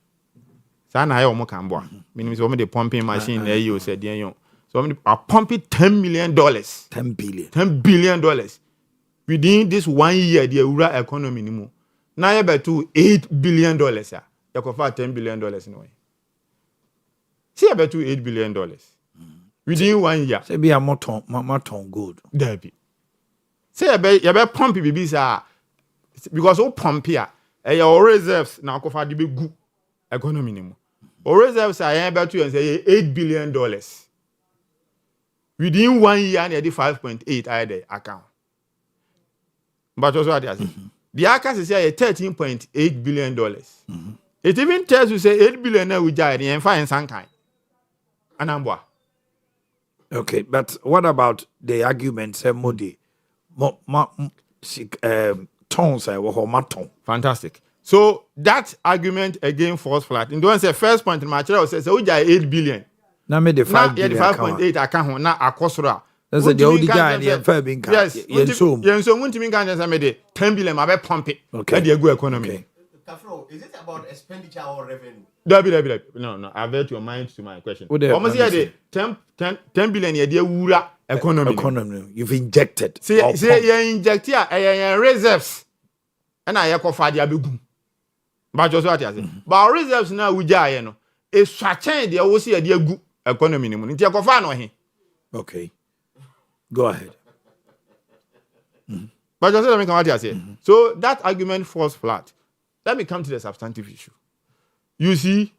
Sana I almost can buy. Meaning, so the pumping machine there you said, yeah, so I pump it $10 million. $10 billion. Within this 1 year, the Ura economy anymore. Now you bet to $8 billion. You can find $10 billion in a way. See about $8 billion. Within 1 year. Say be a moton good. There be. Say about pump BB because all pump here. Your reserves now go for the big good economy anymore. Or reserves are about to say $8 billion. Within 1 year, and the 5.8 I the account. But also what the account is here $13.8 billion. It even tells you say $8 billion we die and find some kind. Anambwa. Okay, but what about the argument say Modi tons fantastic. So that argument again falls flat. In the one say first point in my channel says we die $8 billion. Now me the 5 billion. 5.8 account na akosura. That's the only guy in the fair being yes. Yenso won't mean can say me the 10 billion ma be pump it. Okay. The good economy. Okay. Is it about expenditure or revenue? No. Avert your mind to my question. Almost here the 10 billion year wura economy. You've injected. See you inject here reserves. And I kofa dia begum. But just what you say. But reserves now we jay no. E swatchen dia wo se dia gu economy ni mu. Nti kofa no he. Okay. Go ahead. But just let me come what you say. So that argument falls flat. Let me come to the substantive issue. You see,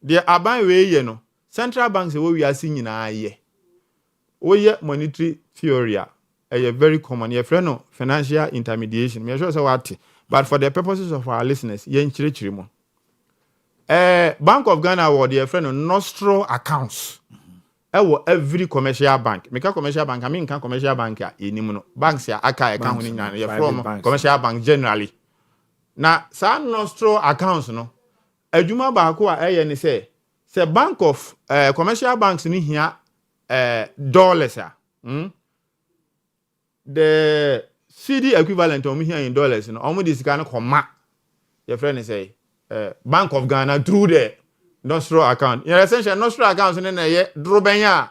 the aban way, central banks we are seeing in our year. We monetary theory, a very common. Your friend, financial intermediation. Me sure what. But for the purposes of our listeners, Bank of Ghana award your friend nostro accounts. Every commercial bank. Make a commercial bank. I mean, commercial bank ya. Banks ya aka account ni from commercial bank generally. Na sa nostro accounts no adwuma baako a eye ne say bank of commercial banks ni hia dollars the CD equivalent of here in dollars no omo dis kan koma your friend say Bank of Ghana through the nostro account in essential nostro accounts ne na ye drobenya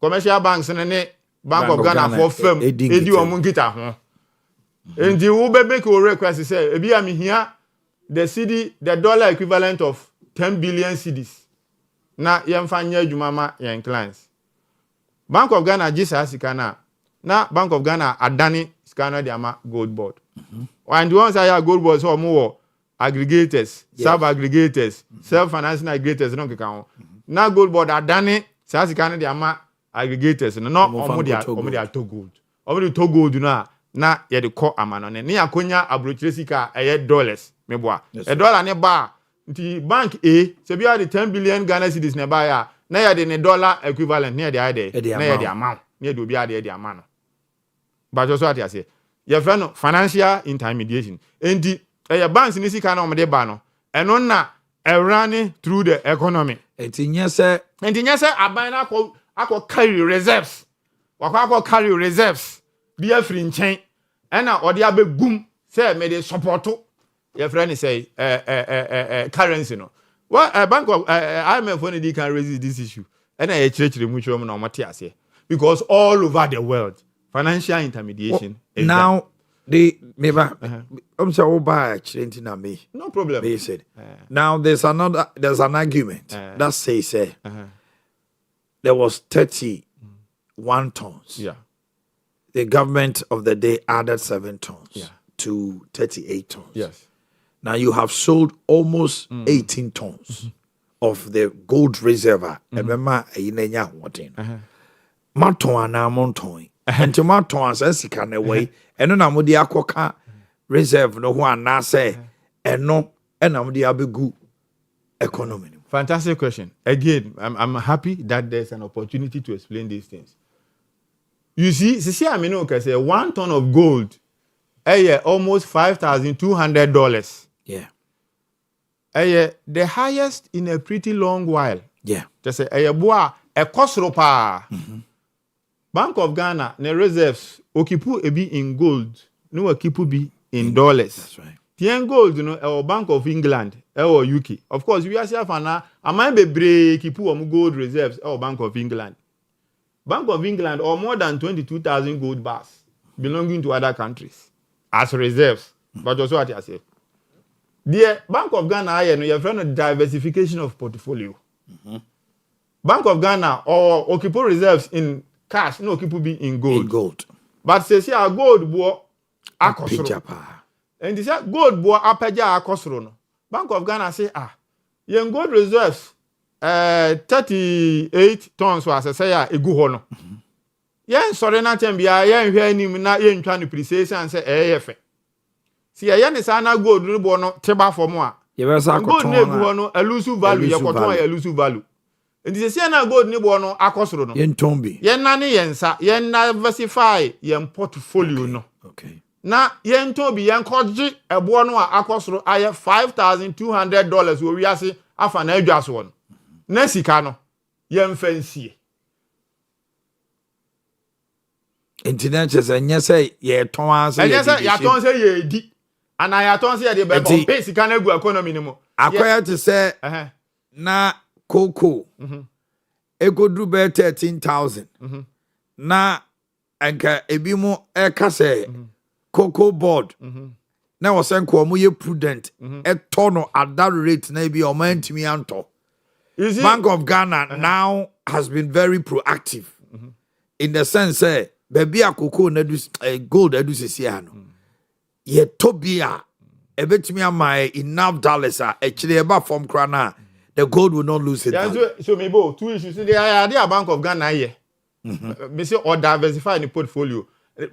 commercial banks ne Bank of Ghana for firm edi omo ngita ho. And the Ubebe will request say, "Ebi am here the dollar equivalent of 10 billion cedis." Na yemfanya jumama yen clients. Bank of Ghana jisa sikana. Na Bank of Ghana adani sikana diama gold board. And the ones I gold board so more aggregators, sub-aggregators, self-financing aggregators no keka. Na gold board adani sikana diama aggregators no omo dia to gold. Omo to gold na ye de ko amano ne akonya abrochire sika dollars meboa dollar ne ba nti bank A se bia de 10 billion Ghana cedis ne ba ya na ye de ne dollar equivalent ne ye de na ye de amount ne de obi ade de amano ba jo so ati ase ye friend no financial intermediation enti ye banks ni sika na omde ba no eno na running through the economy enti nyese aban na akọ carry reserves wakọ carry reserves be a free chain and or the abe boom say me de support your friend say currency no what bank of IMF when they can raise this issue and I church mutual no matias here because all over the world financial intermediation is now the maybe I'm so bad na me no problem they said now there's an argument that says there was 31 tons the government of the day added 7 tons to 38 tons. Yes. Now you have sold almost 18 tons of the gold reservoir. Remember, Maton and Monton. And to Maton as Essican away, and no Namudi Aquaca reserve no one na say, and no, and Namudi Abigu economy. Fantastic question. Again, I'm happy that there's an opportunity to explain these things. You see, I mean, okay, say 1 ton of gold, almost $5,200. Yeah. The highest in a pretty long while. Yeah. Just say a kosropa. Bank of Ghana, the reserves, okipu ebi in gold, no okipu be in dollars. That's right. Tien gold, our Bank of England, our UK. Of course, we are saying now, I might be break kipu gold reserves, our Bank of England. Bank of England or more than 22,000 gold bars belonging to other countries as reserves. But also what I say. The Bank of Ghana, you're trying to diversification of portfolio. Bank of Ghana or occupy reserves in cash, no occupy be in gold. In gold. But say our gold bo akosro. And this gold bo apeja akosro no. Bank of Ghana say yen gold reserves 38 tons was say egu ho no. Yen sorry na tem bia yen hwe anim na yen twa no precision say eyefe. See yen is na gold no bo no teba for mo a. Ye be sa gold na egu ho no elusu value ye koton elusu value. And this is na gold ni bo no akosoro no. Yen tombi. Yen na ne yen sa, yen diversify yen portfolio no. Okay. Na yen tombi yen koji ebo no a akosoro aye $5,200 wo wiase afa na adwaso won. Na sika no yen fancy. Internet enye say ye ton ase ye. Enye say ya ton say ye di. Ana ya ton say ye de be ko pay sika na gu economy ni mo. Akwaya to say na cocoa egodru be 13,000 na enka ebi mo eka say cocoa board na wo sen ko mo ye prudent eto no at that rate na ebi o man timi anto. Bank of Ghana now has been very proactive in the sense say baby a cocoa na gold edu sisia no ye tobia ebetimi am enough dollars a ekire eba from krana the gold will not lose it. Yeah, so maybe 2 issues. They are Bank of Ghana here. Me say or diversify in the portfolio.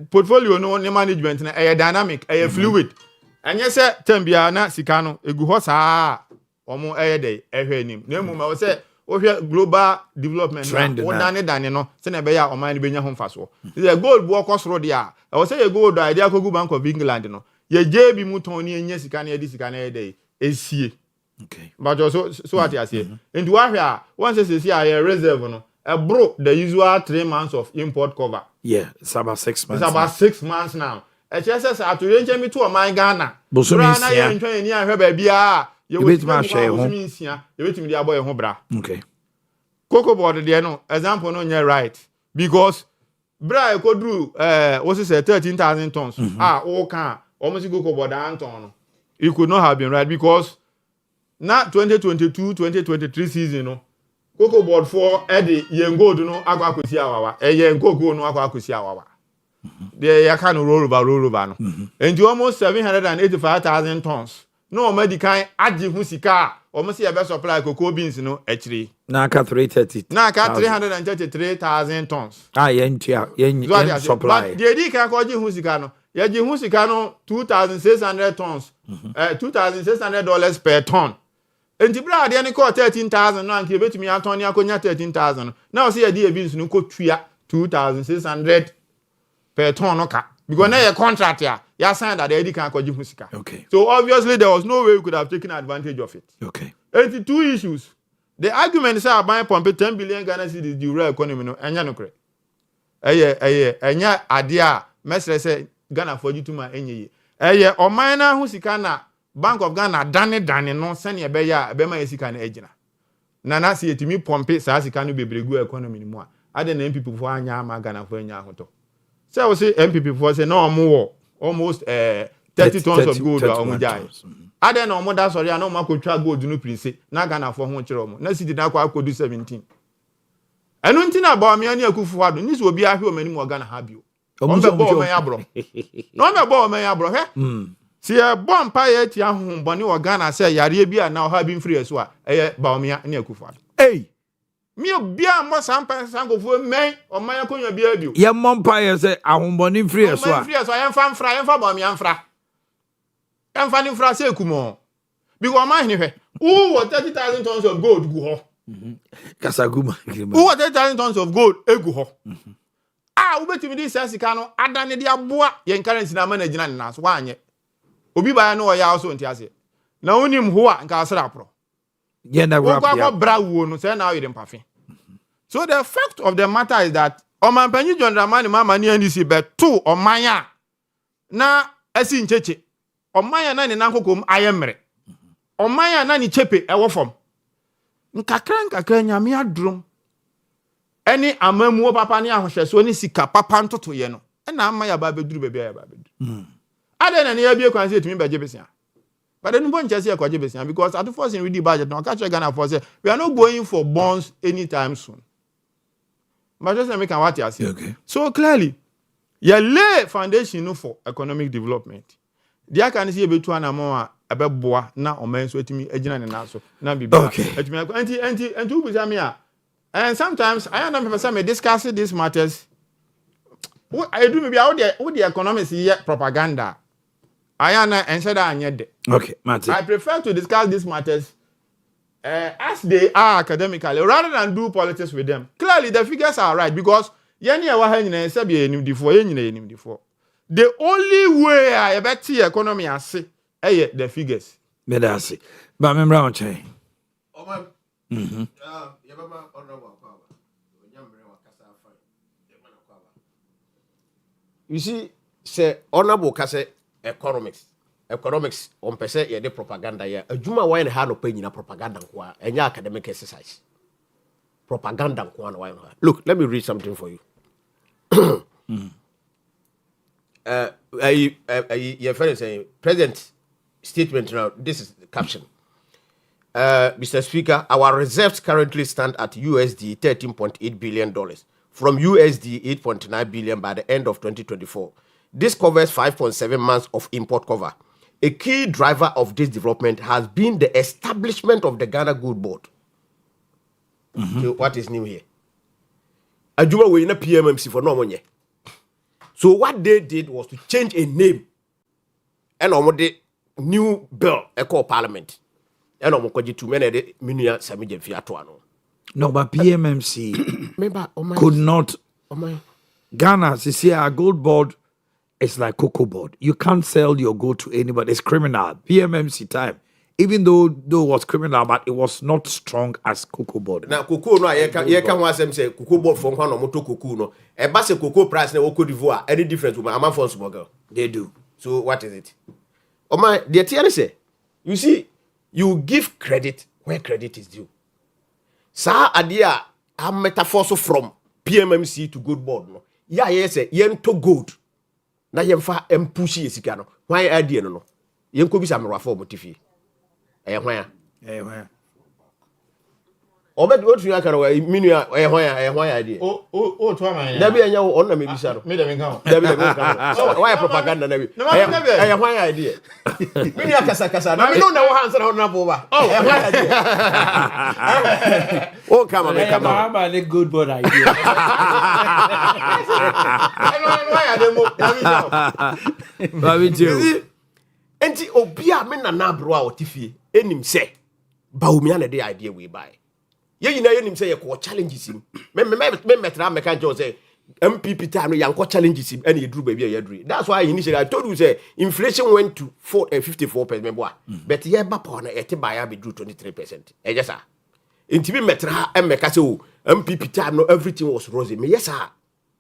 Portfolio no management na dynamic, fluid. And yes, sir, tembia na sikano egu ho saa omo dey ehwe nim. Na emu ma say global development trend o dane no say na be ya oman benya ho mfaso. The gold bo kosoro dia. I say ye gold idea kogu Bank of England no. Ye jebi mu ton ni enya sikano ye di sikano dey esie. Okay. But so what I say. And why once you see a reserve no, broke the usual 3 months of import cover. Yeah, it's about 6 months. It's about 6 months now. HSS to range me to my Ghana. Bosumisia. You train here baby you wait my share home. You wait me the boy home bra. Okay. Cocoa board there no example no near right because bra ko drew what is 13,000 tons. All can almost cocoa board Anton. It could not have been right because na 2022-2023 season no cocoa board for Eddie yen gold no akwa akosi awawa yen cocoa no akwa akosi awawa the ya no roll over no and almost 785,000 tons no medical agi hu sika almost ya be supply cocoa beans no actually na ka 330 na ka 333,000 tons yen supply but the di ka ko agi hu sika no ya gi hu sika no 2,600 tons $2,600 per ton. And the brad any call 13,000 no anke betumi aton ni akonya 13,000 now say the beans no ko twia 2,600 per ton no ka because na your contract ya signed that the can kwaji musika. Okay. So obviously there was no way we could have taken advantage of it. Okay. 82 issues. The argument say buying pump 10 billion Ghana cedis the real economy no enya no kre. Enya ade a mesre say Ghana for you to ma enye. Oman na hu sika na Bank of Ghana dane no sene ebe ya ebe ma sika na ejina na na se yetimi pompe sa sika no bebregu economy ni mu a ade na MPP fo anya ma Ghana fo anya ahoto say we say MPP fo say na omo wo almost 30 tons of gold omo jai ade na omo da sorry na omo akotwa gold no prince na Ghana fo ho kire omo na city na kwa akodu 17 enu ntina ba me ani akufu ado ni so obi ahwe omani mu Ghana ha bio omo be bo omen abro no me bo omen abro he si e bon pa ye ti ahun boni o Ghana say yare bi na o ha bi mfiri so a eye baomia na akufu ado mi obi a mo sampa sangofu men o man akonya bi abio ye mompa ye say ahun boni mfiri so a mfiri so ye mfa baomia mfra emfa ni mfra say kumo bi wo man ni hwe Who was 30,000 tons of gold go ho? Kasaguma. Who was 30,000 tons of gold egu ho? Ubetimi di sika no adane de aboa yen currency na ma na gina na so wanye. Obi ba na o ya so nti ase. Na onim ho a nka asra apro. Yeah, na rap. Bra wo no say na you dem pafe. So the fact of the matter is that Omanhene John Dramani mama ni NDC bet two omanya na asi ncheche. Omanya na ne nankokom ayemre. Omanya na ni chepe ewo fom. Nkakra nyame adrum. Any amamuo papa ni ahohweso ni sika papa ntoto ye no. Na ama ya ba beduru bebia ya ba beduru. Ade na ne ya bie kwan se tumi beje besia. But then won't just say kwaje besia because at the first in ready budget now catch Ghana for say we are not going for bonds anytime soon. But just make what you say. Okay. So clearly, you lay foundation for economic development. Dia can see betu anamo abeboa na omen so etimi agina ne na so na bibi. Okay. Etimi anti who be me a. And sometimes I am person me discuss these matters. I do maybe out there with the economics here propaganda. I am and said okay, Martin. I prefer to discuss these matters as they are academically rather than do politics with them. Clearly, the figures are right because the only way I bet the economy I see the figures. But see. But remember on chain. You see, say honorable kase economics on per se the propaganda ya adwuma why na ha no pa nyina propaganda nko a enya academic exercise propaganda nko na why no. Look, let me read something for you. Your friend is saying president statement now, this is the caption. Mr. Speaker, our reserves currently stand at USD $13.8 billion from USD 8.9 billion by the end of 2024. This covers 5.7 months of import cover. A key driver of this development has been the establishment of the Ghana Gold Board. So what is new here? Ajuma we in a PMMC for no money. So what they did was to change a name and on the new bill called Parliament. And on the two men Minia Samijan Fiatuano. No, but PMMC could not. Ghana, see, our gold board is like cocoa board. You can't sell your gold to anybody. It's criminal. PMMC time. Even though it was criminal, but it was not strong as cocoa board. Now, cocoa, no, you can want them say cocoa board from one or moto cocoa, no. A basic cocoa price, no, Cote d'Ivoire, any difference with my phone smoker. They do. So, what is it? Oh, my dear TNC, you see, you give credit where credit is due. Sa idea a metaphor from PMMC to gold board no. Yeah, yes, yen to gold. Na yen fa push esika no. Why idea no no. Yen ko bi sa merafo motifi. Hwan ya. Obed what you can we minu hwan ya idea. O to am. Da bi enya wo on na me bisa no. Me dem kan. Da bi dem kan. So why propaganda na bi. Hwan ya idea. Minu kasa. Na me no na wo hansa na na bo ba. Oh, hwan ya idea. Oh, come on. How about the good board idea? Enti obia me na bro a otifie enim se ba omia na the idea we buy. Ye nyina yenim se ye ko challenges him. Me metra me kan say MPP time no yanko challenges him and ye drew baby ye drew. That's why initially I told you say inflation went to 54% boy. But ye ba po na e te buy be drew 23%. E just sir. Enti me metra e me ka say o MPP time no everything was rosy. Me yes sir.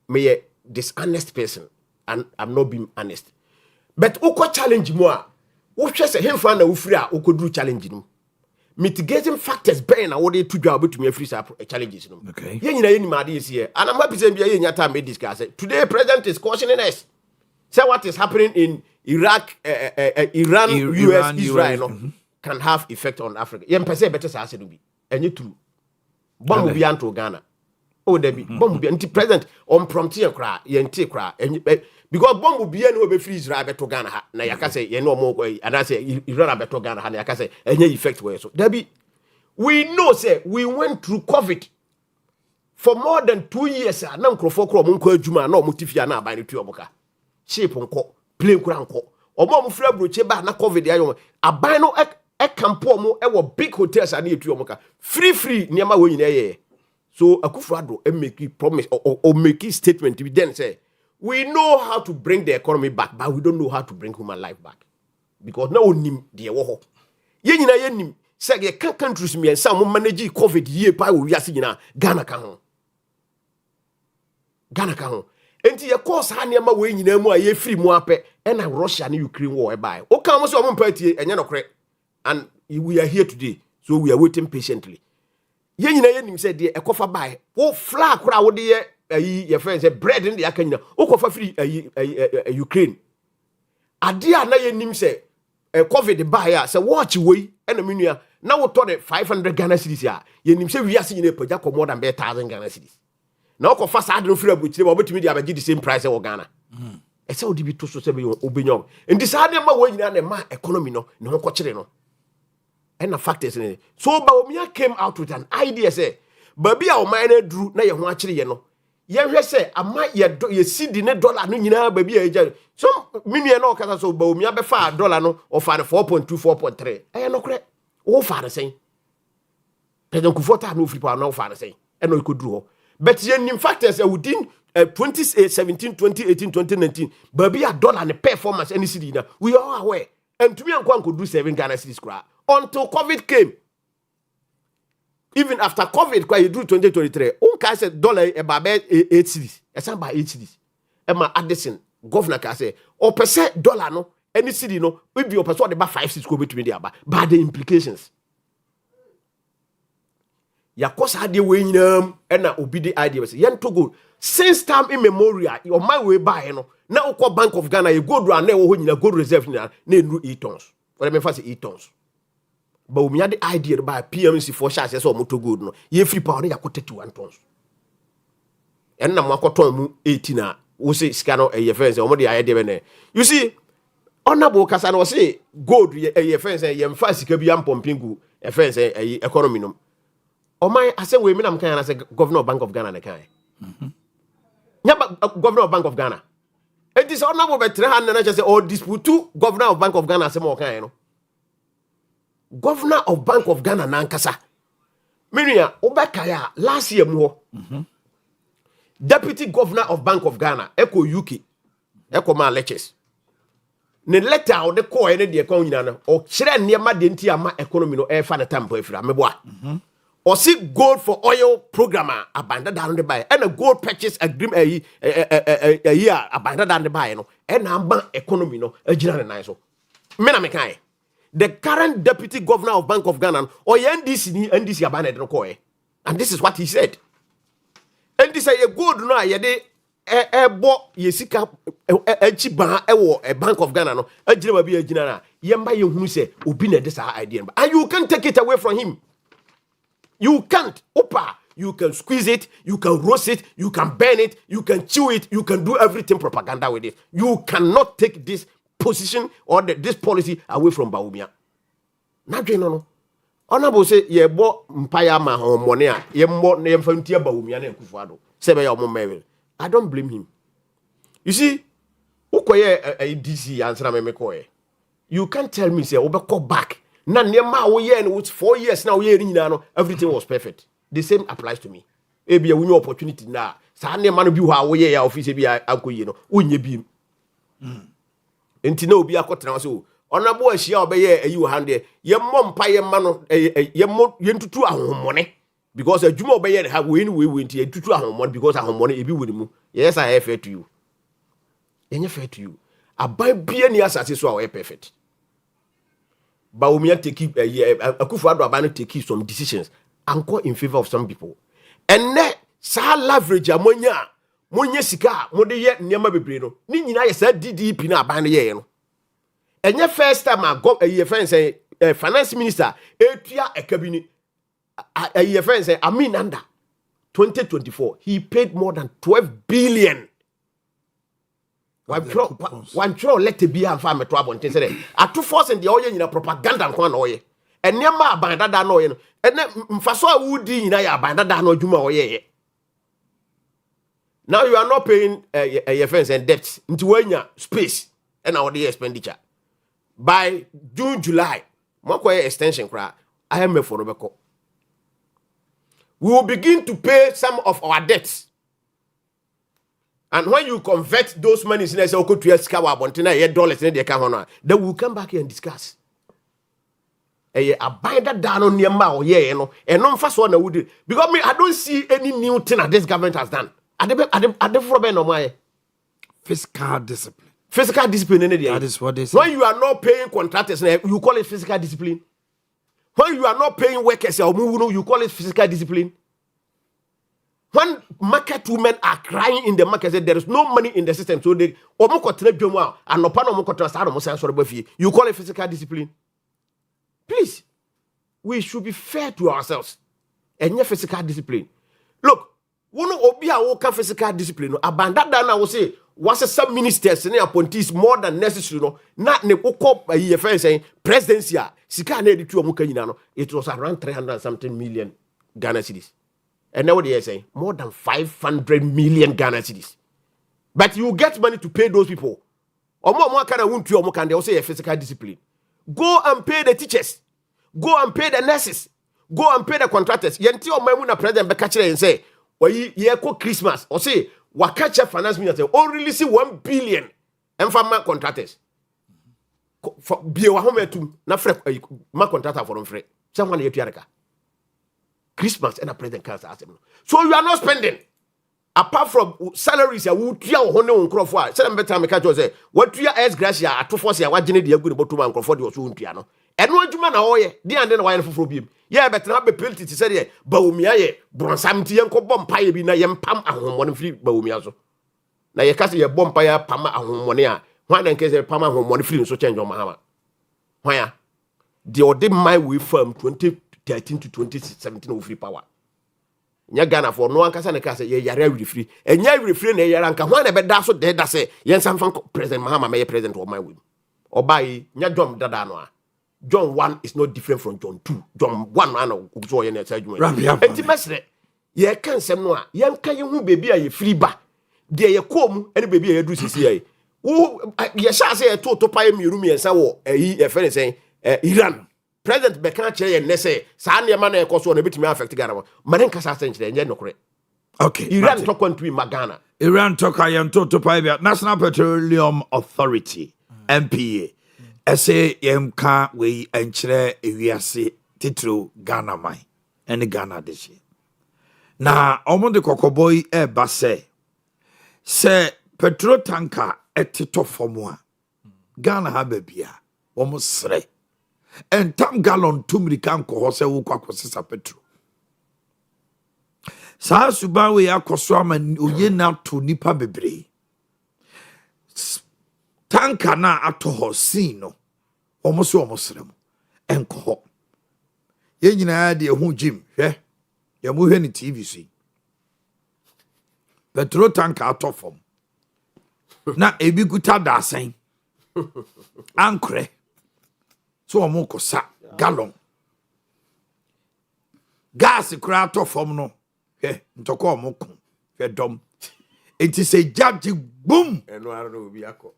Me a dishonest person and I'm not being honest. But oko challenge mo a wo hwe se hemfa na wo firi a okoduru challenge no. Mitigating factors ben na wo dey to dwa betumi afiri sa challenges no. Okay. Ye nyina ye ni made is here. And I'm happy say bia ye nya time discuss. Today president is cautioning us. Say what is happening in Iraq, Iran, US, Israel no, can have effect on Africa. Ye mpese better say ase no bi. Enye true. Bomb bi anto Ghana. Oh, there be bomb be anti president on prompting cry, yenti cry, because bomb be no be free Israel beto Ghana ha. Na yaka say ye no more and I say Iran beto Ghana ha na yaka say any effect where so. There be we know say we went through COVID for more than 2 years. Na nkrofo kro mo nko adwuma na omotifia na aban tu oboka. Shape nko, plane kura nko. Omo mo fra broche ba na COVID ayo aban no e campo mo e wo big hotels ani etu omo ka free niam we nyina ye so Akufo-Addo make promise or make statement we then say we know how to bring the economy back but we don't know how to bring human life back because na onim de wo ho ye nyina ye nim say ye countries me ensa mo manage covid ye pa wo wiase nyina Ghana ka ho enti ye course ha niam we nyina mu a ye free mu apɛ and Russia and Ukraine war e bai o kan mo so mo party enye no korɛ and we are here today so we are waiting patiently ye nyina ye nim say de ekofa bai wo flag kora wo de ye ayi ye friend say bread in the akanyina wo kofa free Ukraine ade a na ye nim say covid bai a say watch we na menua na wo to de 500 Ghana cedis a ye nim say wiase nyina pagya ko more than 1000 Ghana cedis na wo kofa sa de no free abuchire ba obetumi de abagi the same price wo Ghana ese odi bi to so se be obenyo ndi sa de ma wo nyina na ma economy no ne ho kɔkire no and the fact is so Bawumia came out with an idea say baby a o man na duru na ye ho akire ye no ye hwe say ama ye cedi ne dollar no nyina baby a eja so minue na o kasa so Bawumia be fa dollar no o fa 4.2 4.3 no kre o fa na sen President Kufuor no free power na o fa na sen e no ikoduru ho but ye nim factors within 2017 2018 2019 baby a dollar ne performance any cedi na we are aware and to me anko do 7 Ghana cedis kra until COVID came. Even after COVID, when you do 2023, one said dollar about 8 cedis. It's about 8 cedis. Emma Addison, governor can say, or percent dollar no, any city no, we be or percent about 5 cedis go between there, but the implications. Ya kosa ade we nyinam na obi the idea was yen to go since time immemorial your my way by no na ukọ Bank of Ghana you go do na wo ho nyina gold reserve na enru 8 tons what me fa say 8 tons but we had the idea by PMC for share say so moto gold no ye free power na yakọ 31 tons en na mo akoton mu 18 na wo say sika no ye fence o mo de idea be na you see honorable kasa no say gold ye fence ye mfa sika bi am pompingu e fence economy no Oman I say we me nam kan say governor of Bank of Ghana na kan. Nya governor of Bank of Ghana. It is honorable be 300 na say or dispute to governor of Bank of Ghana say mo kan no. Governor of Bank of Ghana na nkasa. Menua obekaya last year mu ho. Deputy governor of Bank of Ghana eko UK eko ma lectures. Ne letter o de call ene de kon nyina no o kire niema de nti ama economy no e fa na tampo afira meboa. Or see gold for oil programmer abandoned down the buy and a gold purchase agreement a year abandoned down the buy no and amba economy no a general nice so mena mekai the current deputy governor of Bank of Ghana or NDC abandoned no koe and this is what he said and this a gold no ye de bo yesika chiba ewo a Bank of Ghana no a general bi a general yemba ye hunu se obi na this idea and you can take it away from him. You can't. Opa, you can squeeze it, you can roast it, you can burn it, you can chew it, you can do everything propaganda with it. You cannot take this position or this policy away from Bawumia. Not no. Honorable say ye bo mpaya ma money a ye mo na ye mfantia Bawumia na Akufo-Addo. Say be your mom marry. I don't blame him. You see, ukoye a DC answer me koye. You can't tell me say obeko back. Na niema wo ye no 4 years now ye nyina no everything was perfect. The same applies to me. E bia wo new opportunity na sa niema no bi ho a wo ye ya office bia akoye no wonye bi. Enti na obi akotena so onabo ahia obeye ayi wo hande ye mmompa ye ma no ye ntutu ahomone because adwuma obeye ne ha we ni we enti ye ntutu ahomone because ahomone e bi woni mu. Yes I fair to you. Enye fair to you. Aban bia ni asase so a we perfect. Bawumia take Akufo-Addo abano take some decisions and go in favor of some people. And ne sa leverage amonya sika mo de ye niema bebre no. Ni nyina ye sa DDP na abano ye no. Enye first time a go ye friend say finance minister etua ekabini ye friend say Amin under 2024 he paid more than 12 billion. One tro let be and farm a trouble and say at 2 force and the oil in a propaganda and one oil. And near my abandoned that no and then Faso would in I abandoned that no Juma oye. Now you are not paying your friends and debts into when space and our day expenditure. By June, July, Mokoye extension cry. IMF for Robeko. We will begin to pay some of our debts. And when you convert those monies in a say okay to $8 in the account, then we'll come back here and discuss. Abide that down on your mouth, and no first one would because me, I don't see any new thing that this government has done. At the Fiscal discipline. Physical discipline, that is what they say. When you are not paying contractors, you call it physical discipline. When you are not paying workers, you call it physical discipline. When market women are crying in the market, there is no money in the system, so they you call it physical discipline. Please, we should be fair to ourselves. And your physical discipline. Look, one of our physical discipline. Abandon that I will say, was some ministers and appointees more than necessary. No, not ne ukop a year saying presidency. Sika ne di tu amuka it was around 300 something million Ghana cedis. And now what they are saying more than 500 million Ghana cedis. But you get money to pay those people. Or more kind of won't you can they say a physical discipline. Go and pay the teachers. Go and pay the nurses. Go and pay the contractors. Yenti o maimuna president be catch and say, "Well, ye ko Christmas." Or say, "Wa catch finance minister o release 1 billion and for my contractors." For be wa home to na free my contractor for free. Someone ye tuareka. Christmas and a president can't ask him. So you are not spending. Apart from salaries, you tia hone on crofo. Say better me catch say, "What tia es gracia at force ya wagene de agu botu man crofo de so ntua no." Eno adwuma na oye, di ande na wayɛ foforo biem. Ye better na be penalty say de Bawumia ye bronsam ti yenko bompaye bi na yempam ahomone firi Bawumia so. Na ye kase ye bompaye pam ahomone a, hwan na nke say pam ahomone firi so change o mahama. Hwan ya? The ode my way from 2013 to 2017 of free power. Nya Ghana for no ankasa ne ka say ye yare awrefiri. Enya awrefiri na ye yare anka hwan na be da so de da say yen samfan president Mahama me president of my way. Obai nya John dada no a. John 1 is not different from John 2. John 1 and so ye na say juma. Enti mesre ye kan sem no a yen kan ye hu bebi a ye free ba. De ye kom ene bebi a ye du sisi ye. Wo ye sha say ye to pa ye miru mi ensa wo e fe say Iran. President Bekan Che and Nesse, Sanya Man and Coso, and a bit me affect Ghana. Marenka Sassage, and Yenokre. Okay. Iran talk on to Magana. Iran talk I am to private National Petroleum Authority, NPA. Ese yemka we enchre ewiase titru Ghana mai. Any Ghana this year. Na omonde kokoboy e base. Se petrol tanker etito formua. Ghana ha bebia. Almost sre. And tam gallon tumri kan ko hose wo kwa kwosesa petro. Sa suba we akoso ama oye na to nipa bebre. Tanka na ato ho sin no. Almost rem. Enko ho. Ye nyina de hu jim hwe. Ye mu hwe ni TV si. Petro tanka ato fom. Na ebi guta da asen. Ankre. So amoko sa gallon gas kura to fom no hwe ntoko amoko hwe dom enti se judge boom eno ara no obi akọ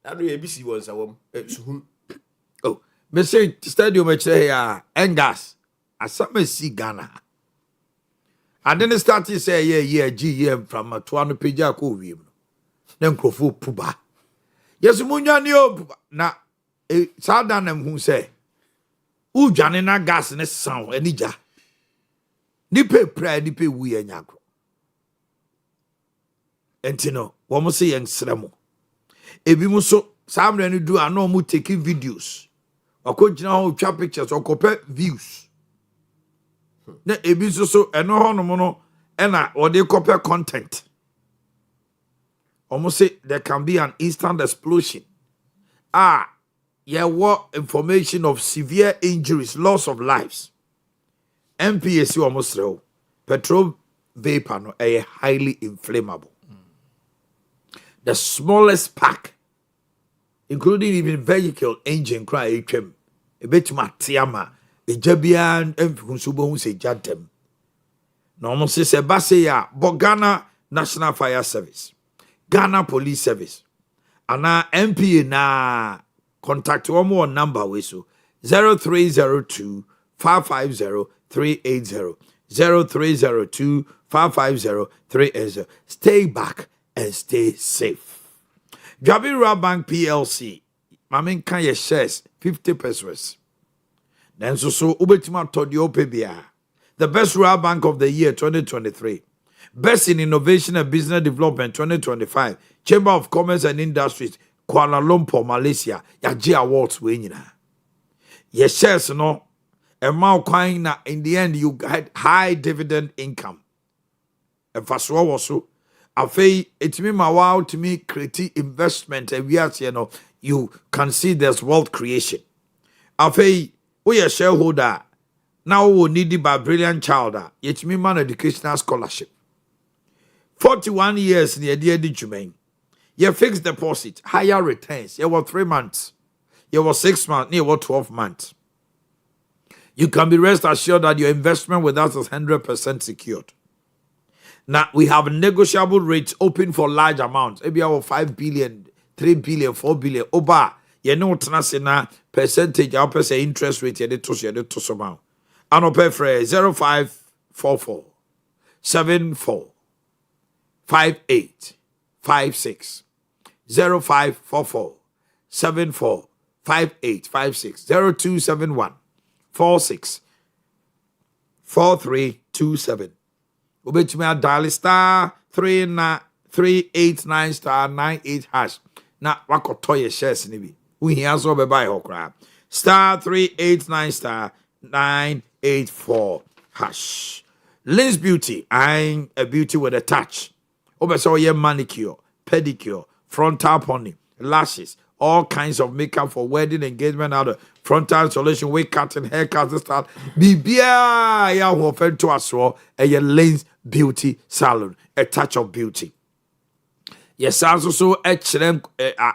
anu ye bisi won sa wom suhun oh me say stadium e chere ya engas asama si Ghana and then start say yeah GM from atoano peja ko wiem no na nkrofo puba yesu munyane opuba na sada na mhu se udwane na gas ne sound anija ni pe ni pe wu ye nyakro entino wo mo se yen sremo ebi mu so samre ni du ano mu take videos akogina ho twa pictures okope views na ebi so eno ho no mo no ena ode copy content almost say there can be an instant explosion what information of severe injuries, loss of lives. MPSU almost real. Petrol vapor no highly inflammable. The smallest pack, including even vehicle engine cry HM, a bit matiama, a jabian and say jadem. No almost say Sebasia, but Ghana National Fire Service, Ghana Police Service, and now MPA na contact one more number we so 0302 550 380. 0302 550 380. Stay back and stay safe. Dwabi Rural Bank PLC. Mamin can ye shares 50 pesos. Then so ubetima todio pebia. The best rural bank of the year 2023. Best in innovation and business development 2025. Chamber of Commerce and Industries Kuala Lumpur, Malaysia. Yaji awards winner. Your shares no amount coin na in the end you had high dividend income. And for so afei etimi ma wow to me create investment and we are you can see there's wealth creation. Afei we a shareholder now we need by brilliant child etimi man educational scholarship. 41 years in the idea di your fixed deposit, higher returns. You were 3 months. You were 6 months. You were 12 months. You can be rest assured that your investment with us is 100% secured. Now, we have negotiable rates open for large amounts. Maybe our 5 billion, 3 billion, 4 billion. Oba, you know what na percentage, our percent interest rate, you need to somehow. And open for 0544 74 58 56 0544 74 58 56 0271 46 4327. Ubetumi dial star 389 star 98 hash. Na wakoto ye shares ni bi. Uhia so be buy okra. Star 389 star 984 hash. Lynn's Beauty, I'm a beauty with a touch. Obeso ye manicure, pedicure, frontal pony, lashes, all kinds of makeup for wedding, engagement, other frontal installation, wig cutting, haircut, style. Bibia ya who offend to us all a Lynn's Beauty Salon, a touch of beauty. Yes, also excellent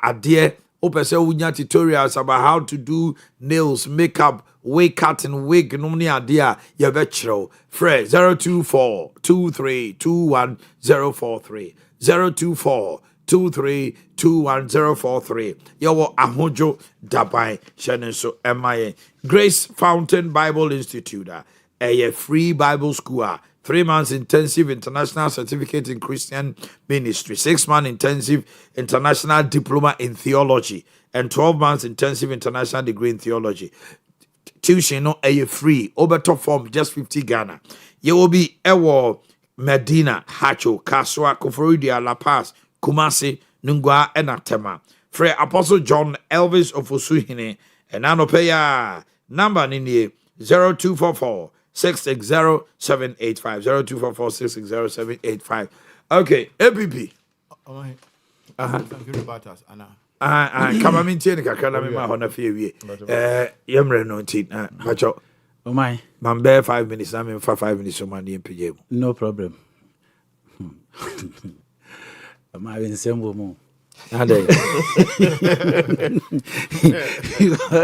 idea. Obeso unya tutorials about how to do nails, makeup, wig cutting, wig, no idea. Ya vetro. Fred 024 2321 043 024 2321 Yawo Ahojo Dabai Shenenso MIA Grace Fountain Bible Institute, a free Bible school, 3 months intensive international certificate in Christian ministry, 6 months intensive international diploma in theology, and 12 months intensive international degree in theology. Tuition no a free over top form just 50 Ghana. You will be Ewo Medina, Hacho, Kaswa, Koforidia, La Paz, Kumasi, Nungwa, and Atema. Frey Apostle John Elvis of Osuhine, and Anopeya number nini 0244 660 785 0244 660 785. Okay, APP. Come on, maintain kakana me ma hona fie wie. Yemre no tin. Bacho. Oh my. Man bear 5 minutes, I mean for 5 minutes so man in PJ. No problem. Am I in same woman? Ade.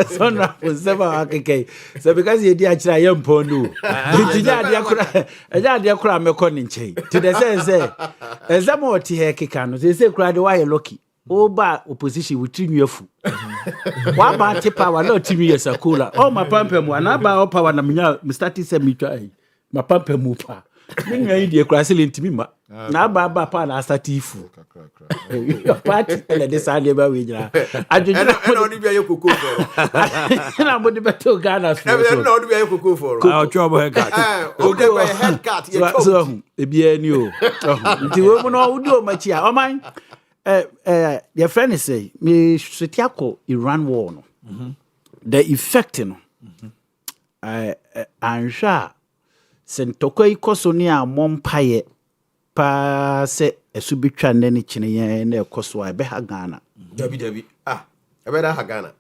So na seven akeke. So because you dey akira yam pondu. Tinya dey akura me ko ni nche. To the say exam what here keka no. Say kura dey why lucky. Oba opposition with trinwefu. Wa ba tipa wa no timi yesakula. Oh my pampa mu na ba power na me start say me try. Ma pampa mu pa. Me ngai dey kura sele ntimi ma. Na ba pa na statifu. Party ele de sande ba we jira. Adwuju na oni bia ye koko for. Na mo de beto Ghana so. Na oni bia ye koko for. Ah, trouble head cat. O de by head cat ye chop. So e bia ni o. Nti we mo no udi o machi a. O man your friend is say me swetiako Iran war no. The effect no. Ansha sentoko ikoso ni a mompaye pa se esubitwa nani chine ye na ekoso a be ha Ghana. Dabi. Ah, e be da ha Ghana.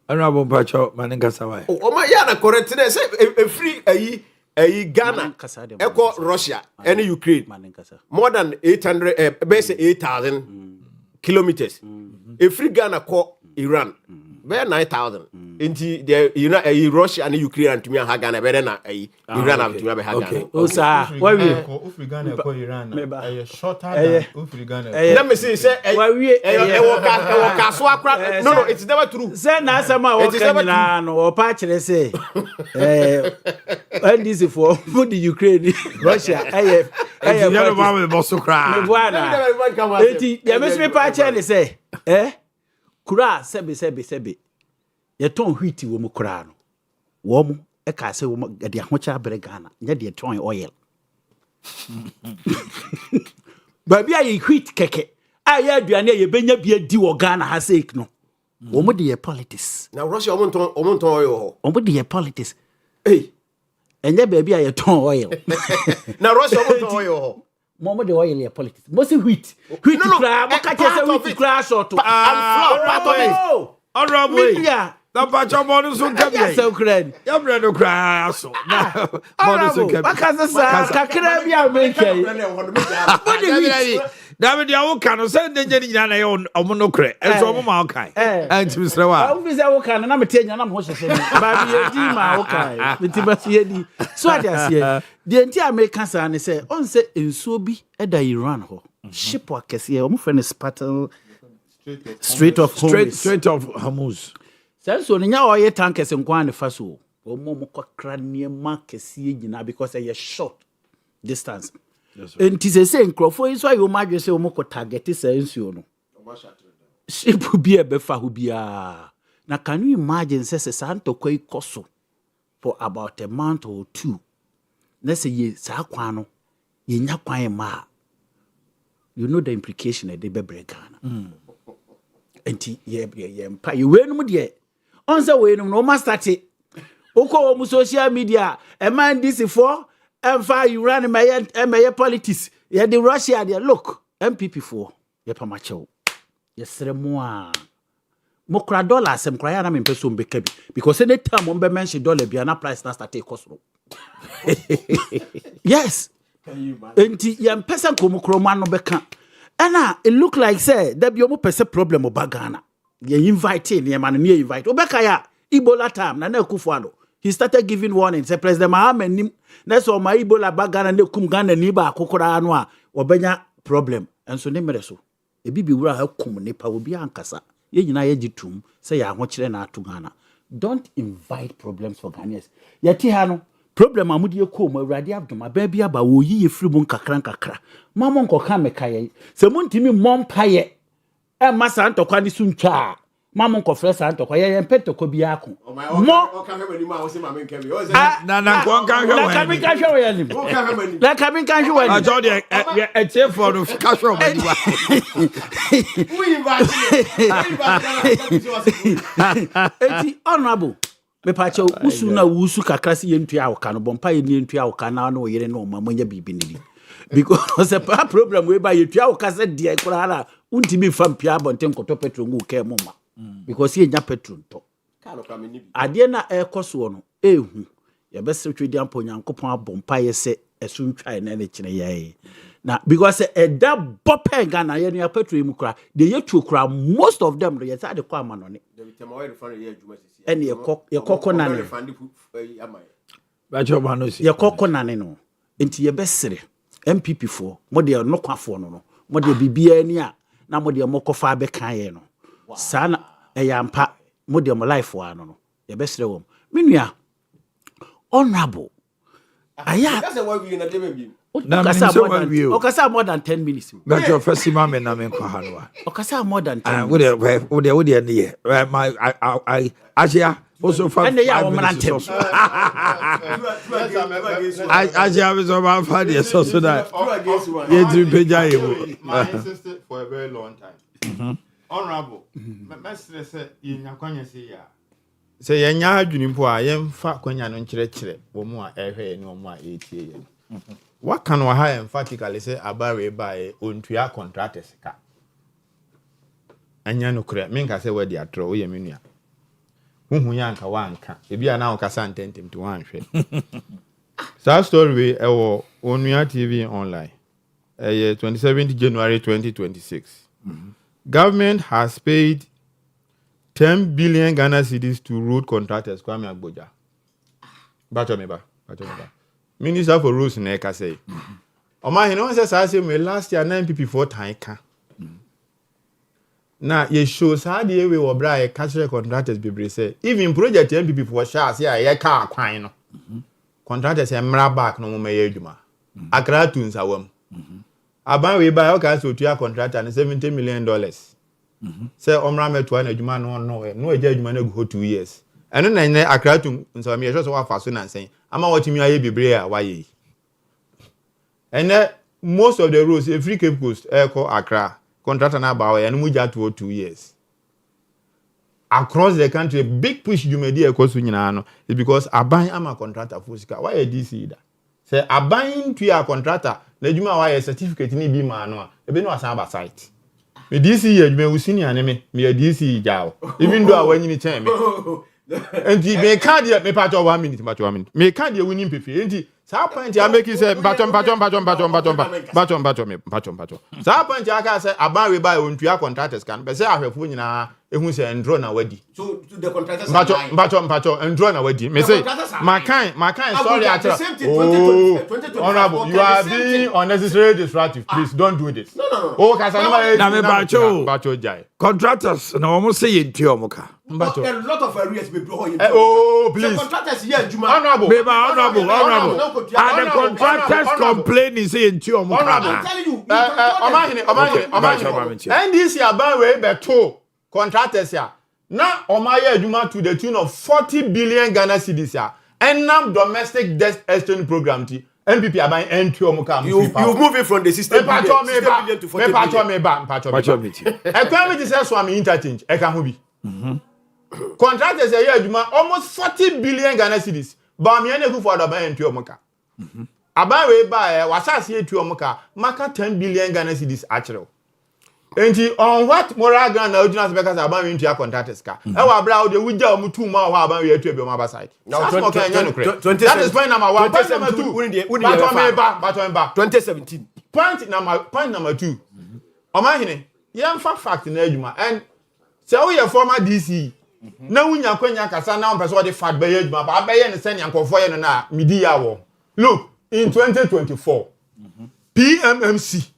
Honorable Bacho Maninga Sawai. O ma ya na correct na say e free ayi Ghana eko Russia and Ukraine more than 800 base 8,000 kilometers. A free Ghana ko Iran be 9,000. Inti the Russia and Ukraine to me and Hagan better na Iran to me Hagan. Oh sir, why we Ufrigana ko Iran. Shorter than Ufrigana. Let me say why we no it's never true. Say na sama o kan no o pa kire say when this for the Ukraine Russia yellow mama bosso cry. Me buana. Eti ya me pa kire say kura sebe ye ton hwiti wo mu kura no wo mu e ka se wo de ahocha bere Ghana nya de ton oil ba bia ye hwit keke aya aduane ye benya bia di wo Ghana ha sake no wo mu de politics na Russia omonton oil wo mu de politics enye ba bia ye ton oil na Russia omonton oil Momo de oil ye politics mo se wheat kra mo ka che se wheat kra short Honorable the Pacha Modus on Cabia so grand. Your bread of cry so. Modus on Cabia. David, you can send the Jenny on Monocre and so Malkai. And to Mr. Wa. I can and I'm telling you, I'm Hosha. So I just hear the entire American son say, on say in Sobi, Eda Iran ho. Ship wa kesi, I'm friend is Patel. Straight of Hormuz. So nya oye tankers nkwa ne faso o mo kokra ne ma kese gina because e short distance. And it is saying crofo is why you madwe say o mo ko target say nsuo no. Ship bi e be fa ho bia. Na can you imagine say santo kwai koso for about a month or two. Na say ye sa kwa no ye nya kwan ma. You know the implication e dey be Ghana. Enti ye mpa ye wenum de onse wenum no ma start ukọ mu social media e man this for emfa Iran meye politics ye the Russia there look MPP for ye pamachew ye sremu a mo kra dollar asem kra ya na me peso mbeka bi because any time mo be mention dollar bi na price na start cost. Yes enti ye mpesa nkomu kroma no beka. And it look like say there be almost person problem about Ghana. You invite in, you man invite. Obekaya Ebola time na Kufuado. He started giving warning. Say President Mahama nim. That's all my Ebola back Ghana ne kum Ghana ni ba kokora anwa. Obenya problem. And so nemere so. E bibi wura ha kum ne pa obi ankasa. Ye nyina ye gitum say ya ho kire na atu Ghana. Don't invite problems for Ghanaians. Yeti ha no problem amudi ekọ mu awurade abdoma ba bia ba wo yi efiri mu nkakra mamo nkoka mekaye se muntimi mompaye e masa ntokwa ni suntwa mamo nkofre sa ntokwa ye mpetoko bia ako mo oka hema ni ma wo se ma menka bi na nkonka hwe la kamin ka hwe ya ni oka hema ni la kamin ka hwe ya ni ajo de e che for no ka hwe o mani wa we invite eti honorable me pache usu na usu kakrasi ye ntua awoka no bompa ye ni ntua awoka na na oyere no mamonya bibi ni because a problem we ba ye ntua awoka se de kura na untimi fam pia bonten koto petrol ngu ke moma because ye nya petrol to ade na ekoso no ehu ye be se twedi ampo nyankopon abompa ye se esuntwa na ne kire ye na because da bope Ghana ye no petrol mu kura de ye twu kura most of them ye say de kwa ma no ne and ye kokko nane ba joba no si ye kokko nane no enti ye besere MPP for mo de no kwafo no mo de bibia ni a na mo de mo kofa be kan ye no sana e yampa mo de mo life wa no ye besere wo menua honorable aya that's why we na dem bi okasa more than 10 minutes ba jo first ma me na me kwa hanwa okasa more than 10 minutes wo de ne my I Asia also for 5 minutes. Asia was about 5 years so that. My insisted for a very long time. Honorable, Master said, you know, say, Yanya Junimpo, I am fat when you're not chire, or more air, no more 8 years. What can we hire emphatically say about by Untria contractors? And you know, correct, mean I say where they are throw ye minia. Who yanka wanka, if you are now Cassantent him to one shade. So, story our Owia TV online, 27th January 2026. Government has paid 10 billion Ghana cedis to road contractors. Kwame Agboja. Bachomeba. Minister for Roads Neka say. Omanhene one says I say me last year 9 people for time ka. Now ye show how the way we bra e catch contractors be say even project MPP for sha say I ka kwan no. Contractors e mra back no mo meye adwuma. Akra tu nsawam. Aban we buy okay so to contractor $70 million. Say omra meto na adwuma no eja adwuma na go 2 years. Eno na nye akra tu nsawam ye so wa faso na nsen. Ama watimi aye bebre a waye. And most of the roads, a free Cape Coast, Echo, Accra, contractor now by and muja to 2 years. Across the country, big push you may do across Suninano is because I buy a contractor for Sika. Why a DC? Say, I buying to your contractor, let you know why a certificate in be man, a bit no samba site. Me DC, you may see enemy, me a DC Jow, even though I went in the time. And he may can't yet me part of 1 minute, but 1 minute. May can't you winning pipi, and he. Sa point I make you say baton. Sa point I can say aban we buy ontua contractors can be say ahwefo nyina ehun say endro na wadi. So the contractors baton endro na wadi. Me say my kind sorry at honorable you are being unnecessarily disruptive. Please don't do this. No. Oh kasa na me bacho jai. Contractors na almost say entiomoka. A lot of areas be blow. Oh please. The contractors here Juma. Honorable. And the contractors complaining saying to I'm telling you. Omanhene. And this year ban we beto contractors here. Now Omaya Juma to the tune of 40 billion Ghana cedis here. And now domestic debt exchange program ti MPP aban entiomoka. You've moving from the system billion to 40 billion. Economy say so am interchange. E kan ho bi. Contractors here Juma almost 40 billion Ghana cedis. Ba me na ku for aban entiomoka. Aban we buy wasase etuomoka maka 10 billion Ghana cedis achiro. Enti on what moral ground na ordinance because aban we ntua contractors ka. E wa bra wo de wuja omutu ma ho aban we atu ebioma ba side. Now 20, that is point number 1. Point number 2. 2017. Point number 2. Omanhene, yemfa fact na adwuma and say we your former DC. Na wunya kwanya kasa na on person dey fat be adwuma ba be ye ne se nyankofo ye no na midi ya wo. Look, in 2024, PMMC,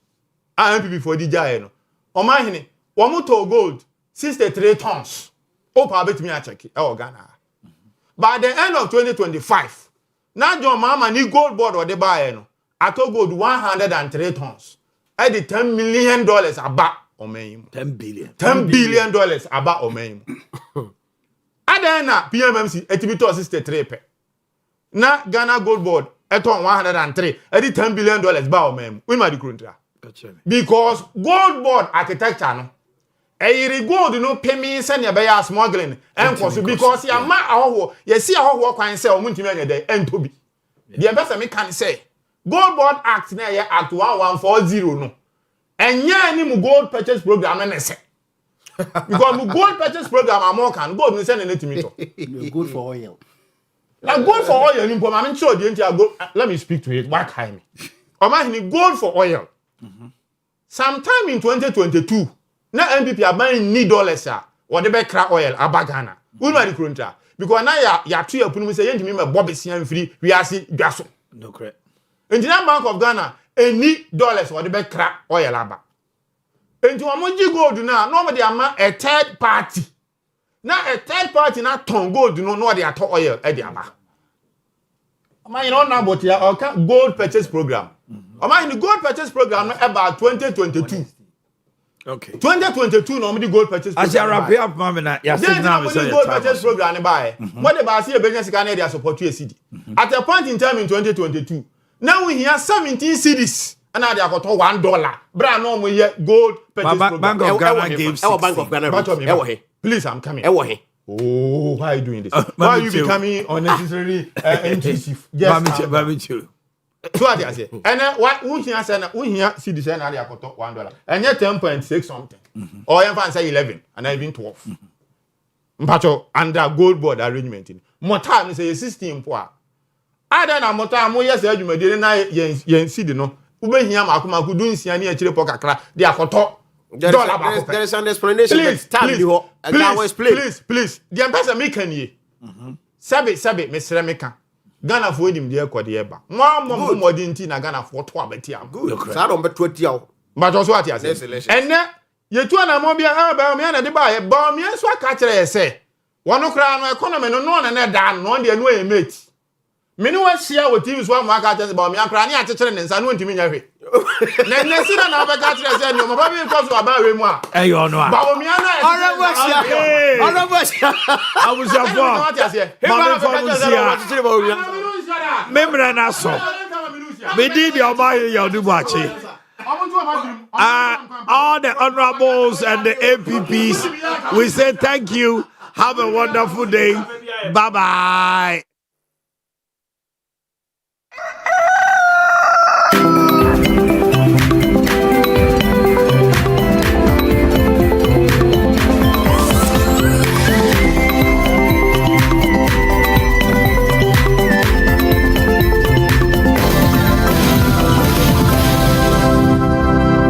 IMPP for DJ, Omanhene, Wamuto gold, 63 tons. Opa bet me a check it, Ghana. By the end of 2025, now John Mama need gold board or the buy, I told gold 103 tons. I did $10 million about Omaim. $10 billion about Omaim. Adena PMMC, etibito 63 pe. Na Ghana gold board. Eton 103. Edi $10 billion ba o mem. We ma di kuruntra. Because gold board architecture no. Eyiri gold no pemi se ne be ya smuggling enkoso because ya ma ahoho, ye si ahoho kwan se o muntimi anya dey entobi. The embassy me can say gold board act na ye act 1140 no. Enya ni mu gold purchase program na se. Because mu gold purchase program amokan gold ni se na netimi to. Good for oil. Now gold for oil, I'm sure the entire gold. Let me speak to it. Why time? Omanhene gold for oil. Sometime in 2022, now MPP are buying $9 or the back oil abagana. We might kurunta because now ya 2 years put say yenti me Bobby CM free. We are see gaso. No correct. In the Bank of Ghana, $8 or the back oil aba. Into Amoji gold now. Normally ama a third party. Now a third party now turn gold do not know they are to oil ediaba. Am you know now but ya gold purchase program. Am in the gold purchase program about 2022. Okay. 2022 normally gold purchase program. As you wrap up mama na ya signal me say gold purchase program buy. What they buy see a business can they support you CD. At a point in time in 2022. Now we hear 17 cities. And now they have got $1. Bra no mo gold purchase program. Bank of Ghana gives Bank of Ghana. Please, I'm coming. Oh, why are you doing this? Why are you becoming unnecessarily intrusive? Yes, so what I say. And then what we here see the same area got $1. And yet 10.6 something. Or even say 11 and even 12. Mpacho under gold board arrangement in. Mota me say 16 poa. Ada na mota mo yes adwumade na yen see the no. Ube hia makoma ku du nsia ne akire po kakra de akoto There is an explanation. Please. The ambassador make any. Sabe, Mr. Meka. Ghana for him, dear Quadieba. One more didn't in a Ghana for 12 betiam. Good. I don't bet 20 hours. But also what he has said. And then you two and a mobile Alabama and the buy a bomb, yes, what catcher say. One of crown economy, no one and that down, no one the way mate. Meanwhile, see how teams one market about me and crying at the children and I want to mean every. Then see another catcher said, no, my baby comes about Remo. Hey, you know. Bawumiana. I was your father. Membre naso. Ade Omanhene Yaw Adu-Boakye. All the honorables and the APPs, we say thank you. Have a wonderful day. Bye-bye.